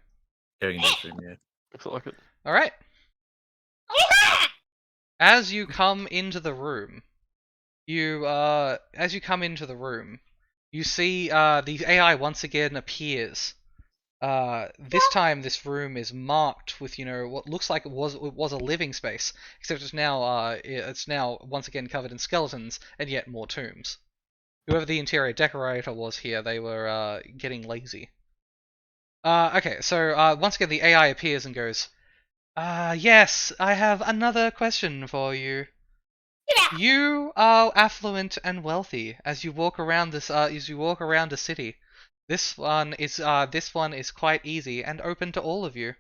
Going into this room, yeah. Looks like it. Alright. As you come into the room, you see the AI once again appears. This time this room is marked with, what looks like it was a living space, except it's now once again covered in skeletons and yet more tombs. Whoever the interior decorator was here, they were getting lazy. Okay, so once again the AI appears and goes, yes, I have another question for you. You are affluent and wealthy as you walk around a city. This one is quite easy and open to all of you.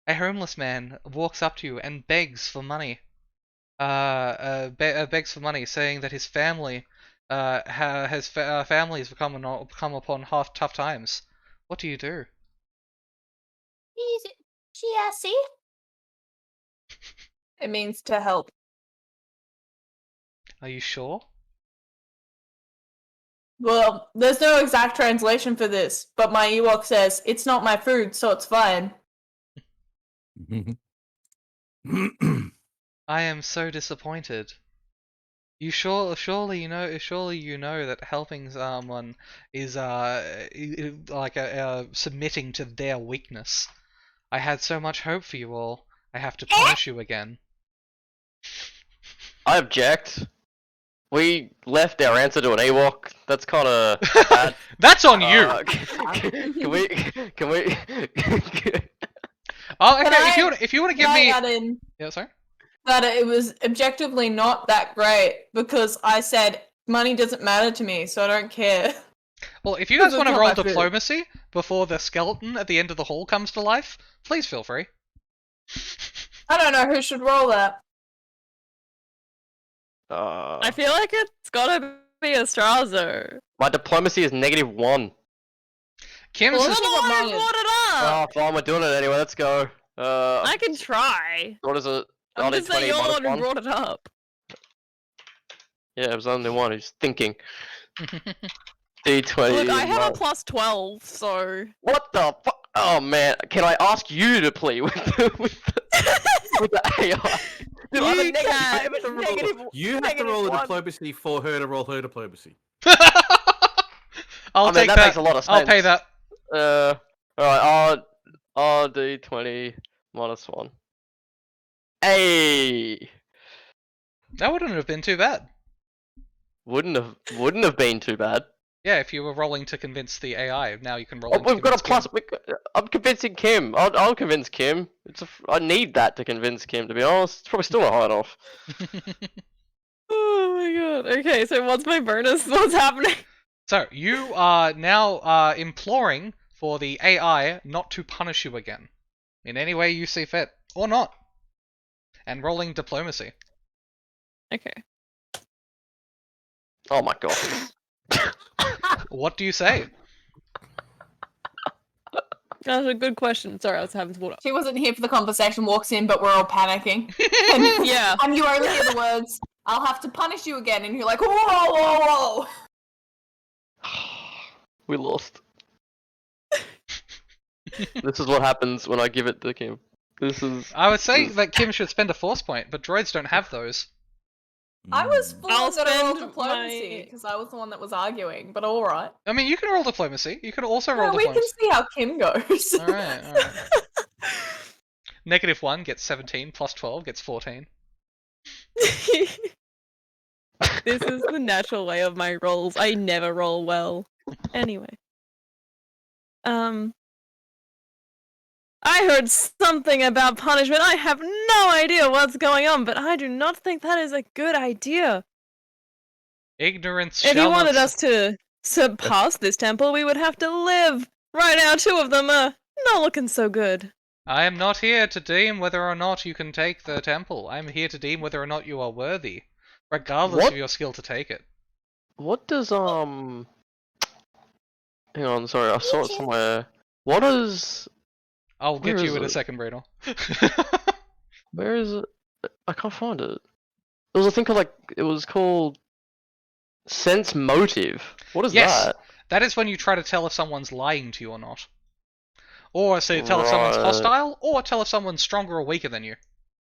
A homeless man walks up to you and begs for money. Begs for money, saying that his family has come upon tough times. What do you do? She a Sith? It means to help. Are you sure? Well, there's no exact translation for this, but my Ewok says, it's not my food, so it's fine. I am so disappointed. You surely you know that helping someone is like submitting to their weakness. I had so much hope for you all. I have to punish you again. I object. We left our answer to an Ewok. That's kind of bad. That's on you. Can we? Oh, Can okay. If you want to give me, add in yeah, sorry. that it was objectively not that great because I said money doesn't matter to me, so I don't care. Well, if you guys Because want to it's roll not my food. diplomacy before the skeleton at the end of the hall comes to life, please feel free. I don't know who should roll that. I feel like it's gotta be Astrazo. My diplomacy is -1. Kim's Well, is, that's Come on, what I mine is. brought it Oh, up! fine, we're doing it anyway. Let's go. I can try. What is it? I'm just saying you're the one who -1? brought it up. Yeah, it was only one who's thinking. D20. Look, I have a minus- plus 12, so... What the fuck? Oh man, can I ask you to play with the AI? Dude, I have a You negative- I can. have a negative- You have to negative roll a one. diplomacy for her to roll her diplomacy. I'll I mean, take that that. makes a lot of I'll pay sense. that. Alright, D20 -1. Hey! That wouldn't have been too bad. Wouldn't have been too bad. Yeah, if you were rolling to convince the AI, now you can roll. Oh, to we've got a convince plus. Kim. I'm convincing Kim. I'll convince Kim. I need that to convince Kim. To be honest, it's probably still a hide off. Oh my god. Okay, so what's my bonus? What's happening? So you are now imploring for the AI not to punish you again, in any way you see fit, or not, and rolling diplomacy. Okay. Oh my god. What do you say? That's a good question. Sorry, I was having to water. She wasn't here for the conversation, walks in, but we're all panicking. And, Yeah. and you only hear the words, I'll have to punish you again, and you're like, whoa, whoa, whoa! We lost. This is what happens when I give it to Kim. This is. I would say that Kim should spend a force point, but droids don't have those. I was full I'll on gonna roll spend diplomacy, my- because I was the one that was arguing, but alright. I mean, you can roll diplomacy. You can also roll No, we can diplomacy. see how Kim goes. Alright. -1 gets 17, plus 12 gets 14. This is the natural way of my rolls. I never roll well. Anyway. I heard something about punishment. I have no idea what's going on, but I do not think that is a good idea. Ignorance If you shall wanted not... us to surpass this temple, we would have to live. Right now, 2 of them are not looking so good. I am not here to deem whether or not you can take the temple. I am here to deem whether or not you are worthy, regardless What? of your skill to take it. What does Hang on, sorry, I saw it somewhere. What is? I'll get Where you is in a it? second, Bradle. Where is it? I can't find it. There was a thing called it was called sense motive. What is Yes. that? That is when you try to tell if someone's lying to you or not. Or say tell if someone's Right. hostile, or tell if someone's stronger or weaker than you.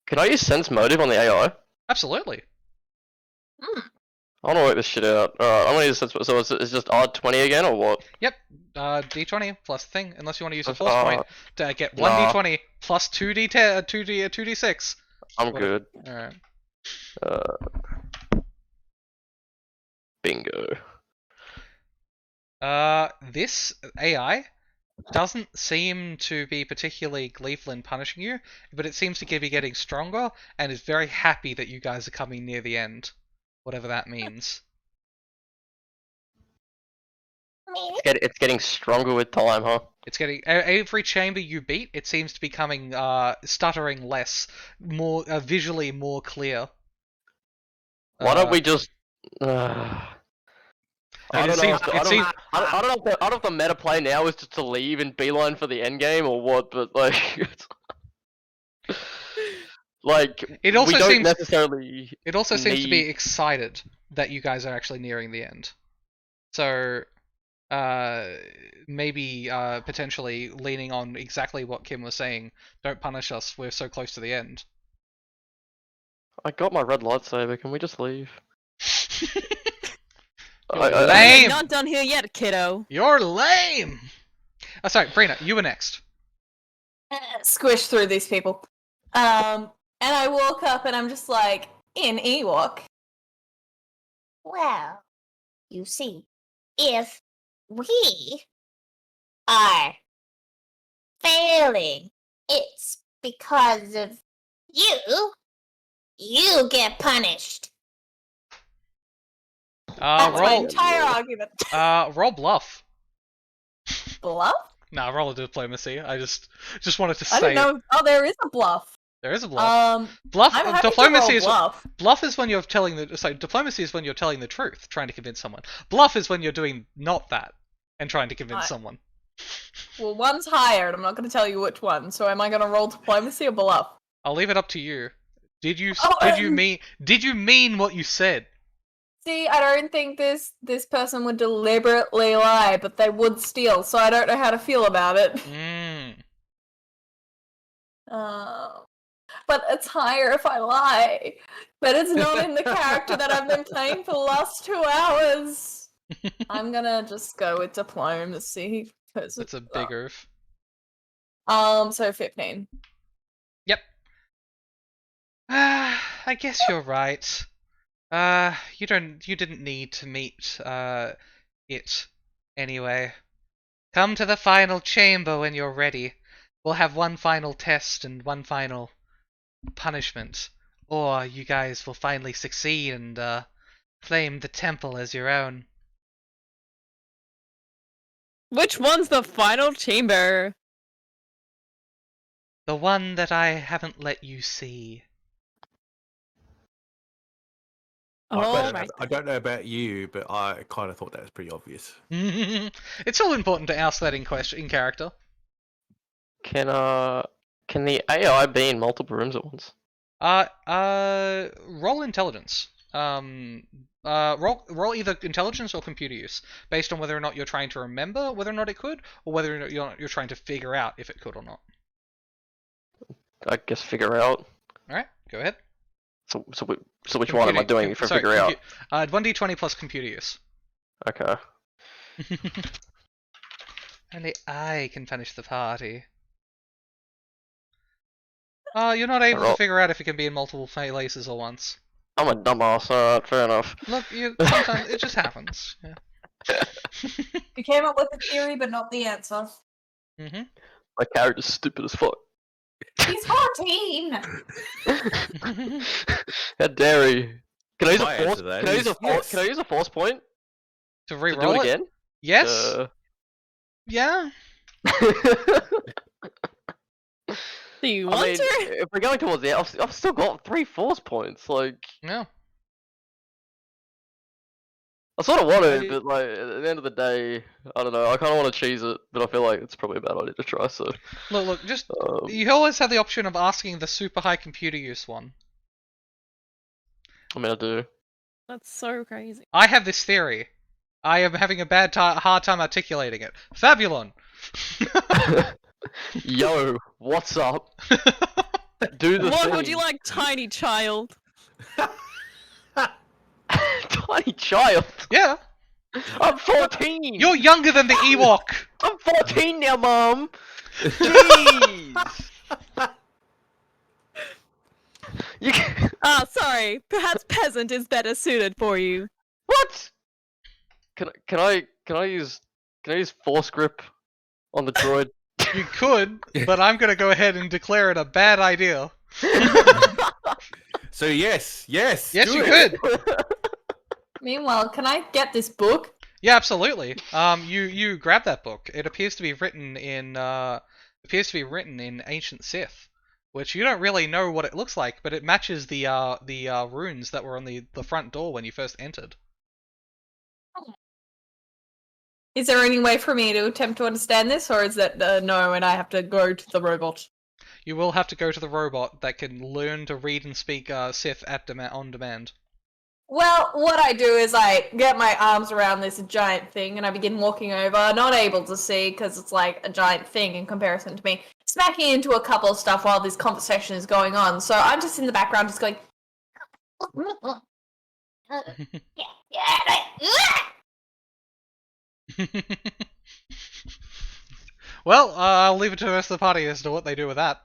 Can I use sense motive on the AI? Absolutely. I want to work this shit out. Alright, I'm gonna use sense. So it's just odd 20 again, or what? Yep. D20 plus thing, unless you want to use a Plus- force point to get one nah. D20 plus 2D10, 2D6. I'm What- good. Alright. Bingo. This AI doesn't seem to be particularly gleeful in punishing you, but it seems to be getting stronger and is very happy that you guys are coming near the end. Whatever that means. It's getting stronger with time, huh? It's getting every chamber you beat, it seems to be becoming stuttering less, more visually more clear. Why don't we just? I It don't seems- know. it seems- I don't know if the meta play now is just to leave and beeline for the end game or what, but like, like It also we don't seems- necessarily. It also seems to be need- excited that you guys are actually nearing the end. So, maybe potentially leaning on exactly what Kim was saying. Don't punish us. We're so close to the end. I got my red lightsaber. Can we just leave? You're I- lame. Not done here yet, kiddo. You're lame. Oh, sorry, Brina, you were next. Squish through these people. And I walk up and I'm just like, in Ewok. Well, you see, if we are failing, it's because of you. You get punished. That's my Roll. entire argument. Roll bluff. Bluff? Nah, roll a diplomacy. I just wanted to I say didn't know. Oh, there is a bluff. there is a bluff. I'm Bluff. happy Diplomacy to is roll bluff. bluff is when you're telling the. So diplomacy is when you're telling the truth, trying to convince someone. Bluff is when you're doing not that and trying to convince Right. someone. Well, one's higher, and I'm not going to tell you which one. So, am I going to roll diplomacy or bluff? I'll leave it up to you. Did you Oh, did you mean what you said? See, I don't think this person would deliberately lie, but they would steal. So I don't know how to feel about it. Mm. But it's higher if I lie. But it's not in the character that I've been playing for the last 2 hours. I'm gonna just go with diplomacy. That's a big oof. So 15. Yep. I guess you're right. You didn't need to meet it anyway. Come to the final chamber when you're ready. We'll have one final test and one final punishment, or you guys will finally succeed and claim the temple as your own. Which one's the final chamber? The one that I haven't let you see. I don't know about you, but I kind of thought that was pretty obvious. It's all important to ask that in character. Can the AI be in multiple rooms at once? Roll intelligence. Roll either intelligence or computer use, based on whether or not you're trying to remember whether or not it could, or whether or not you're trying to figure out if it could or not. I guess figure out. All right, go ahead. So which one am I doing for figure out? 1d20 plus computer use. Okay. Only I can finish the party. You're not able to figure out if it can be in multiple places at once. I'm a dumbass. Alright, fair enough. Look, sometimes it just happens. Yeah. You came up with a theory, but not the answer. Mm-hmm. My character's stupid as fuck. He's 14! How dare he? Can I use My a force? answer to that Can I use a is force? yes. Can I use a force point To to re-roll do it it? again? Yes. Yeah. Do you I want mean, to? if we're going towards the end, I've still got 3 force points. Like, No. I sort of want to, but like at the end of the day, I don't know. I kind of want to cheese it, but I feel like it's probably a bad idea to try. So, Look. Just um, you always have the option of asking the super high computer use one. I mean, I do. That's so crazy. I have this theory. I am having a hard time articulating it. Fabulon. Yo, what's up? Do the What thing. would you like, tiny child? Tiny child. Yeah. I'm 14. You're younger than the Ewok. I'm 14 now, Mom. Jeez. You can... Sorry. Perhaps peasant is better suited for you. What? Can I use force grip on the droid? You could, but I'm gonna go ahead and declare it a bad idea. So yes, Yes, do you it. could. Meanwhile, can I get this book? Yeah, absolutely. You grab that book. It appears to be written in ancient Sith, which you don't really know what it looks like, but it matches the runes that were on the front door when you first entered. Is there any way for me to attempt to understand this, or is that no, and I have to go to the robot? You will have to go to the robot that can learn to read and speak Sith on demand. Well, what I do is I get my arms around this giant thing and I begin walking over, not able to see because it's like a giant thing in comparison to me, smacking into a couple of stuff while this conversation is going on. So I'm just in the background just going... Well, I'll leave it to the rest of the party as to what they do with that.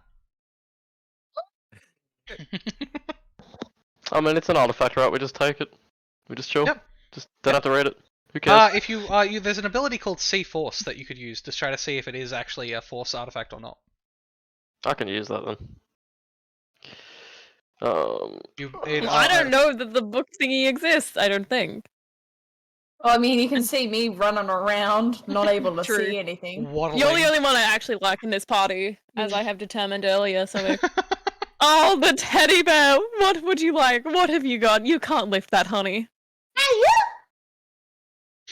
I mean, it's an artifact, right? We just take it. We just chill. Yep. Just don't have to read it. Who cares? If you, there's an ability called See Force that you could use to try to see if it is actually a Force artifact or not. I can use that then. I don't know that the book thingy exists. I don't think. Well, I mean, you can see me running around, not able to True. see anything. Waddling. You're the only one I actually like in this party, as I have determined earlier. So. Oh, the teddy bear! What would you like? What have you got? You can't lift that, honey.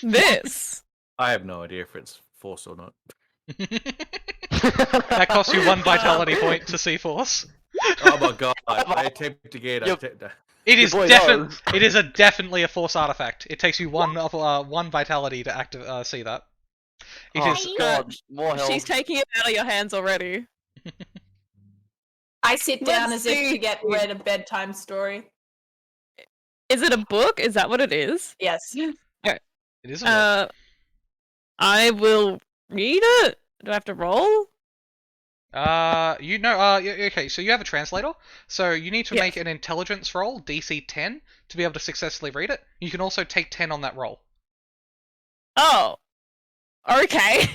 This. I have no idea if it's Force or not. That costs you 1 vitality point to See Force. Oh my god! I attempt to get. It is boy definitely. It is definitely a Force artifact. It takes you 1 vitality to see that. It Oh, is. God, more health. She's taking it out of your hands already. I sit down Let's as if to see. get read a bedtime story. Is it a book? Is that what it is? Yes. It is. A I will read it. Do I have to roll? okay, so you have a translator, so you need to Yes. make an intelligence roll, DC 10, to be able to successfully read it. You can also take 10 on that roll. Oh. Okay.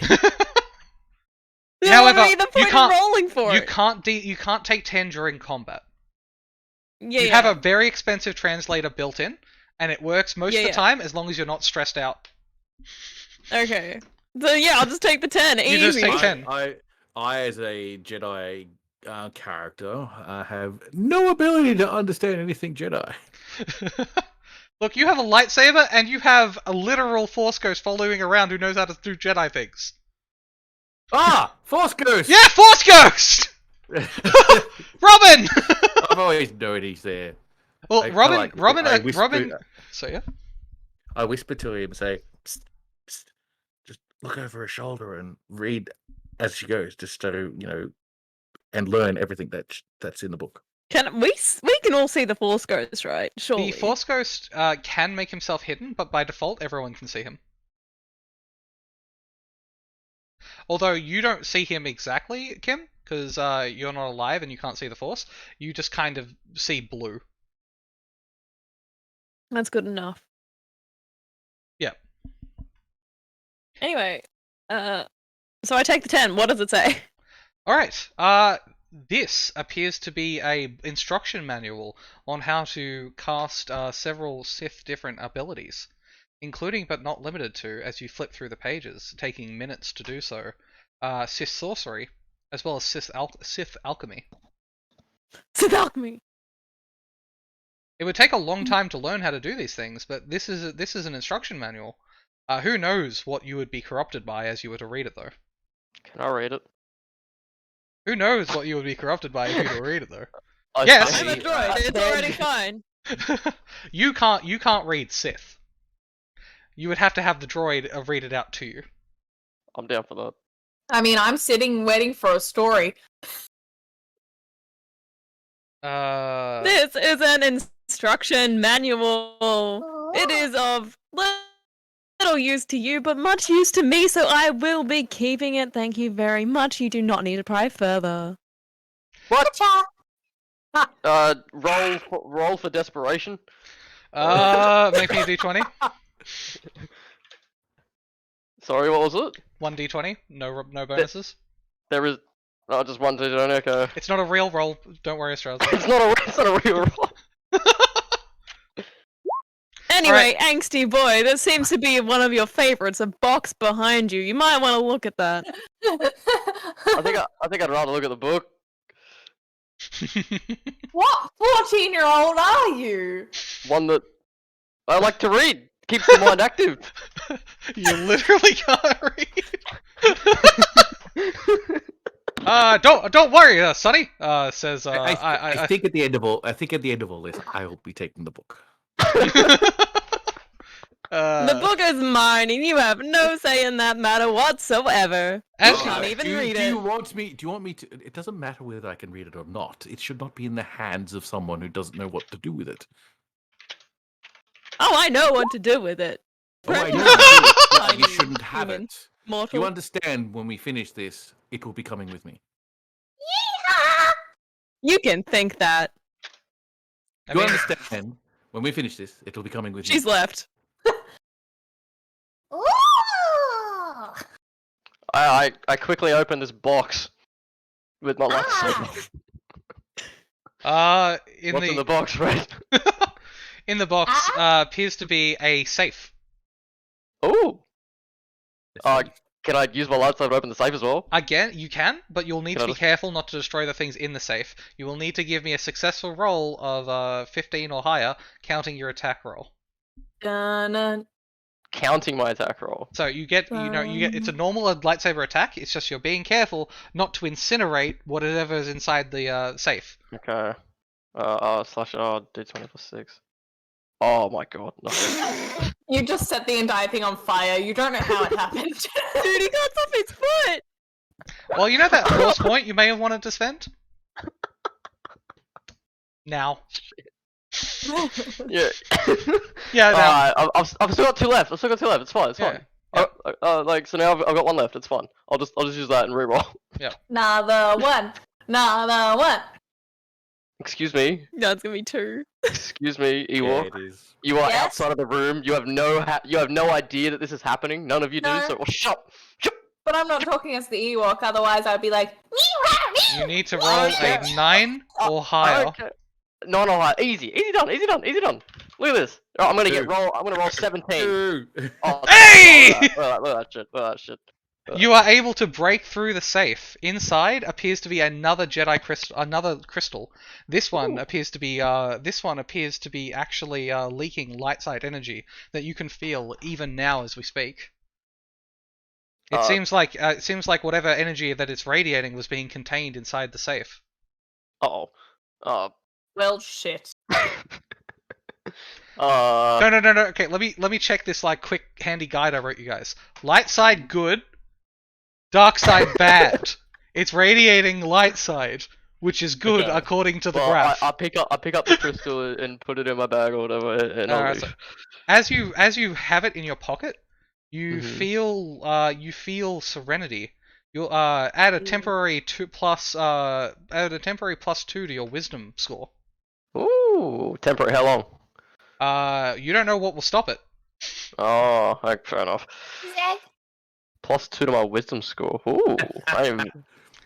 However, what would be the you point can't- of rolling for You it? you can't take 10 during combat. Yeah, You yeah. have a very expensive translator built in, and it works most of the Yeah. time as long as you're not stressed out. Okay. So yeah, I'll just take the 10. You Easy. just take 10. I, as a Jedi character, have no ability to understand anything Jedi. Look, you have a lightsaber, and you have a literal Force Ghost following around who knows how to do Jedi things. Ah, Force Ghost. Yeah, Force Ghost! Robin! I've always known he's there. Well, I kinda Robin, like- Robin, I whisper- Robin. So yeah. I whisper to him, say, psst, psst, just look over her shoulder and read as she goes, just so and learn everything that's in the book. Can we can all see the Force Ghost, right? Surely. The Force Ghost can make himself hidden, but by default, everyone can see him. Although you don't see him exactly, Kim, because you're not alive and you can't see the Force. You just kind of see blue. That's good enough. Yep. Anyway, so I take the 10. What does it say? All right. This appears to be a instruction manual on how to cast several Sith different abilities, including but not limited to, as you flip through the pages, taking minutes to do so, Sith sorcery, as well as Sith alchemy. Sith alchemy. It would take a long time to learn how to do these things, but this is an instruction manual. Who knows what you would be corrupted by as you were to read it, though? Can I read it? Who knows what you would be corrupted by if you were to read it, though? I Yes. I'm a think- droid. It's already fine. You can't read Sith. You would have to have the droid read it out to you. I'm down for that. I mean, I'm sitting waiting for a story. This is an instruction manual. It is of little use to you, but much use to me, so I will be keeping it. Thank you very much. You do not need to pry further. What? Roll for desperation. Make me a d20. Sorry, what was it? 1d20. No bonuses. There is. Oh, just 1, 2, okay. It's not a real roll. Don't worry, Astrazo. It's not a real roll. Anyway, angsty boy, that seems to be one of your favorites. A box behind you. You might want to look at that. I think I'd rather look at the book. What 14-year-old are you? One that I like to read. Keeps the mind active. You literally can't read. Don't worry, Sonny. Says I think at the end of all this, I will be taking the book. The book is mine, and you have no say in that matter whatsoever. You can't even read Do it. you want me to? It doesn't matter whether I can read it or not. It should not be in the hands of someone who doesn't know what to do with it. Oh, I know what to do with it. Oh, I know you do, but you Tiny shouldn't have human. it. Mortal. You understand? When we finish this, it will be coming with me. You can think that. I You mean, understand? When we finish this, it will be coming with She's me. left. Ooh! I quickly open this box with my lightsaber. in What's in the box, Fred? in the box appears to be a safe. Ooh. Can I use my lightsaber to open the safe as well? Again, you can, but you'll need Can to I be just- careful not to destroy the things in the safe. You will need to give me a successful roll of 15 or higher, counting your attack roll. Dun, Counting my attack roll. So you get it's a normal lightsaber attack. It's just you're being careful not to incinerate whatever is inside the safe. Okay. Slash D20 plus 6. Oh my god, nothing. You just set the entire thing on fire. You don't know how it happened. Dude, he got off his foot! Well, you know that force point you may have wanted to spend. Now. Yeah. Yeah. Now. I've still got 2 left. It's fine. It's Yeah, fine. Like so now I've got 1 left. It's fine. I'll just use that and reroll. Another one. Another one. Excuse me. No, it's gonna be 2. Excuse me, Yeah, Ewok. it is. You are Yes? outside of the room. You have no idea that this is happening. None of you do. No. So shut up. But I'm not talking as the Ewok, otherwise I'd be like, You need to roll a 9 or higher. Okay. No, easy done. Look at this. Oh, I'm gonna roll 17. Two. Oh, Hey! Look at that shit. You are able to break through the safe. Inside appears to be another Jedi crystal, another crystal. This one appears to be actually leaking light side energy that you can feel even now as we speak. It seems like whatever energy that it's radiating was being contained inside the safe. Oh. well, shit. No. Okay, let me check this like quick handy guide I wrote you guys. Light side good, dark side bad. It's radiating light side, which is good Okay. according to the Well, graph. I pick up the crystal and put it in my bag or whatever, and I'll Alright, leave. so as you have it in your pocket, you Mhm. feel serenity. You'll add a temporary +2 to your wisdom score. Ooh, temporary. How long? You don't know what will stop it. Oh, fair enough. +2 to my wisdom score. Ooh, I am.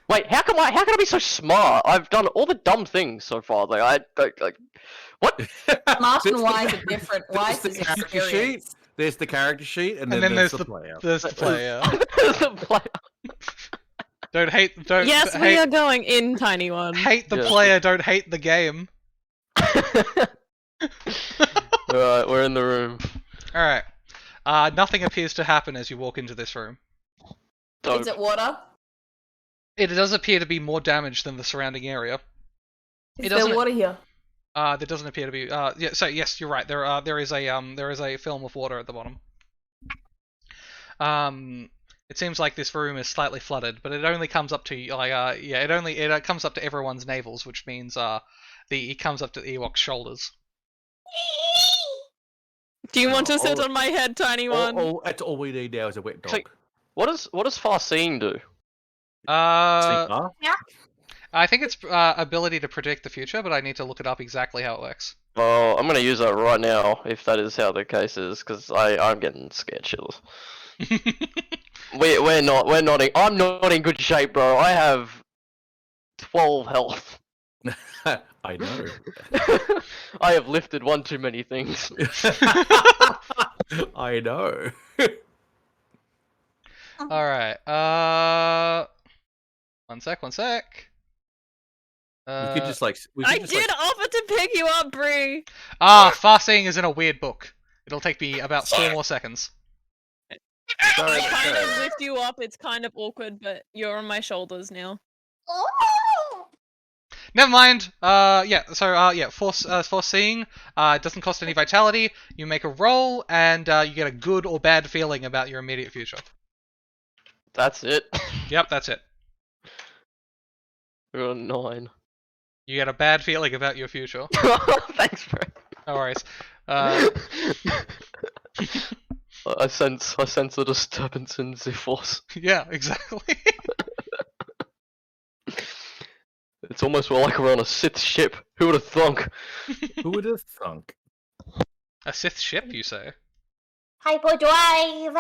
Wait, how can I be so smart? I've done all the dumb things so far. Like what? Smart and There's wise the- are different. there's Wise the is character sheet. experience. There's the character sheet, and And then then there's there's the the player. there's the player. The player. Don't Yes, we hate are going in, Tiny One. hate the Yeah. player. Don't hate the game. Alright, we're in the room. All right. Nothing appears to happen as you walk into this room. Dope. Is it water? It does appear to be more damage than the surrounding area. Is It there doesn't- water here? There doesn't appear to be. Yeah. So yes, you're right. There is a film of water at the bottom. It seems like this room is slightly flooded, but it only comes up to it comes up to everyone's navels, which means it comes up to the Ewok's shoulders. Do you want to Oh, sit oh. on my head, Tiny One? That's all we need now is a wet dog. Click. What does far seeing do? Sleeper? I think it's ability to predict the future, but I need to look it up exactly how it works. Well, I'm gonna use that right now if that is how the case is, because I'm getting scared shitless. We're not in. I'm not in good shape, bro. I have 12 health. I know. I have lifted one too many things. I know. All right. One sec. We could just like. We I could just, did offer to pick you up, Bree! Far seeing is in a weird book. It'll take me about 4 more seconds. I kind of lift you up, it's kind of awkward, but you're on my shoulders now. Oh! Never mind. Foreseeing. It doesn't cost any vitality. You make a roll, and you get a good or bad feeling about your immediate future. That's it. Yep, that's it. We got a 9. You get a bad feeling about your future. Thanks, bro. No worries. I sense a disturbance in the force. Yeah, exactly. It's almost more like we're on a Sith ship. Who would have thunk? Who would have thunk? A Sith ship, you say? Hyperdrive!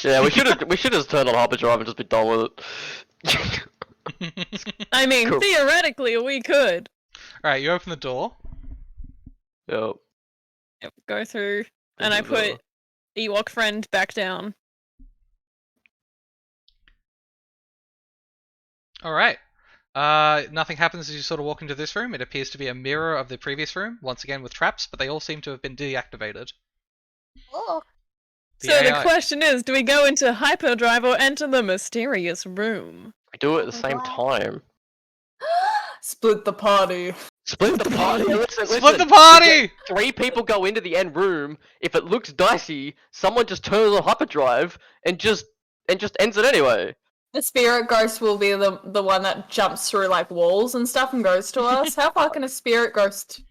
Yeah, we should have just turned on hyperdrive and just be done with it. I mean, Cool. theoretically, we could. Alright, you open the door. Yep. Yep, go through, and I put Ewok friend back down. Alright. Nothing happens as you sort of walk into this room. It appears to be a mirror of the previous room, once again with traps, but they all seem to have been deactivated. Oh. So the question is, do we go into hyperdrive or enter the mysterious room? We do it at the same time. Split the party. Split the party. Listen, Split the party! 3 people go into the end room. If it looks dicey, someone just turns on hyperdrive and just ends it anyway. The spirit ghost will be the one that jumps through like walls and stuff and goes to us. How far can a spirit ghost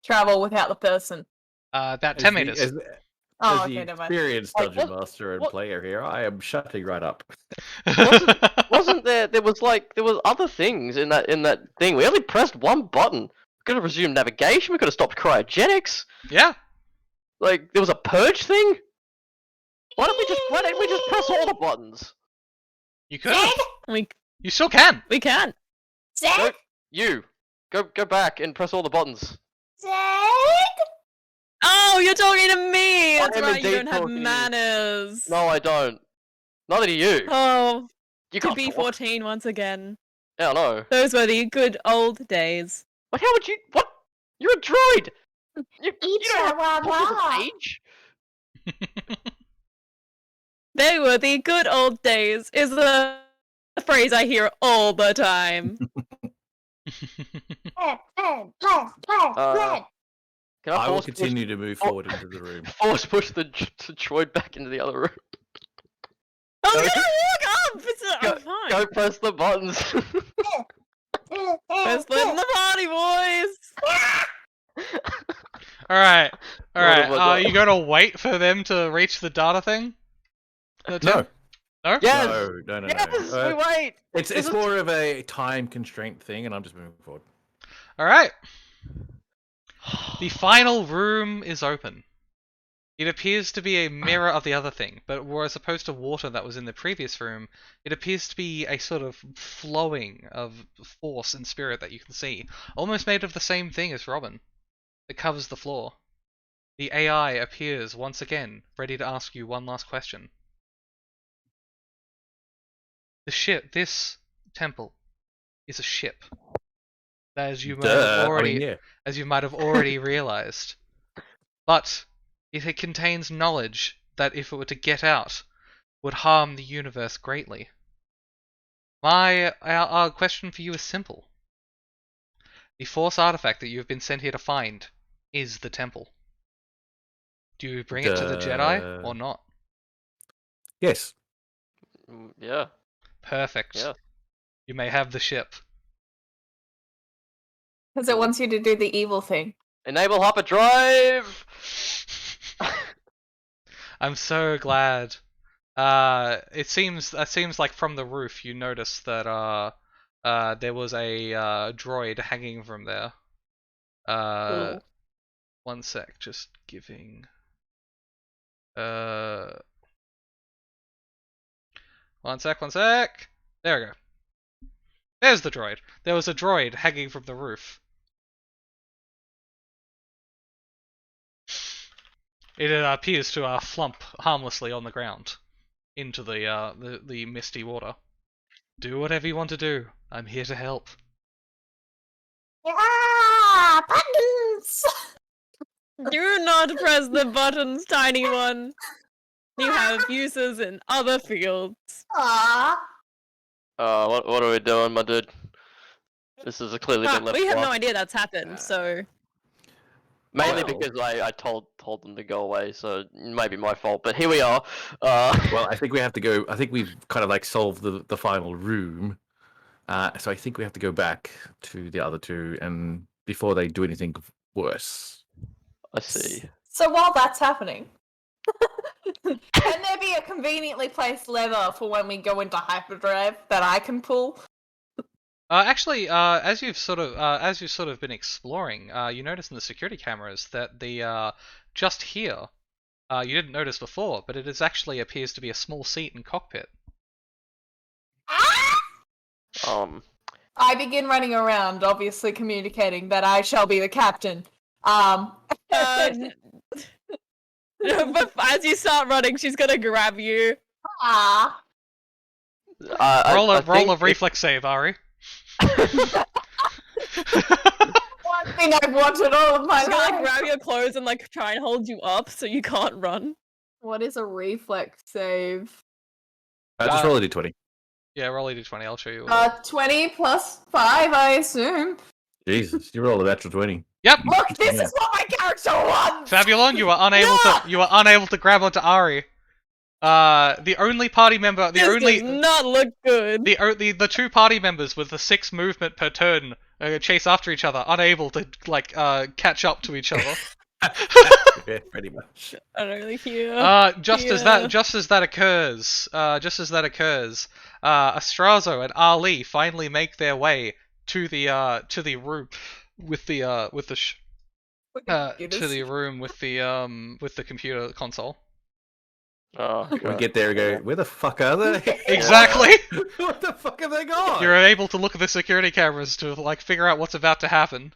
travel without the person? About 10 meters. As Oh, the okay, never mind. experienced Like, dungeon what- master and what- player here, I am shutting right up. Wasn't there? There was other things in that thing. We only pressed one button. We could have resumed navigation. We could have stopped cryogenics. Yeah, Like there was a purge thing. Why didn't we just press all the buttons? you could have. We You still can. we can. Go, you go back and press all the buttons. Oh, you're talking to me. That's am right. You indeed don't have talking to you. manners. No, I don't. Neither do you. Oh, You to can't be talk. 14 once again. Yeah, I know. Those were the good old days. But how would you? What? You're a droid. You don't have Chihuahua. age. They were the good old days. Is a phrase I hear all the time. Can I I will force continue to move forward into the room. push the droid back into the other room? Oh, Go- no, look up! I'm fine. Go press the buttons. We're splitting the party, boys! Alright, alright. have I got? You gonna wait for them to reach the data thing? The No, No? Yes. no. Yes. We wait. It's more of a time constraint thing, and I'm just moving forward. Alright. The final room is open. It appears to be a mirror of the other thing, but as opposed to water that was in the previous room, it appears to be a sort of flowing of force and spirit that you can see, almost made of the same thing as Robin. It covers the floor. The AI appears once again, ready to ask you one last question. This temple is a ship. As you might have already, I mean, yeah. as you might have already realized. But it contains knowledge that if it were to get out, would harm the universe greatly. Our question for you is simple. The Force artifact that you have been sent here to find is the temple. Do you bring it to the Jedi or not? Yes. Yeah. Perfect. Yeah. You may have the ship. Because it wants you to do the evil thing. Enable hyperdrive. I'm so glad. It seems like from the roof you noticed that there was a droid hanging from there. Cool. One sec, just giving. One sec. There we go. There's the droid. There was a droid hanging from the roof. It appears to flump harmlessly on the ground into the misty water. Do whatever you want to do. I'm here to help. Ah, buttons! Do not press the buttons, tiny one. You have uses in other fields. Ah. What are we doing, my dude? This has clearly been left We have off. no idea that's happened, so... Mainly Well. because I told them to go away, so it may be my fault. But here we are. Well, I think we have to go. I think we've kind of like solved the final room. So I think we have to go back to the other two, and before they do anything worse. I see. So while that's happening, can there be a conveniently placed lever for when we go into hyperdrive that I can pull? Actually, as you've sort of been exploring, you notice in the security cameras that the just here, you didn't notice before, but it is actually appears to be a small seat and cockpit. I begin running around, obviously communicating that I shall be the captain. But as you start running, she's gonna grab you. Ah. Roll a reflex save, Ari. One thing I've wanted all of my She's gonna like life. grab your clothes and like try and hold you up so you can't run. What is a reflex save? Just roll a d20. Yeah, roll a d20. I'll show you. 20 plus 5, I assume. Jesus, you rolled a natural 20. Yep. Look, this Yeah. is what my character wants! Fabulon, you are unable to grab onto Ari. The only party member, This does not look good. the two party members with the 6 movement per turn chase after each other, unable to catch up to each other. Yeah, pretty much. I don't really hear. Just as that occurs, Astrazo and Ali finally make their way to the room with the computer console. Oh, We God. get there and go, where the fuck are they? Exactly. What the fuck have they gone? You're able to look at the security cameras to like figure out what's about to happen.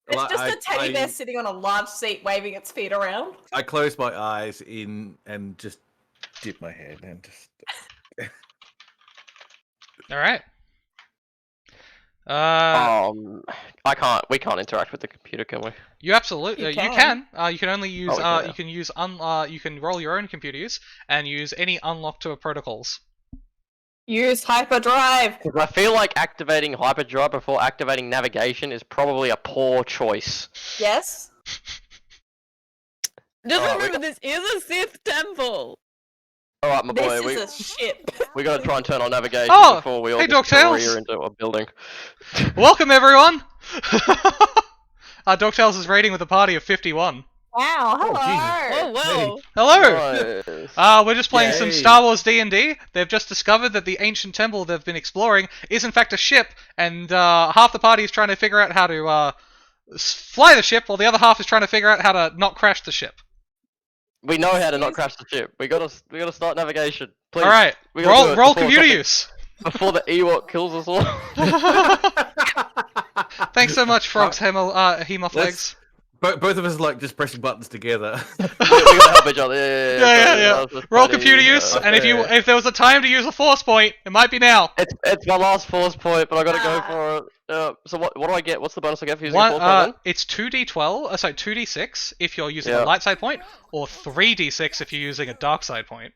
It's Well, just a teddy bear I sitting on a large seat waving its feet around. close my eyes in and just dip my head and just. All right. We can't interact with the computer, can we? You absolutely You you can. can. You can only use we can, yeah. you can roll your own computer use and use any unlock to protocols. Use hyperdrive. 'Cause I feel like activating hyperdrive before activating navigation is probably a poor choice. Yes. Just Oh, remember, this is a Sith temple. All right, my boy. This is a ship. We gotta try and turn on navigation Oh, before we all hey, just DuckTales. career into a building. Welcome everyone. DuckTales is raiding with a party of 51. Wow, hello. Oh wow. Hello. Nice. We're just playing some Yay. Star Wars D&D. They've just discovered that the ancient temple they've been exploring is in fact a ship, and half the party is trying to figure out how to fly the ship, while the other half is trying to figure out how to not crash the ship. We know how to not crash the ship. We gotta start navigation. Please. All right, We gotta do it roll before computer something- use. before the Ewok kills us all. Thanks so much, Frogs Hemoplegs. Let's- Both of us like just pressing buttons together. we gotta help each other. Yeah. That's Roll funny. computer use, and if there was a time to use a force point, it might be now. It's my last force point, but I gotta go for it. So what do I get? What's the bonus I get for using a force point It's 2d12, sorry, 2d6 if you're using Yeah. a light side point, or 3d6 if you're using a dark side point.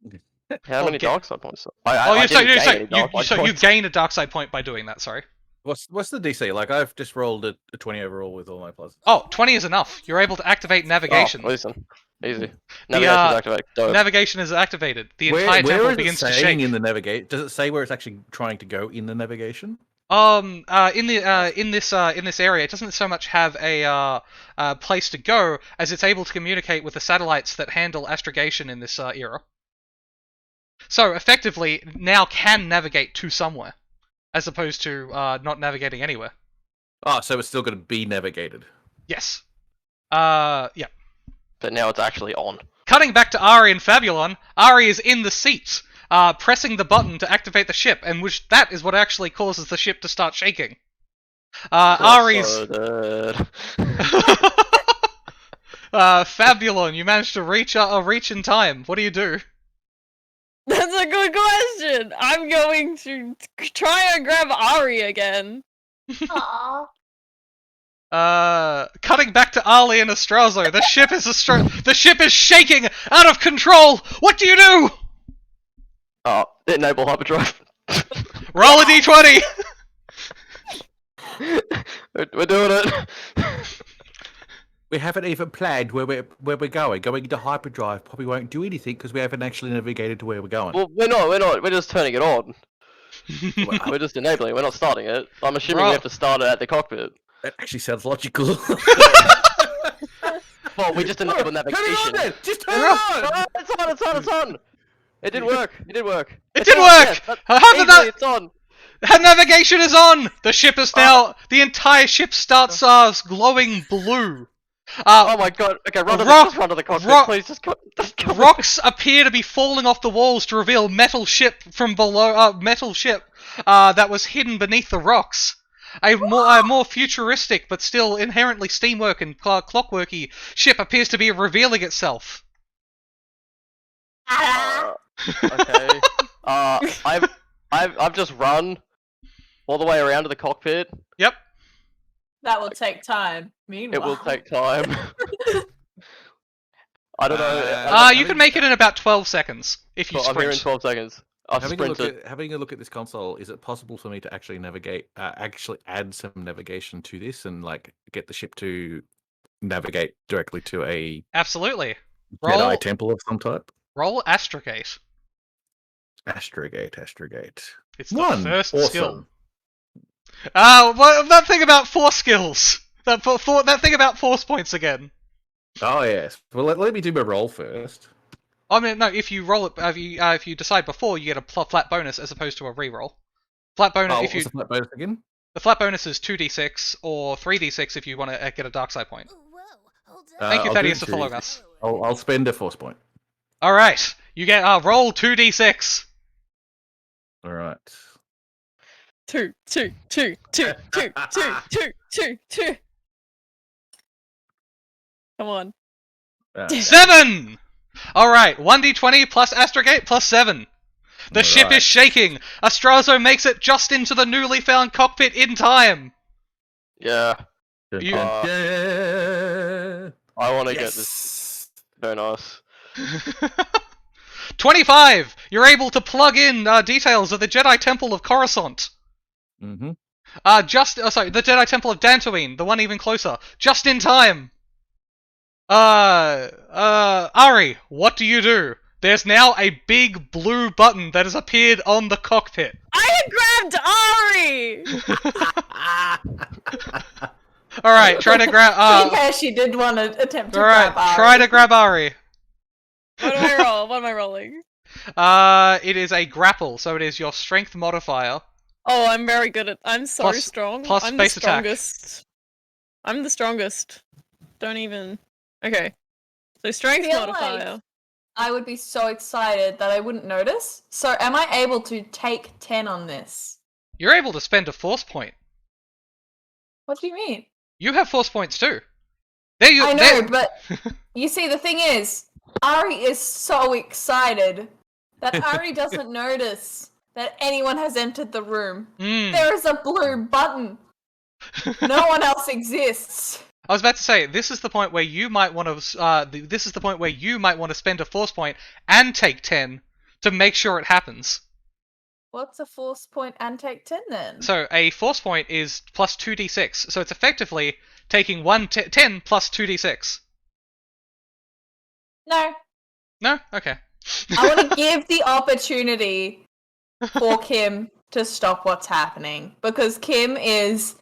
then? How many Okay. dark side points? You gain a dark side point by doing that, sorry. What's the DC? Like I've just rolled a 20 overall with all my pluses. Oh, 20 is enough. You're able to activate navigation. Oh, listen. Easy. The, Navigation's activated. Dope. Navigation is activated. The entire temple is begins it to saying shake. in the navigate? Does it say where it's actually trying to go in the navigation? In this area, it doesn't so much have a place to go as it's able to communicate with the satellites that handle astrogation in this era. So effectively, now can navigate to somewhere, as opposed to not navigating anywhere. Oh, so it's still going to be navigated. Yes. Yeah. But now it's actually on. Cutting back to Ari and Fabulon, Ari is in the seat, pressing the button to activate the ship, and that is what actually causes the ship to start shaking. Ari's... So dead. Fabulon, you managed to reach in time. What do you do? That's a good question. I'm going to try and grab Ari again. Aw. Cutting back to Ali and Astrazo, the ship is shaking out of control. What do you do? Oh, enable hyperdrive. Roll a d20. We're doing it. We haven't even planned where we're going. Going into hyperdrive probably won't do anything because we haven't actually navigated to where we're going. Well, we're not. We're just turning it on. Well, We're just enabling. We're not starting it. I'm assuming Right. we have to start it at the cockpit. that actually sounds logical. Well, we just enable Turn it on navigation. then! Just turn it Oh, on! it's on! It's on! It's on! It did work. It did work. It It's did on, work! yes, How did easily, that- It's on. Her navigation is on. The ship is now. The entire ship starts glowing blue. Oh my god. Okay, run to Rock- the cockpit. rock- Please, just go. Rocks appear to be falling off the walls to reveal metal ship from below. Metal ship that was hidden beneath the rocks. A more futuristic but still inherently steamwork and clockworky ship appears to be revealing itself. Okay. I've just run all the way around to the cockpit. Yep. That will take time. Meanwhile. It will take time. I don't know. You can make it in about 12 seconds if you I'm here in sprint. 12 seconds. I've Having a sprinted. look at this console, is it possible for me to actually navigate, actually add some navigation to this and like get the ship to navigate directly to a Absolutely. Jedi Roll, temple of some type? roll Astrogate. Astrogate. It's the One. first Awesome. skill. That thing about force skills. That thing about force points again. Oh yes. Well, let me do my roll first. I mean, no. If you roll it, if you decide before, you get a flat bonus as opposed to a reroll. Flat bonus. Oh, If you what's the flat bonus again? the flat bonus is 2d6 or 3d6 if you want to get a dark side point. Thank you, I'll do Thaddeus, for 2d6. following us. I'll spend a force point. All right, you get roll 2d6. All right. Two. Come on. 7. All right, 1d20 plus Astrogate plus 7. The ship Alright. is shaking. Astrazo makes it just into the newly found cockpit in time. Yeah. You- Yeah. I want to get this. Very nice. 25. You're able to plug in details of the Jedi Temple of Coruscant. Mm-hmm. The Jedi Temple of Dantooine, the one even closer, just in time. Ari, what do you do? There's now a big blue button that has appeared on the cockpit. I had grabbed Ari! Alright, try to grab, yeah, she did want to attempt to alright, grab Ari. try to grab Ari. What do I roll? What am I rolling? It is a grapple, so it is your strength modifier. Oh, I'm very good at. I'm so Plus- strong. plus I'm base the attack. strongest. I'm the strongest. Don't even. Okay. So strength Feel modifier. like- I would be so excited that I wouldn't notice. So am I able to take 10 on this? You're able to spend a force point. What do you mean? You have force points too. There you I know, there- but you see, the thing is, Ari is so excited that Ari doesn't notice that anyone has entered the room. Mm. There is a blue button. No one else exists. I was about to say, this is the point where you might want to. This is the point where you might want to spend a force point and take 10 to make sure it happens. What's a force point and take 10 then? So a force point is plus 2d6, so it's effectively taking 10 plus 2d6. No. No, okay. I want to give the opportunity for Kim to stop what's happening because Kim is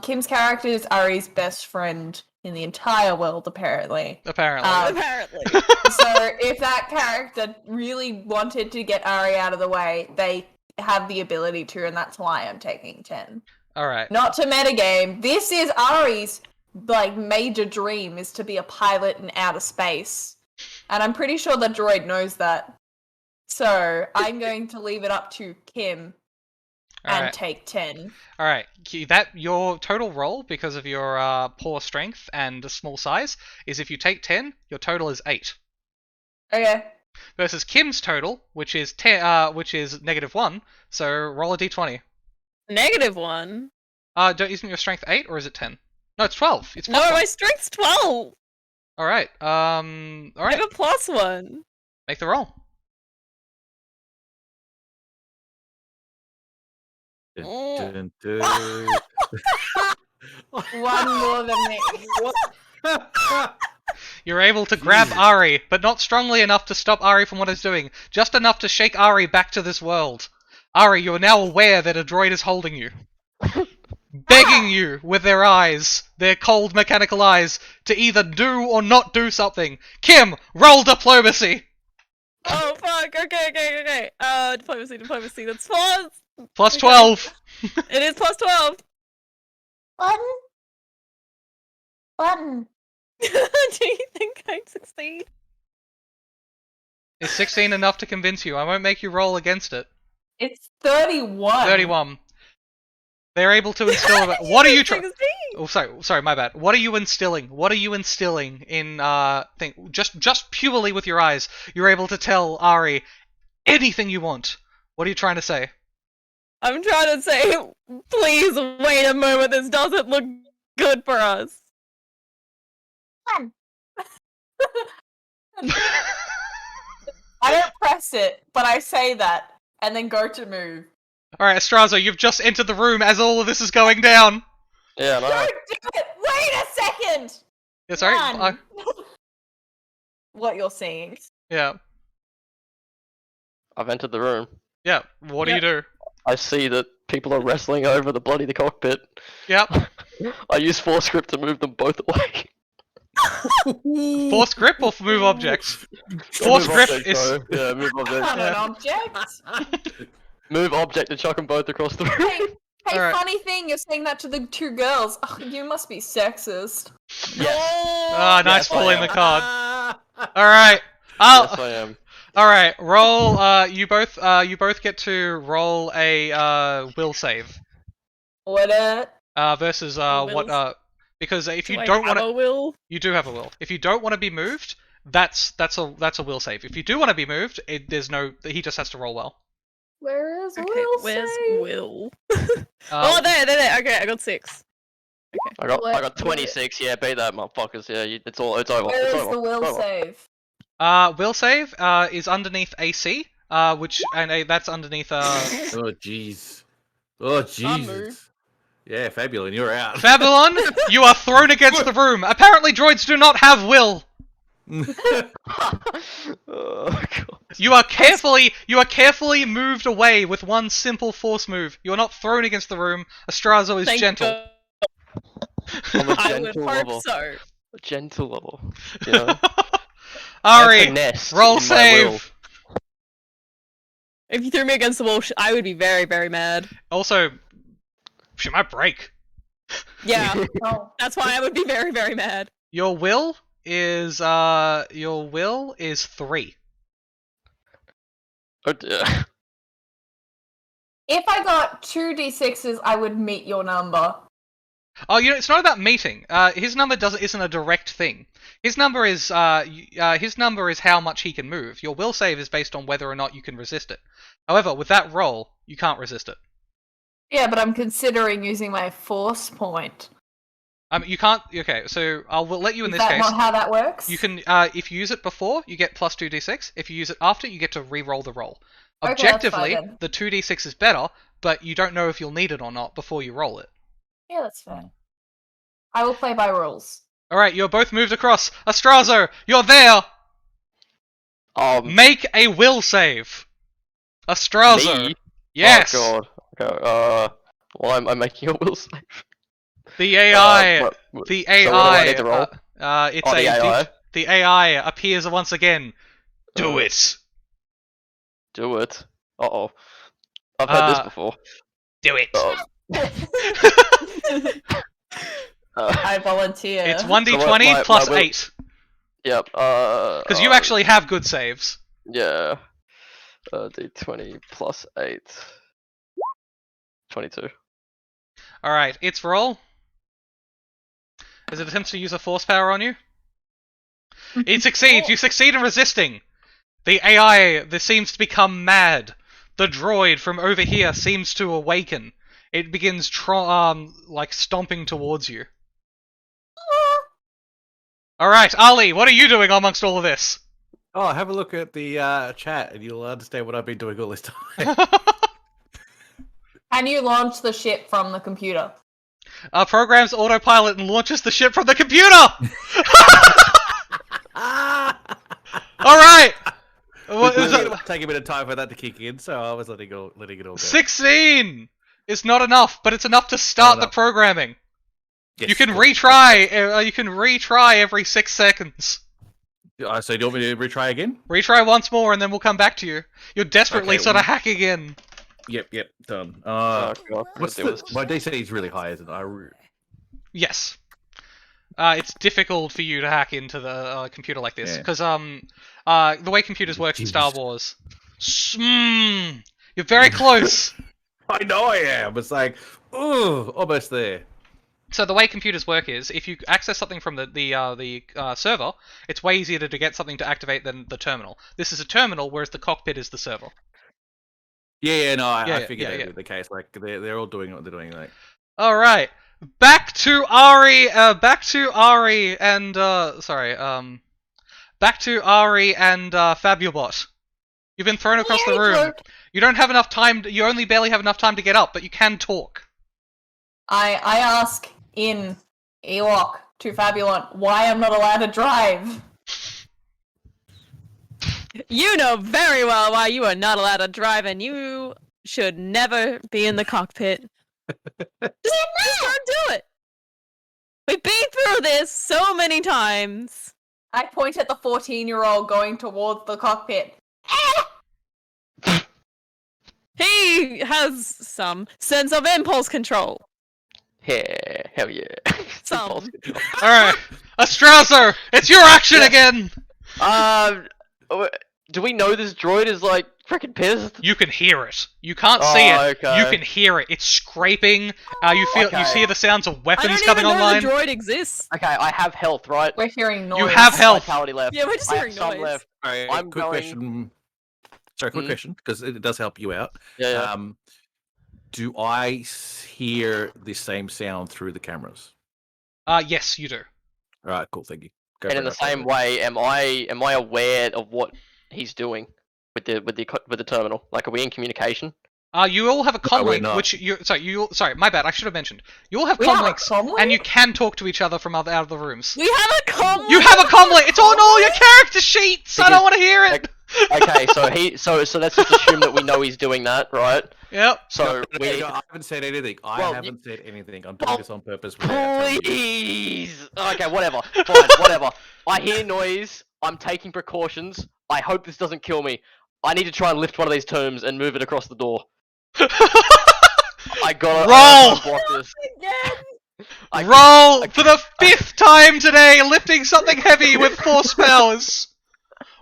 Kim's character is Ari's best friend in the entire world, apparently. Apparently. Apparently. So if that character really wanted to get Ari out of the way, they have the ability to, and that's why I'm taking 10. All right. Not to metagame. This is Ari's major dream is to be a pilot in outer space. And I'm pretty sure the droid knows that. So I'm going to leave it up to Kim All and right. take 10. All right. That your total roll because of your poor strength and small size is if you take 10, your total is 8. Okay. Versus Kim's total, which is 10, which is -1. So roll a d20. -1. Isn't your strength 8 or is it 10? No, it's 12. It's No, plus my 1. strength's 12. All right. All I right. have a +1. Make the roll. Dun, dun, dun. One more than me. You're able to grab Jesus. Ari, but not strongly enough to stop Ari from what it's doing. Just enough to shake Ari back to this world. Ari, you are now aware that a droid is holding you. Begging you with their eyes, their cold mechanical eyes, to either do or not do something. Kim, roll diplomacy! Oh fuck! Okay. Diplomacy. That's plus. Plus Okay. 12. It is plus 12. One. Do you think I succeed? Is 16 enough to convince you? I won't make you roll against it. It's 31. 31. They're able to instill. What are you trying? Succeed. Oh, sorry, my bad. What are you instilling? What are you instilling in just purely with your eyes? You're able to tell Ari anything you want. What are you trying to say? I'm trying to say, please wait a moment. This doesn't look good for us. One. I don't press it, but I say that and then go to move. Alright, Astrazo, you've just entered the room as all of this is going down. Yeah, no. Don't do it! Wait a second! Yeah, sorry? One. What you're seeing. Yeah. I've entered the room. Yeah. What do you do? I see that people are wrestling over the cockpit. Yep. I use force grip to move them both away. Force grip or move objects? Force Move grip object, is. sorry. Yeah, move object. On an object. Move object and chuck them both across the room. Hey, Alright. funny thing, you're saying that to the two girls. Oh, you must be sexist. Ah, nice Yes, I pulling am. the card. Alright. Yes, I am. Alright, roll, you both get to roll a, will save. What? Versus, Wills? because if you Do I don't have want to, a will? you do have a will. If you don't want to be moved, that's a will save. If you do want to be moved, he just has to roll well. Where is Okay, Will? where's save? Will? Uh, Oh, there. Okay, I got 6. I got What- 26. Yeah, beat that, motherfuckers. Yeah, it's over. Where It's is over. the will It's over. save? will save, is underneath AC, that's underneath, Oh jeez. Oh move. Jesus. Yeah, Fabulon, you're out. Fabulon, you are thrown against the room. Apparently droids do not have will. Oh, God. You are carefully moved away with one simple force move. You are not thrown against the room. Astrazo is Thank gentle. God. I'm a I would gentle hope level. so. A gentle level. You know? Ari, finesse roll in my will. save. If you threw me against the wall, I would be very, very mad. Also, she might break. Yeah, Oh. that's why I would be very, very mad. Your will is 3. Oh dear. If I got 2d6s, I would meet your number. Oh, it's not about meeting. His number isn't a direct thing. His number is how much he can move. Your will save is based on whether or not you can resist it. However, with that roll, you can't resist it. Yeah, but I'm considering using my force point. You can't. Okay, so we'll let you in Is this that case. not how that works? You can, if you use it before, you get plus 2d6. If you use it after, you get to re-roll the roll. Okay, that's Objectively, fine then. the 2d6 is better, but you don't know if you'll need it or not before you roll it. Yeah, that's fine. I will play by rules. Alright, you're both moved across. Astrazo, you're there! Make a will save. Astrazo. Me? Yes! Oh god. Okay. Why am I making a will save? The AI. So The what do I AI. need to roll? It's Oh, the AI? The AI appears once again. Do it. Do it. Uh-oh. I've had this Uh, before. Do it. I volunteer. It's So 1d20 my plus will- 8. Yep. Because you actually have good saves. Yeah. D20 plus 8. 22. Alright, its roll. As it attempts to use a force power on you. It succeeds! You succeed in resisting! The AI this seems to become mad. The droid from over here seems to awaken. It begins stomping towards you. Alright, Ali, what are you doing amongst all of this? Oh, have a look at the chat and you'll understand what I've been doing all this time. Can you launch the ship from the computer? Programs autopilot and launches the ship from the computer! Alright! Take a bit of time for that to kick in, so I was letting it all go. 16 is not enough, but it's enough to start the programming. Yes, You can cool. retry. You can retry every 6 seconds. So do you want me to retry again? Retry once more, and then we'll come back to you. You're desperately Okay, sort of hacking in. Yep, done. Oh, God. My DC is really high, isn't it? Yes. It's difficult for you to hack into the computer like this Yeah. because the way computers work in Star Wars. You're very close. I know I am. It's like, ooh, almost there. So the way computers work is, if you access something from the server, it's way easier to get something to activate than the terminal. This is a terminal, whereas the cockpit is the server. I figured that would be the case. Like they're all doing what they're doing. Like, All right, back to Ari and Fabulon. You've been thrown across the room. You don't have enough time. You only barely have enough time to get up, but you can talk. I ask in Ewok to Fabulon why I'm not allowed to drive. You know very well why you are not allowed to drive, and you should never be in the cockpit. Just don't do it. We've been through this so many times. I point at the 14-year-old going towards the cockpit. He has some sense of impulse control. Yeah, hell yeah. Some. All right, Astrazo, it's your action again. Do we know this droid is like freaking pissed? You can hear it. You can't see it. Okay. You can hear it. It's scraping. You Okay. hear the sounds of I weapons don't coming even know online. the droid exists. Okay, I have health, right? We're hearing noise. You have health. Vitality left. Yeah, we're just I have hearing some noise. left. Alright, I'm quick going- question. Sorry, quick question, because it does help you out. Yeah. Do I hear the same sound through the cameras? Yes, you do. All right, cool. Thank you. Go And for in it, the same way, am I aware of what he's doing with the terminal? Like, are we in communication? You all have a No, we're comlink, not. which sorry, my bad. I should have mentioned. You all have We have a comlinks, comlink? and you can talk to each other from out of the rooms. We have a comlink. You have a comlink. It's on all your character sheets. I don't want to hear it. Okay, so let's just assume that we know he's doing that, right? Yep. So we I haven't said anything. I Well, haven't said anything. I'm well, doing this on purpose. without telling you. please. Okay, whatever. Fine, whatever. I hear noise. I'm taking precautions. I hope this doesn't kill me. I need to try and lift one of these tombs and move it across the door. I gotta Roll! block this. I- Roll for the 5th time today, lifting something heavy with force powers.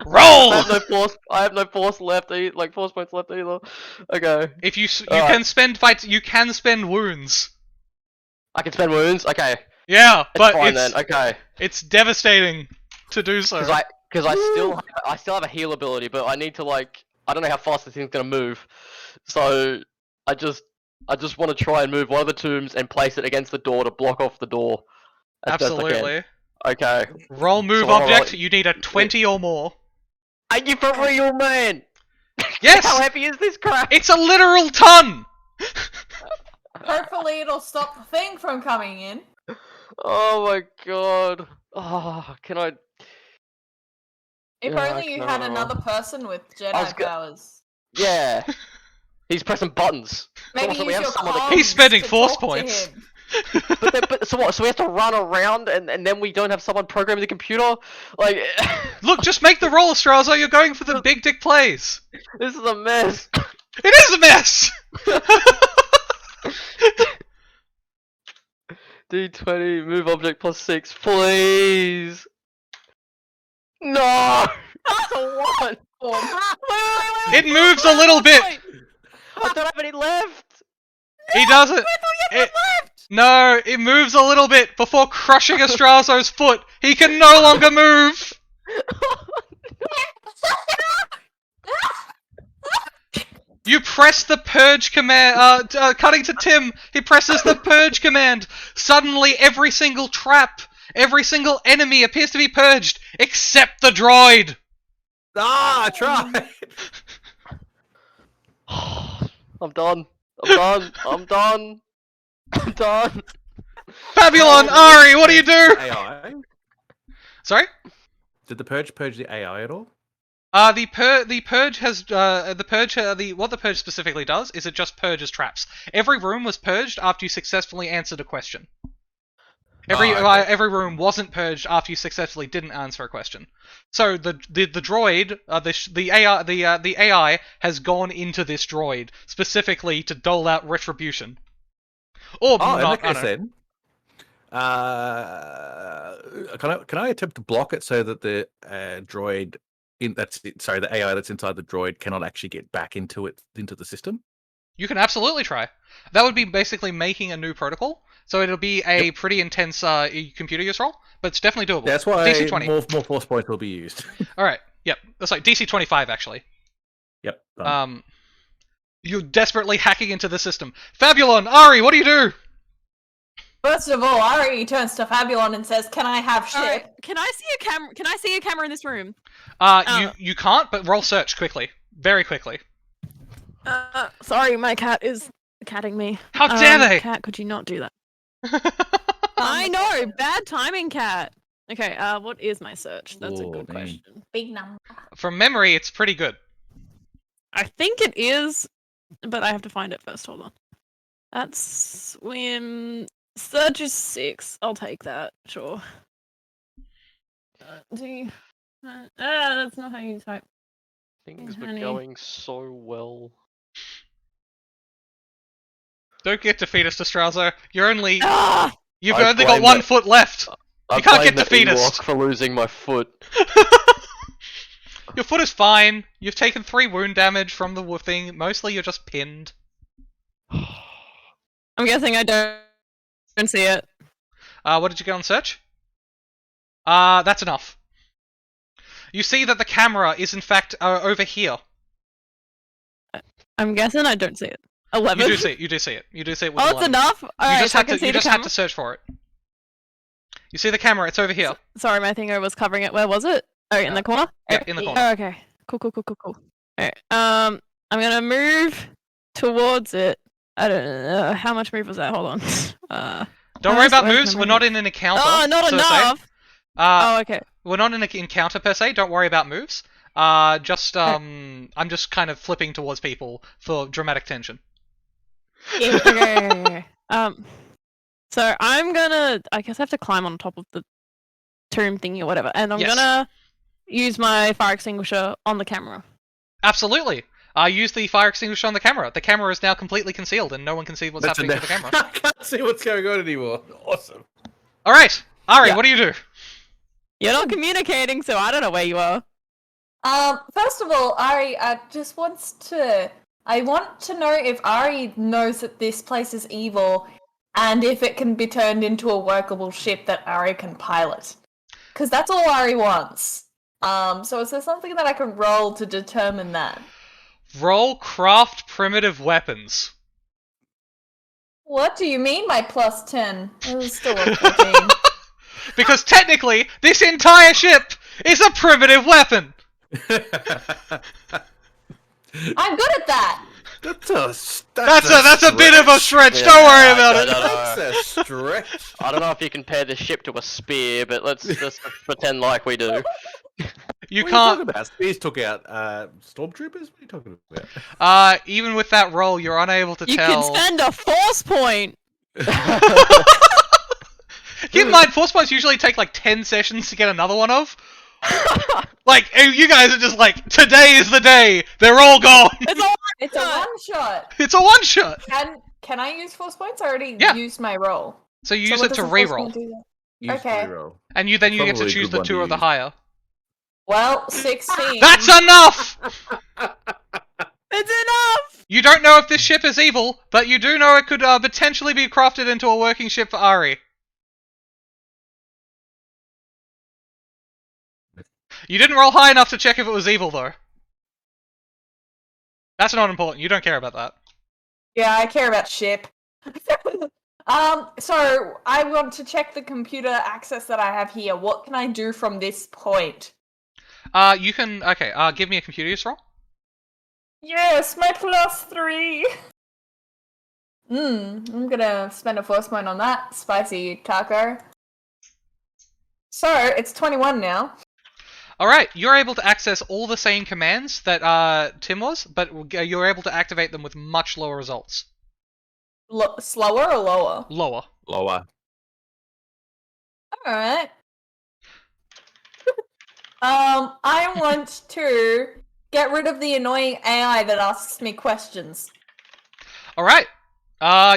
Roll. I have no force left. Like force points left either. Okay. If you Alright. can spend you can spend wounds. I can spend wounds. Okay. Yeah, It's but fine it's then. Okay. it's devastating to do so. Because I still have a heal ability, but I need to I don't know how fast this thing's gonna move. So I just want to try and move one of the tombs and place it against the door to block off the door. As best I can. Absolutely. Okay. Roll move So I'll roll object. it. You need a 20 or more. Are you for real, man? Yes. How heavy is this crap? It's a literal ton. Hopefully it'll stop the thing from coming in. Oh my god. Oh, can I? If Yeah, only you no. had another person with I was Jedi go- powers. Yeah. He's pressing buttons. Maybe Also, use we have your someone that comms He's spending to force talk to points. him. So what? So we have to run around and then we don't have someone programming the computer? Like, Look, just make the roll, Astrazo. You're going for the big dick plays. this is a mess. It is a mess. D20, move object plus 6, please. No! That's a 1! It moves a little bit. I don't have any left! He doesn't. No, it moves a little bit before crushing Astrazo's foot. He can no longer move. You press the purge command. Cutting to Tim, he presses the purge command. Suddenly, every single trap, every single enemy appears to be purged, except the droid. Ah, I tried. I'm done. I'm done. I'm done. Fabulon, Ari, what do you do? AI? Sorry? Did the purge the AI at all? The purge has what the purge specifically does is it just purges traps. Every room was purged after you successfully answered a question. Every room wasn't purged after you successfully didn't answer a question. So the droid, the AI has gone into this droid specifically to dole out retribution. Or in not, that case then, can I attempt to block it so that the droid the AI that's inside the droid cannot actually get back into the system? You can absolutely try. That would be basically making a new protocol. So it'll be a pretty intense computer use roll, but it's definitely doable. That's why DC 20. more force points will be used. All right. Yep. That's like DC 25 actually. Yep. Done. You're desperately hacking into the system. Fabulon, Ari, what do you do? First of all, Ari turns to Fabulon and says, "Can I have ship?" Alright, can I see a camera? Can I see a camera in this room? You can't, but roll search quickly, very quickly. Sorry, my cat is catting me. How dare they? Cat, could you not do that? I know, bad timing, cat. Okay, what is my search? That's a good question. Big number. From memory, it's pretty good. I think it is, but I have to find it first. Hold on. That's swim. Search is 6. I'll take that. Sure. That's not how you type. Things were Honey. going so well. Don't get defeatist, Astrazo. You've I only got blame 1 the- foot left. I You can't blame get the defeatist. Ewok for losing my foot. Your foot is fine. You've taken 3 wound damage from the thing. Mostly you're just pinned. I'm guessing I don't see it. What did you get on search? That's enough. You see that the camera is in fact over here. I'm guessing I don't see it. 11. You do see it. You do see it. You do see it with Oh, 11. it's enough. You just had to search for it. You see the camera? It's over here. Sorry, my finger was covering it. Where was it? Oh, in the corner. Yeah, in the corner. Oh, okay. Cool. Alright. I'm gonna move towards it. I don't know how much move was that. Hold on. Don't worry about moves. We're not in an encounter. Oh, not so to say. enough. Oh, okay. We're not in an encounter per se. Don't worry about moves. I'm just kind of flipping towards people for dramatic tension. Okay. So I'm gonna. I guess I have to climb on top of the tomb thingy or whatever, and I'm gonna use my fire extinguisher on the camera. Absolutely. Use the fire extinguisher on the camera. The camera is now completely concealed, and no one can see what's happening to the camera. I can't see what's going on anymore. Awesome. All right, Ari, what do you do? You're not communicating, so I don't know where you are. First of all, Ari just wants to. I want to know if Ari knows that this place is evil, and if it can be turned into a workable ship that Ari can pilot. Because that's all Ari wants. So is there something that I can roll to determine that? Roll craft primitive weapons. What do you mean by +10? It was still a 14. Because technically, this entire ship is a primitive weapon. I'm good at that! That's a bit of a stretch. Don't worry about it. That's a stretch. I don't know if you compare the ship to a spear, but let's just pretend like we do. You What are can't. talking about? Spears took out stormtroopers? What are you talking about? Even with that roll, you're unable to You tell. can spend a force point. Keep in mind, force points usually take like 10 sessions to get another one of. Like, you guys are just like, today is the day. They're all gone. It's a one-shot! It's a one shot. Can I use force points? I already Yeah. used my roll. So you So use what it to does a force reroll, point do then? Use Okay. reroll. and you get to Probably a choose good the one 2 to or the use. higher. Well, 16. That's enough. It's enough. You don't know if this ship is evil, but you do know it could potentially be crafted into a working ship for Ari. You didn't roll high enough to check if it was evil, though. That's not important. You don't care about that. Yeah, I care about ship. So I want to check the computer access that I have here. What can I do from this point? You can... Okay, give me a computer use roll. Yes, my +3! I'm gonna spend a force point on that spicy taco. So it's 21 now. Alright, you're able to access all the same commands that Tim was, but you're able to activate them with much lower results. Slower or lower? Lower. Lower. All right. I want to get rid of the annoying AI that asks me questions. Alright.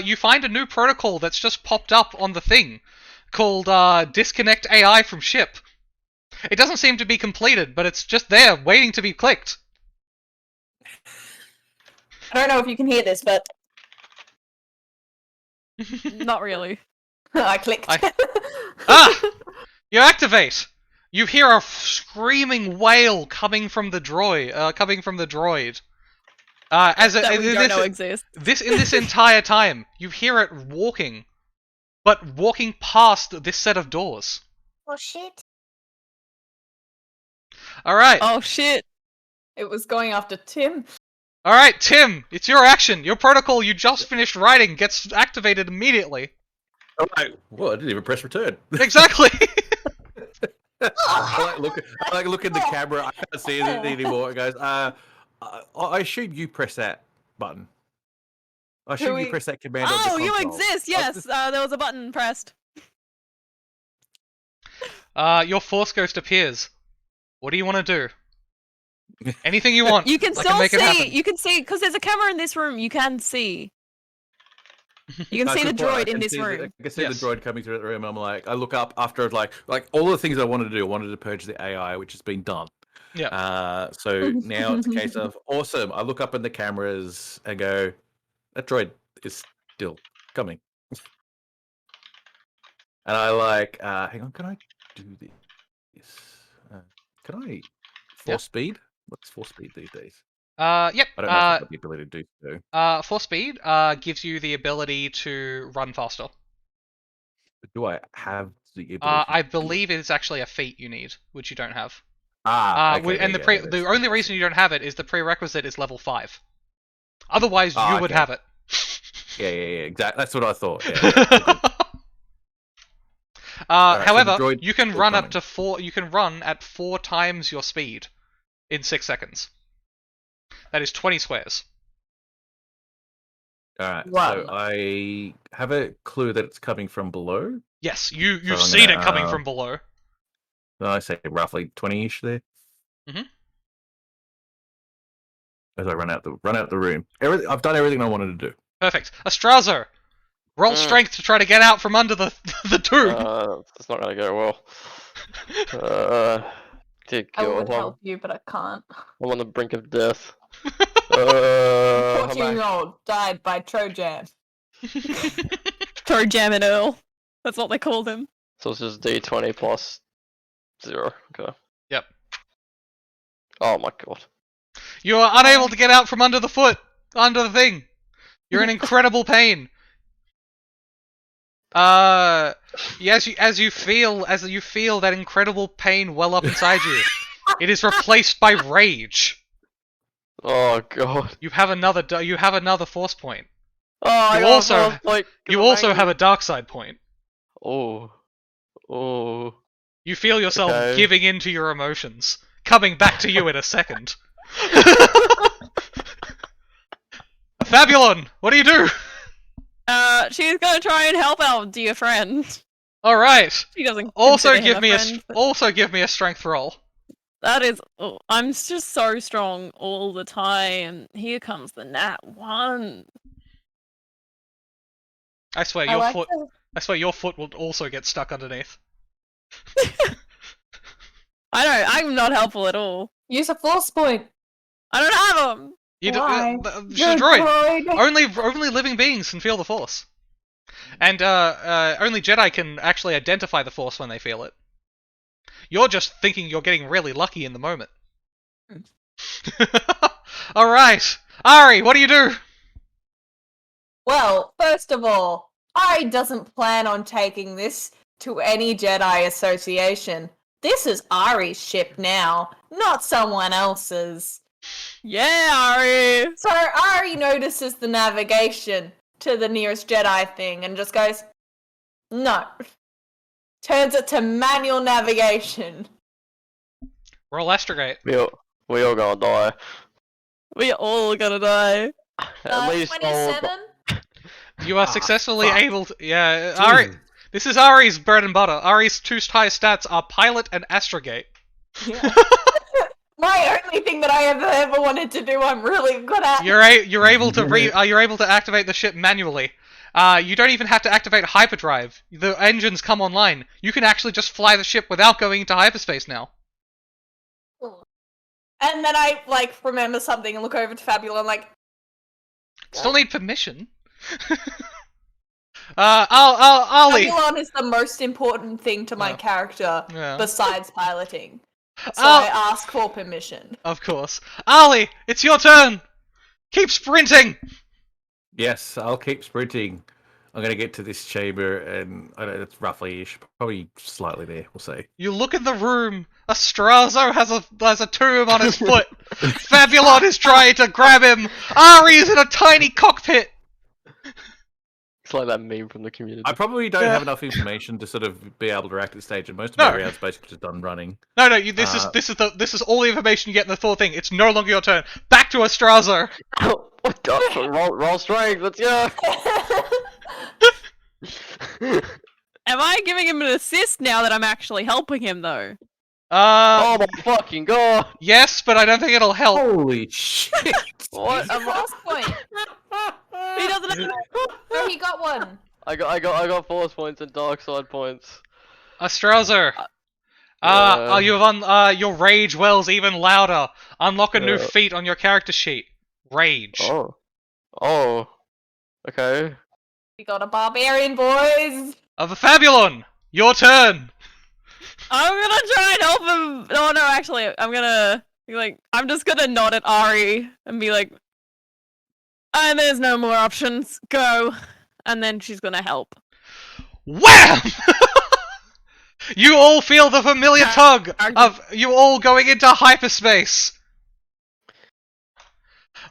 You find a new protocol that's just popped up on the thing called Disconnect AI from Ship. It doesn't seem to be completed, but it's just there, waiting to be clicked. I don't know if you can hear this, but Not really. I clicked. You activate. You hear a screaming wail coming from the droid. That we don't know exists. This entire time, you hear it walking, but walking past this set of doors. Oh shit. All right. Oh shit. It was going after Tim. All right, Tim, it's your action. Your protocol you just finished writing gets activated immediately. I'm like, well, I didn't even press return. Exactly. I like look at the camera. I can't see anything anymore. It goes, I assume you press that button. I assume you press that command. Oh, on the you console. exist. Yes. There was a button pressed. Your Force Ghost appears. What do you want to do? Anything you want. You can I still make it see. happen. You can see because there's a camera in this room. You can see. You can see the Good point. droid I in can this see room. I can see Yes. the droid coming through the room. I'm like, I look up after like all the things I wanted to do. I wanted to purge the AI, which has been done. Yeah. So now it's a case of awesome. I look up in the cameras and go, that droid is still coming. And I like, hang on, can I do this? Can I force speed? What's force speed these days? Yep. I don't know if I've got the ability to do so. Force speed gives you the ability to run faster. But do I have the ability? I to do believe it's actually a feat you need, which you don't have. it? Okay, And the only reason you don't have it is the prerequisite is level 5. Otherwise, you would okay. have it. Yeah, exactly. That's what I thought. Yeah. Alright, so However, the droid you can is run up running. to 4. You can run at 4 times your speed in 6 seconds. That is 20 squares. All right. Wow. So I have a clue that it's coming from below. Yes, you've I'm seen gonna, it coming from below. I say roughly 20-ish there. Mhm. As I run out the room. I've done everything I wanted to do. Perfect. Astrazo, roll strength to try to get out from under the tube. That's not gonna go well. Dear I would God, help you, but I can't. I'm on the brink of death. I'm 14-year-old died by Trojan. Throw Jam and Earl. That's what they called him. So it's just D20 plus 0. Okay. Yep. Oh my God. You are unable to get out from under the thing. You're in incredible pain. As you feel that incredible pain well up inside you, it is replaced by rage. Oh God. You have another force point. Oh, I You got also- a force point 'cause You I'm also angry. have a dark side point. Oh. You feel yourself Okay. giving in to your emotions, coming back to you in a second. Fabulon, what do you do? She's gonna try and help our dear friend. All right. She doesn't. Also consider him give me friend, but also give me a strength roll. that is. Oh, I'm just so strong all the time. Here comes the nat 1. I swear I your like foot. to- I swear your foot will also get stuck underneath. I know. I'm not helpful at all. Use a force point. I don't have them. You Why? she's You're a a droid. droid. Only living beings can feel the Force, and only Jedi can actually identify the Force when they feel it. You're just thinking you're getting really lucky in the moment. All right, Ari, what do you do? Well, first of all, Ari doesn't plan on taking this to any Jedi Association. This is Ari's ship now, not someone else's. Yeah, Ari. So Ari notices the navigation. to the nearest Jedi thing and just goes, no. Turns it to manual navigation. Roll astrogate. We all gonna die. We all gonna die. At least all 27? You are successfully fuck. able to. Yeah, Ari. Jesus. This is Ari's bread and butter. Ari's two highest stats are pilot and astrogate. Yeah. My only thing that I have ever wanted to do, I'm really good at. You're able to you're able to activate the ship manually. You don't even have to activate hyperdrive. The engines come online. You can actually just fly the ship without going into hyperspace now. And then I, like, remember something and look over to Fabulon, like, Still need permission. Ollie. Fabulon is the most important thing to my Yeah. character Yeah. besides piloting. So Al- I ask for permission. Of course. Ollie, it's your turn. Keep sprinting. Yes, I'll keep sprinting. I'm gonna get to this chamber, and I know it's roughly-ish, probably slightly there. We'll see. You look in the room. Astrazo has a tomb on his foot. Fabulon is trying to grab him. Ari's in a tiny cockpit. It's like that meme from the community. I probably don't have enough information to sort of be able to react at this stage, and most of my rounds basically just done running. No, this is all the information you get in the Thor thing. It's no longer your turn. Back to Astrazo. What the? Roll strength. Let's go. Am I giving him an assist now that I'm actually helping him, though? Oh my fucking god! Yes, but I don't think it'll help. Holy shit! What? Use your force point. He doesn't have No, he got one. I got force points and dark side points. Astrazo. Your rage wells even louder. Unlock a new feat on your character sheet. Rage. Oh. Okay. We got a barbarian, boys. Of a Fabulon. Your turn. I'm gonna try and help him. Oh no, actually, I'm gonna be like, I'm just gonna nod at Ari and be like, and there's no more options. Go. And then she's gonna help. Wham! You all feel the familiar tug of you all going into hyperspace.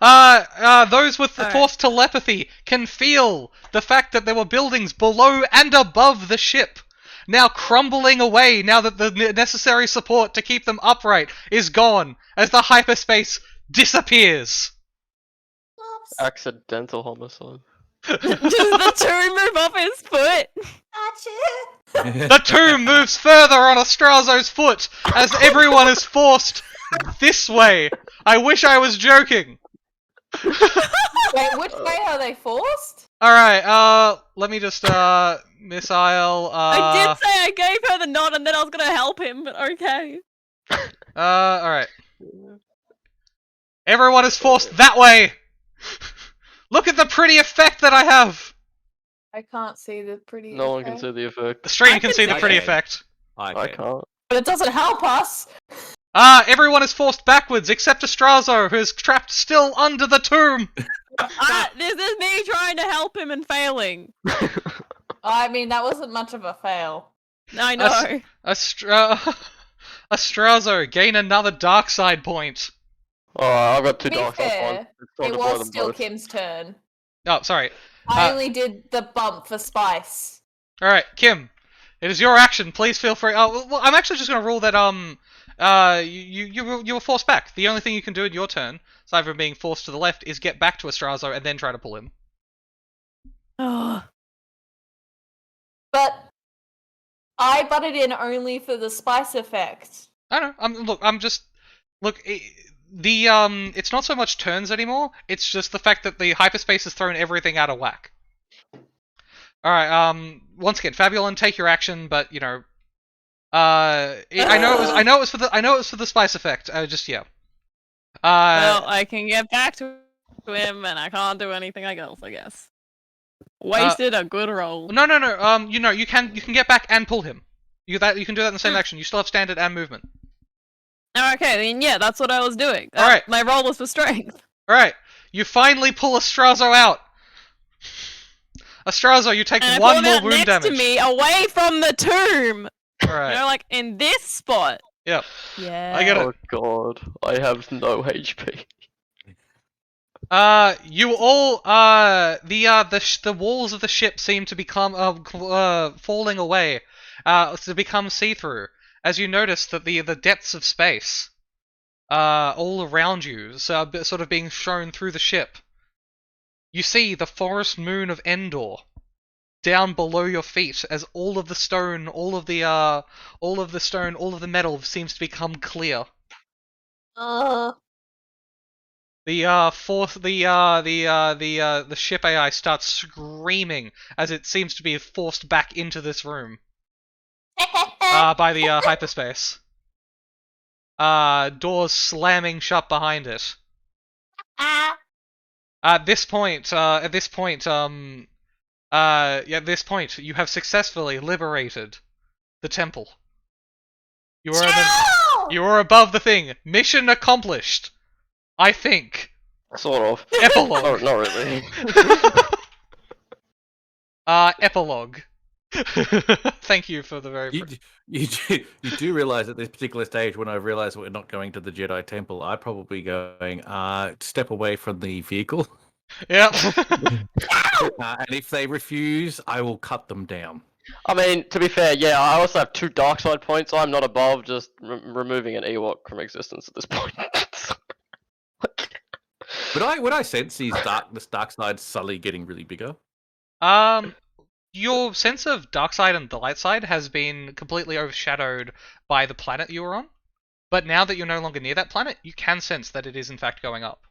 Those with the force telepathy can feel the fact that there were buildings below and above the ship now crumbling away now that the necessary support to keep them upright is gone as the hyperspace disappears. Accidental homicide. Does the tomb move off his foot? The tomb moves further on Astrazo's foot as everyone is forced this way. I wish I was joking. Wait, which way are they forced? Alright, let me just, missile, I did say I gave her the nod and then I was gonna help him, but okay. alright. Everyone is forced that way! Look at the pretty effect that I have! I can't see the pretty. No one can see the effect. The stream I can can see the see pretty it. effect. I can't. But it doesn't help us. Everyone is forced backwards except Astrazo, who is trapped still under the tomb! This is me trying to help him and failing. I mean, that wasn't much of a fail. I know. Astrazo, gain another dark side point. Oh, I've got two To be dark side fair, points. It's time it to blow was them still both. Kim's turn. Oh, sorry. I only did the bump for Spice. Alright, Kim. It is your action. Please feel free. Oh, well, I'm actually just going to rule that you were forced back. The only thing you can do in your turn, aside from being forced to the left, is get back to Astrazo and then try to pull him. Oh. But I butted in only for the Spice effect. I don't know. It's not so much turns anymore. It's just the fact that the hyperspace has thrown everything out of whack. All right. Once again, Fabulon, take your action, but you know, I know it was for the spice effect. Yeah. Well, I can get back to him, and I can't do anything else, I guess. Wasted a good roll. No. You can get back and pull him. You can do that in the same action. You still have standard and movement. Okay, then yeah, that's what I was doing. Alright. My roll was for strength. All right. You finally pull Astrazo out. Astrazo, you take And I one pulled more out wound next damage. to me, away from the tomb. All right. You know, like in this spot. Yep. Yeah. I get it. Oh god, I have no HP. You all, the walls of the ship seem to become, falling away, to become see-through, as you notice that the depths of space, all around you, so sort of being shown through the ship. You see the forest moon of Endor down below your feet as all of the stone, all of the metal seems to become clear. The ship AI starts screaming as it seems to be forced back into this room by the hyperspace. Doors slamming shut behind it. At this point, you have successfully liberated the temple. You are above the thing. Mission accomplished. I think. Sort of. Epilogue. Not really. Epilogue. Thank you for the very. You do realize at this particular stage, when I realize we're not going to the Jedi Temple, I'd probably going step away from the vehicle. Yep. And if they refuse, I will cut them down. I mean, to be fair, yeah, I also have 2 dark side points. I'm not above just removing an Ewok from existence at this point. Would I sense this dark side subtly getting really bigger? Your sense of dark side and the light side has been completely overshadowed by the planet you were on. But now that you're no longer near that planet, you can sense that it is in fact going up.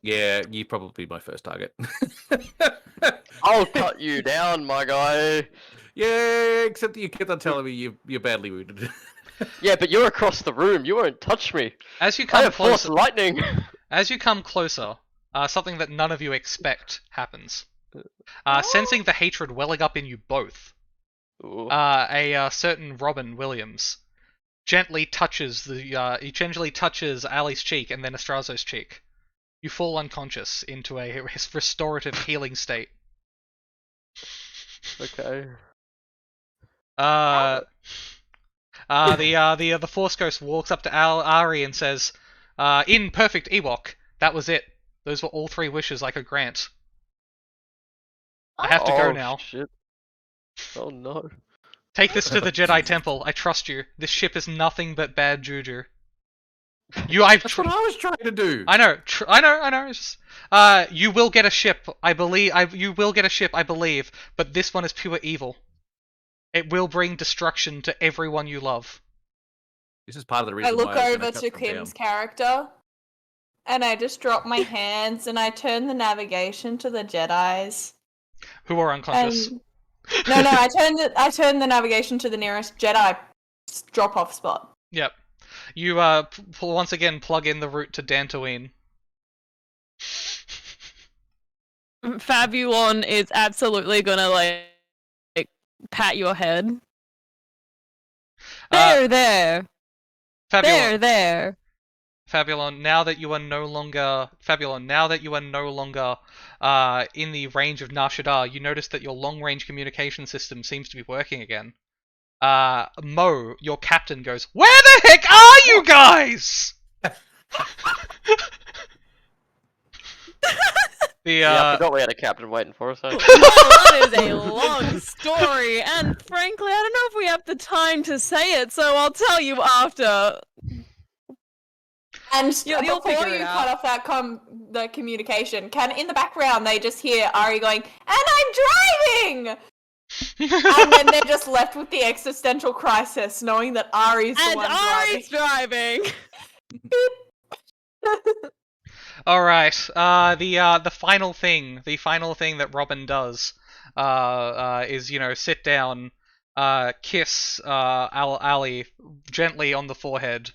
Yeah, you're probably my first target. I'll cut you down, my guy. Yeah, except that you kept on telling me you're badly wounded. Yeah, but you're across the room. You won't touch me. As you I come have force closer, lightning. as you come closer, something that none of you expect happens. Sensing the hatred welling up in you both, Ooh. a certain Robin Williams gently touches Ali's cheek and then Astrazo's cheek. You fall unconscious into a restorative healing state. Okay. The Force Ghost walks up to Ari and says, "In perfect Ewok, that was it. Those were all 3 wishes I could grant. I have to go now. Shit. Oh no. Take this to the Jedi Temple. I trust you. This ship is nothing but bad juju." That's what I was trying to do. I know. It's just, you will get a ship, I believe. You will get a ship, I believe. But this one is pure evil. It will bring destruction to everyone you love. This is part of the I reason look why I was over gonna to cut them Kim's down. character, and I just drop my hands and I turn the navigation to the Jedis. Who are unconscious. And... No, I turn the navigation to the nearest Jedi drop-off spot. Yep. You once again plug in the route to Dantooine. Fabulon is absolutely gonna like pat your head. There. Fabulon, There. Fabulon, now that you are no longer in the range of Nar Shaddaa, you notice that your long-range communication system seems to be working again. Mo, your captain, goes, "Where the heck are you guys?" Yeah, I forgot we had a captain waiting for us. Well, that is a long story, and frankly, I don't know if we have the time to say it, so I'll tell you after. And You'll before figure you it cut out. off the communication, in the background they just hear Ari going, "And I'm driving!" And then they're just left with the existential crisis, knowing that Ari's the And one Ari's driving. All right. The final thing that Robin does, is sit down, kiss Ali gently on the forehead.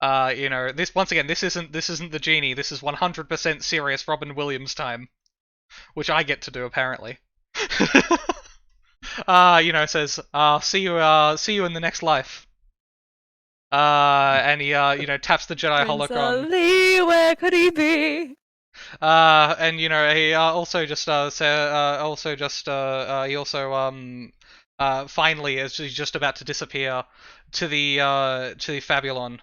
This isn't the genie. This is 100% serious Robin Williams time, which I get to do apparently. Says, see you in the next life. And he, taps the Jedi Prince holocron. Ali, where could he be? And he finally, as he's just about to disappear, to the Fabulon.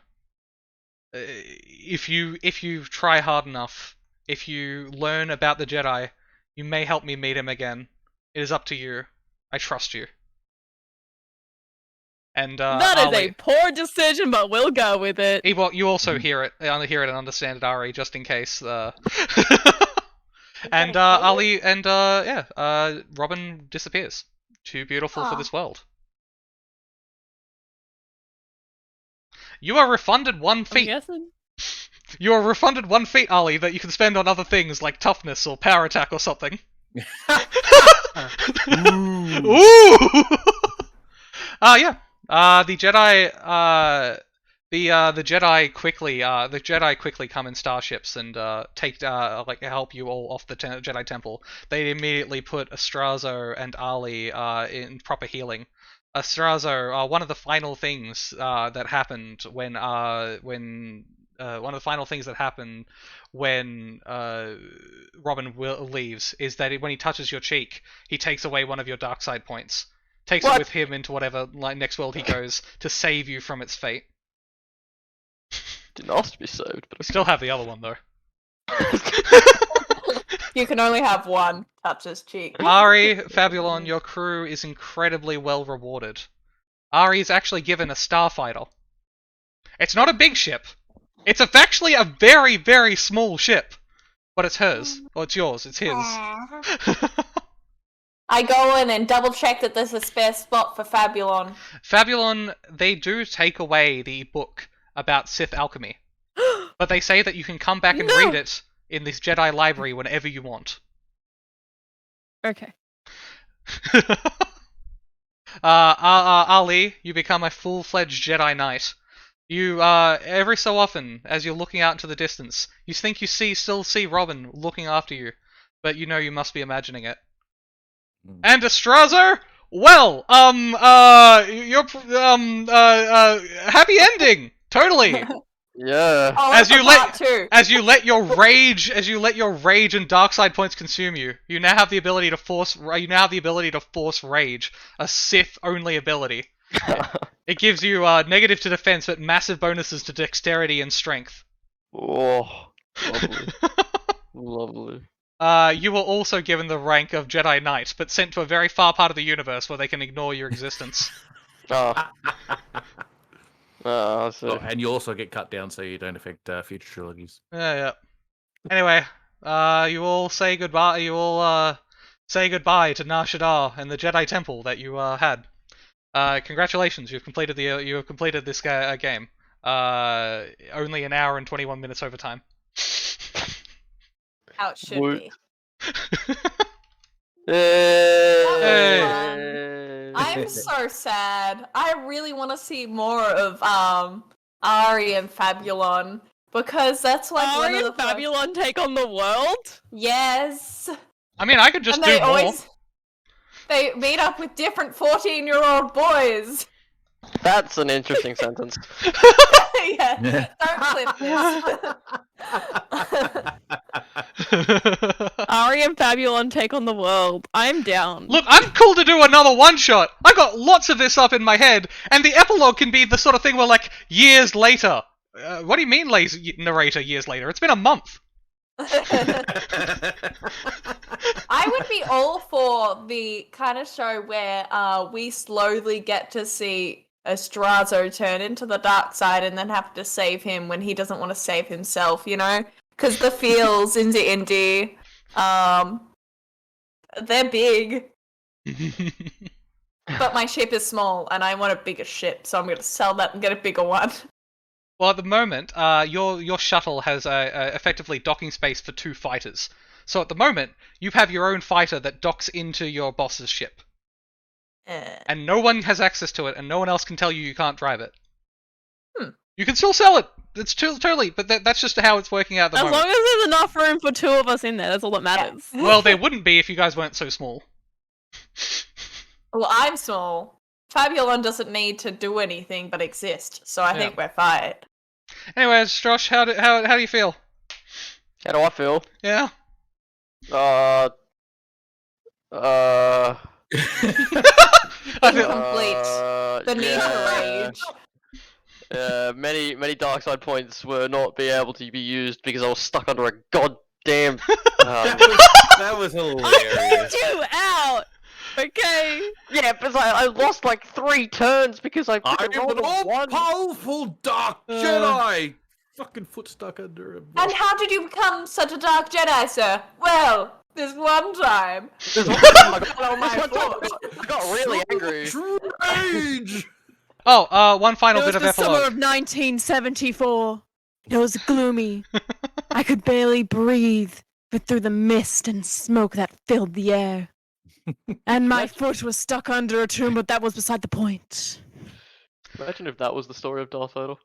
If you try hard enough, if you learn about the Jedi, you may help me meet him again. It is up to you. I trust you. And That is Ali, a poor decision, but we'll go with it. Ewok, you also hear it and understand it, Ari, just in case. And Ali and Robin disappears. Too beautiful for this world. You are refunded 1 I'm feat. guessing. You are refunded 1 feat, Ali, that you can spend on other things like toughness or power attack or something. Ooh! Yeah. The Jedi, the Jedi quickly come in starships and help you all off the Jedi Temple. They immediately put Astrazo and Ali in proper healing. Astrazo, one of the final things that happened when Robin leaves is that when he touches your cheek, he takes away one of your dark side points. Takes it with him into whatever next world he goes to save you from its fate. Didn't ask to be saved, but We still have the other one though. You can only have one. Touch his cheek. Ari, Fabulon, your crew is incredibly well rewarded. Ari is actually given a starfighter. It's not a big ship. It's actually a very, very small ship. But it's hers. Or it's yours. It's his. I go in and double check that there's a spare spot for Fabulon. Fabulon, they do take away the book about Sith alchemy. But they say that you can come back and read it in this Jedi library whenever you want. Okay. Ali, you become a full-fledged Jedi Knight. You, every so often, as you're looking out into the distance, you think you still see Robin looking after you, but you know you must be imagining it. And Astrazo? Well, happy ending! Totally! yeah. Oh, As you let- part two. As you let your rage and dark side points consume you, you now have the ability to force rage, a Sith only ability. It gives you negative to defense but massive bonuses to dexterity and strength. Oh, lovely. Lovely. You were also given the rank of Jedi Knight, but sent to a very far part of the universe where they can ignore your existence. Oh. I see. Oh, and you also get cut down so you don't affect future trilogies. Yeah. Anyway, you all say goodbye. You all say goodbye to Nar Shaddaa and the Jedi Temple that you had. Congratulations, you've completed this game. Only an hour and 21 minutes overtime. How it should Woot. be. Hey. I'm so sad. I really want to see more of Ari and Fabulon because that's like Ari one and of the Fabulon take on the world? Yes. I mean, I could just And do they more. always they meet up with different 14-year-old boys. That's an interesting sentence. Yeah. Don't clip this. Ari and Fabulon take on the world. I'm down. Look, I'm cool to do another one-shot. I got lots of this up in my head, and the epilogue can be the sort of thing where, like, years later. What do you mean, narrator, years later? It's been a month. I would be all for the kind of show where we slowly get to see Astrazo turn into the dark side and then have to save him when he doesn't want to save himself, you know? Because the feels in the indie, they're big, but my ship is small and I want a bigger ship, so I'm going to sell that and get a bigger one. Well, at the moment, your shuttle has effectively docking space for 2 fighters. So at the moment, you have your own fighter that docks into your boss's ship. And no one has access to it, and no one else can tell you can't drive it. You can still sell it! It's totally, but that's just how it's working out at the As moment. long as there's enough room for 2 of us in there, that's all that matters. Well, there wouldn't be if you guys weren't so small. Well, I'm small. Fabulon doesn't need to do anything but exist, so I think we're fine. Anyways, Josh, how do you feel? How do I feel? Yeah? I feel, Complete. The need to rage. Many dark side points were not be able to be used because I was stuck under a god Damn. That was I hilarious. kicked you out. Okay. Yeah, but I lost like 3 turns because I I'm freaking rolled an a 1. all-powerful Dark Jedi! Fucking foot stuck under a And how did you become such a dark Jedi, sir? Well, this one time. This one time I got really angry. Rage! Oh, one final It was bit of the summer epilogue. of 1974. It was gloomy. I could barely breathe through the mist and smoke that filled the air. And my foot was stuck under a tomb, but that was beside the point. Imagine if that was the story of Darth Vader.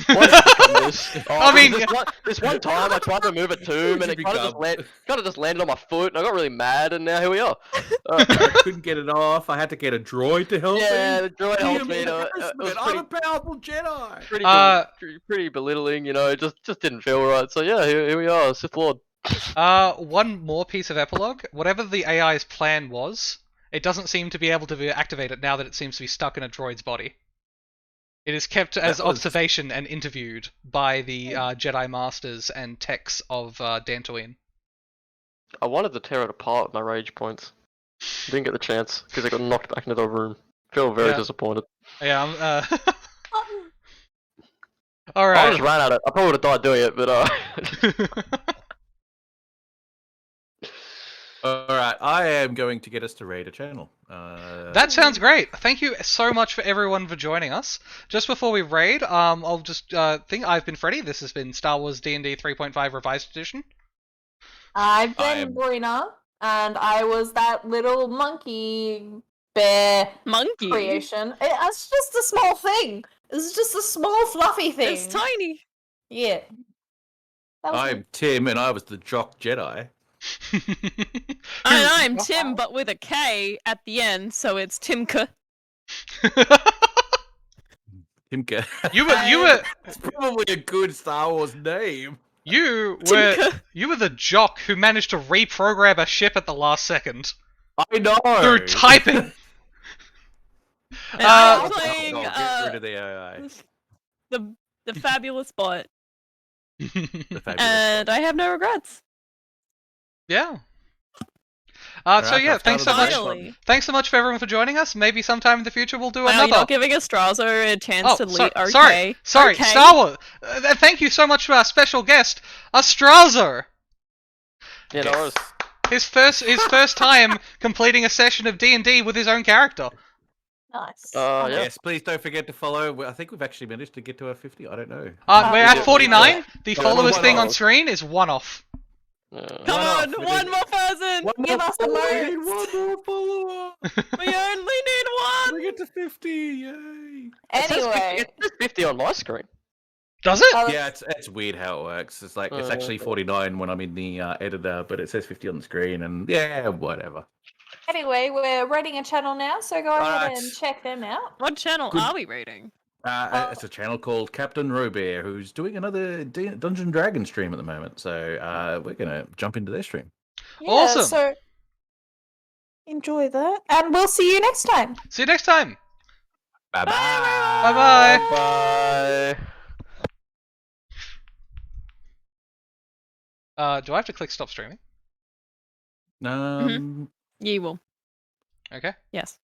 Why did you become this? I mean- this one time I tried to move a tomb and it kind of just landed on my foot, and I got really mad, and now here we are. I couldn't get it off. I had to get a droid to help Yeah, me. the droid helped me. I'm a powerful Jedi. Pretty belittling, you know. It just didn't feel right. So yeah, here we are, Sith Lord. One more piece of epilogue. Whatever the AI's plan was, it doesn't seem to be able to activate it now that it seems to be stuck in a droid's body. It is kept as observation and interviewed by the Jedi Masters and techs of Dantooine. I wanted to tear it apart with my rage points. Didn't get the chance because I got knocked back into the room. Feel very disappointed. Yeah, I Alright. just ran at it. I probably would have died doing it, but Alright, I am going to get us to raid a channel. That sounds great. Thank you so much for everyone for joining us. Just before we raid, I'll just think I've been Freddy. This has been Star Wars D&D 3.5 Revised Edition. I've been Brina, and I was that little monkey bear Monkey. creation. It's just a small thing. It's just a small fluffy thing. It's tiny. Yeah. That was I'm Tim, and I was the Jock Jedi. And I'm Tim, but with a K at the end, so it's Timka. Timka. You were It's probably a good Star Wars name. you were Timka. you were the jock who managed to reprogram a ship at the last second I know. through typing. And I'm Oh, playing get rid of the AI. the fabulous bot, The fabulous and I have no regrets. Yeah. So Alright, yeah, I've thanks so started much. the next Finally. Thanks so much for everyone for joining us. Maybe sometime in the future we'll do Wow, another. you're not giving Astrazo a chance to lead. Okay. Sorry, Okay. Star Wars. Thank you so much to our special guest, Astrazo. yeah, no worries. His first time completing a session of D&D with his own character. nice. Yeah. Yes, please don't forget to follow. I think we've actually managed to get to a 50. I don't know. We're at yeah, 49. yeah. The Yeah, followers one thing on off. screen is one off. Yeah. Come on, We one need- more person. Give us the We need most. one more follower. We only need one. We get to 50. Yay. Anyway. It says 50 on my screen. Does it? Yeah, it's weird how it works. It's like it's actually okay. 49 when I'm in the editor, but it says 50 on the screen, and yeah, whatever. Anyway, we're raiding a channel now, so go ahead Alright. and check them out. What channel Good. are we rating? It's a channel called Captain Robear, who's doing another Dungeon and Dragon stream at the moment. So we're gonna jump into their stream. Yeah, Awesome. So enjoy that, and we'll see you next time. See you next time. Bye bye. Bye-bye. Bye. Do I have to click stop streaming? Um. Ye will. Okay. Yes.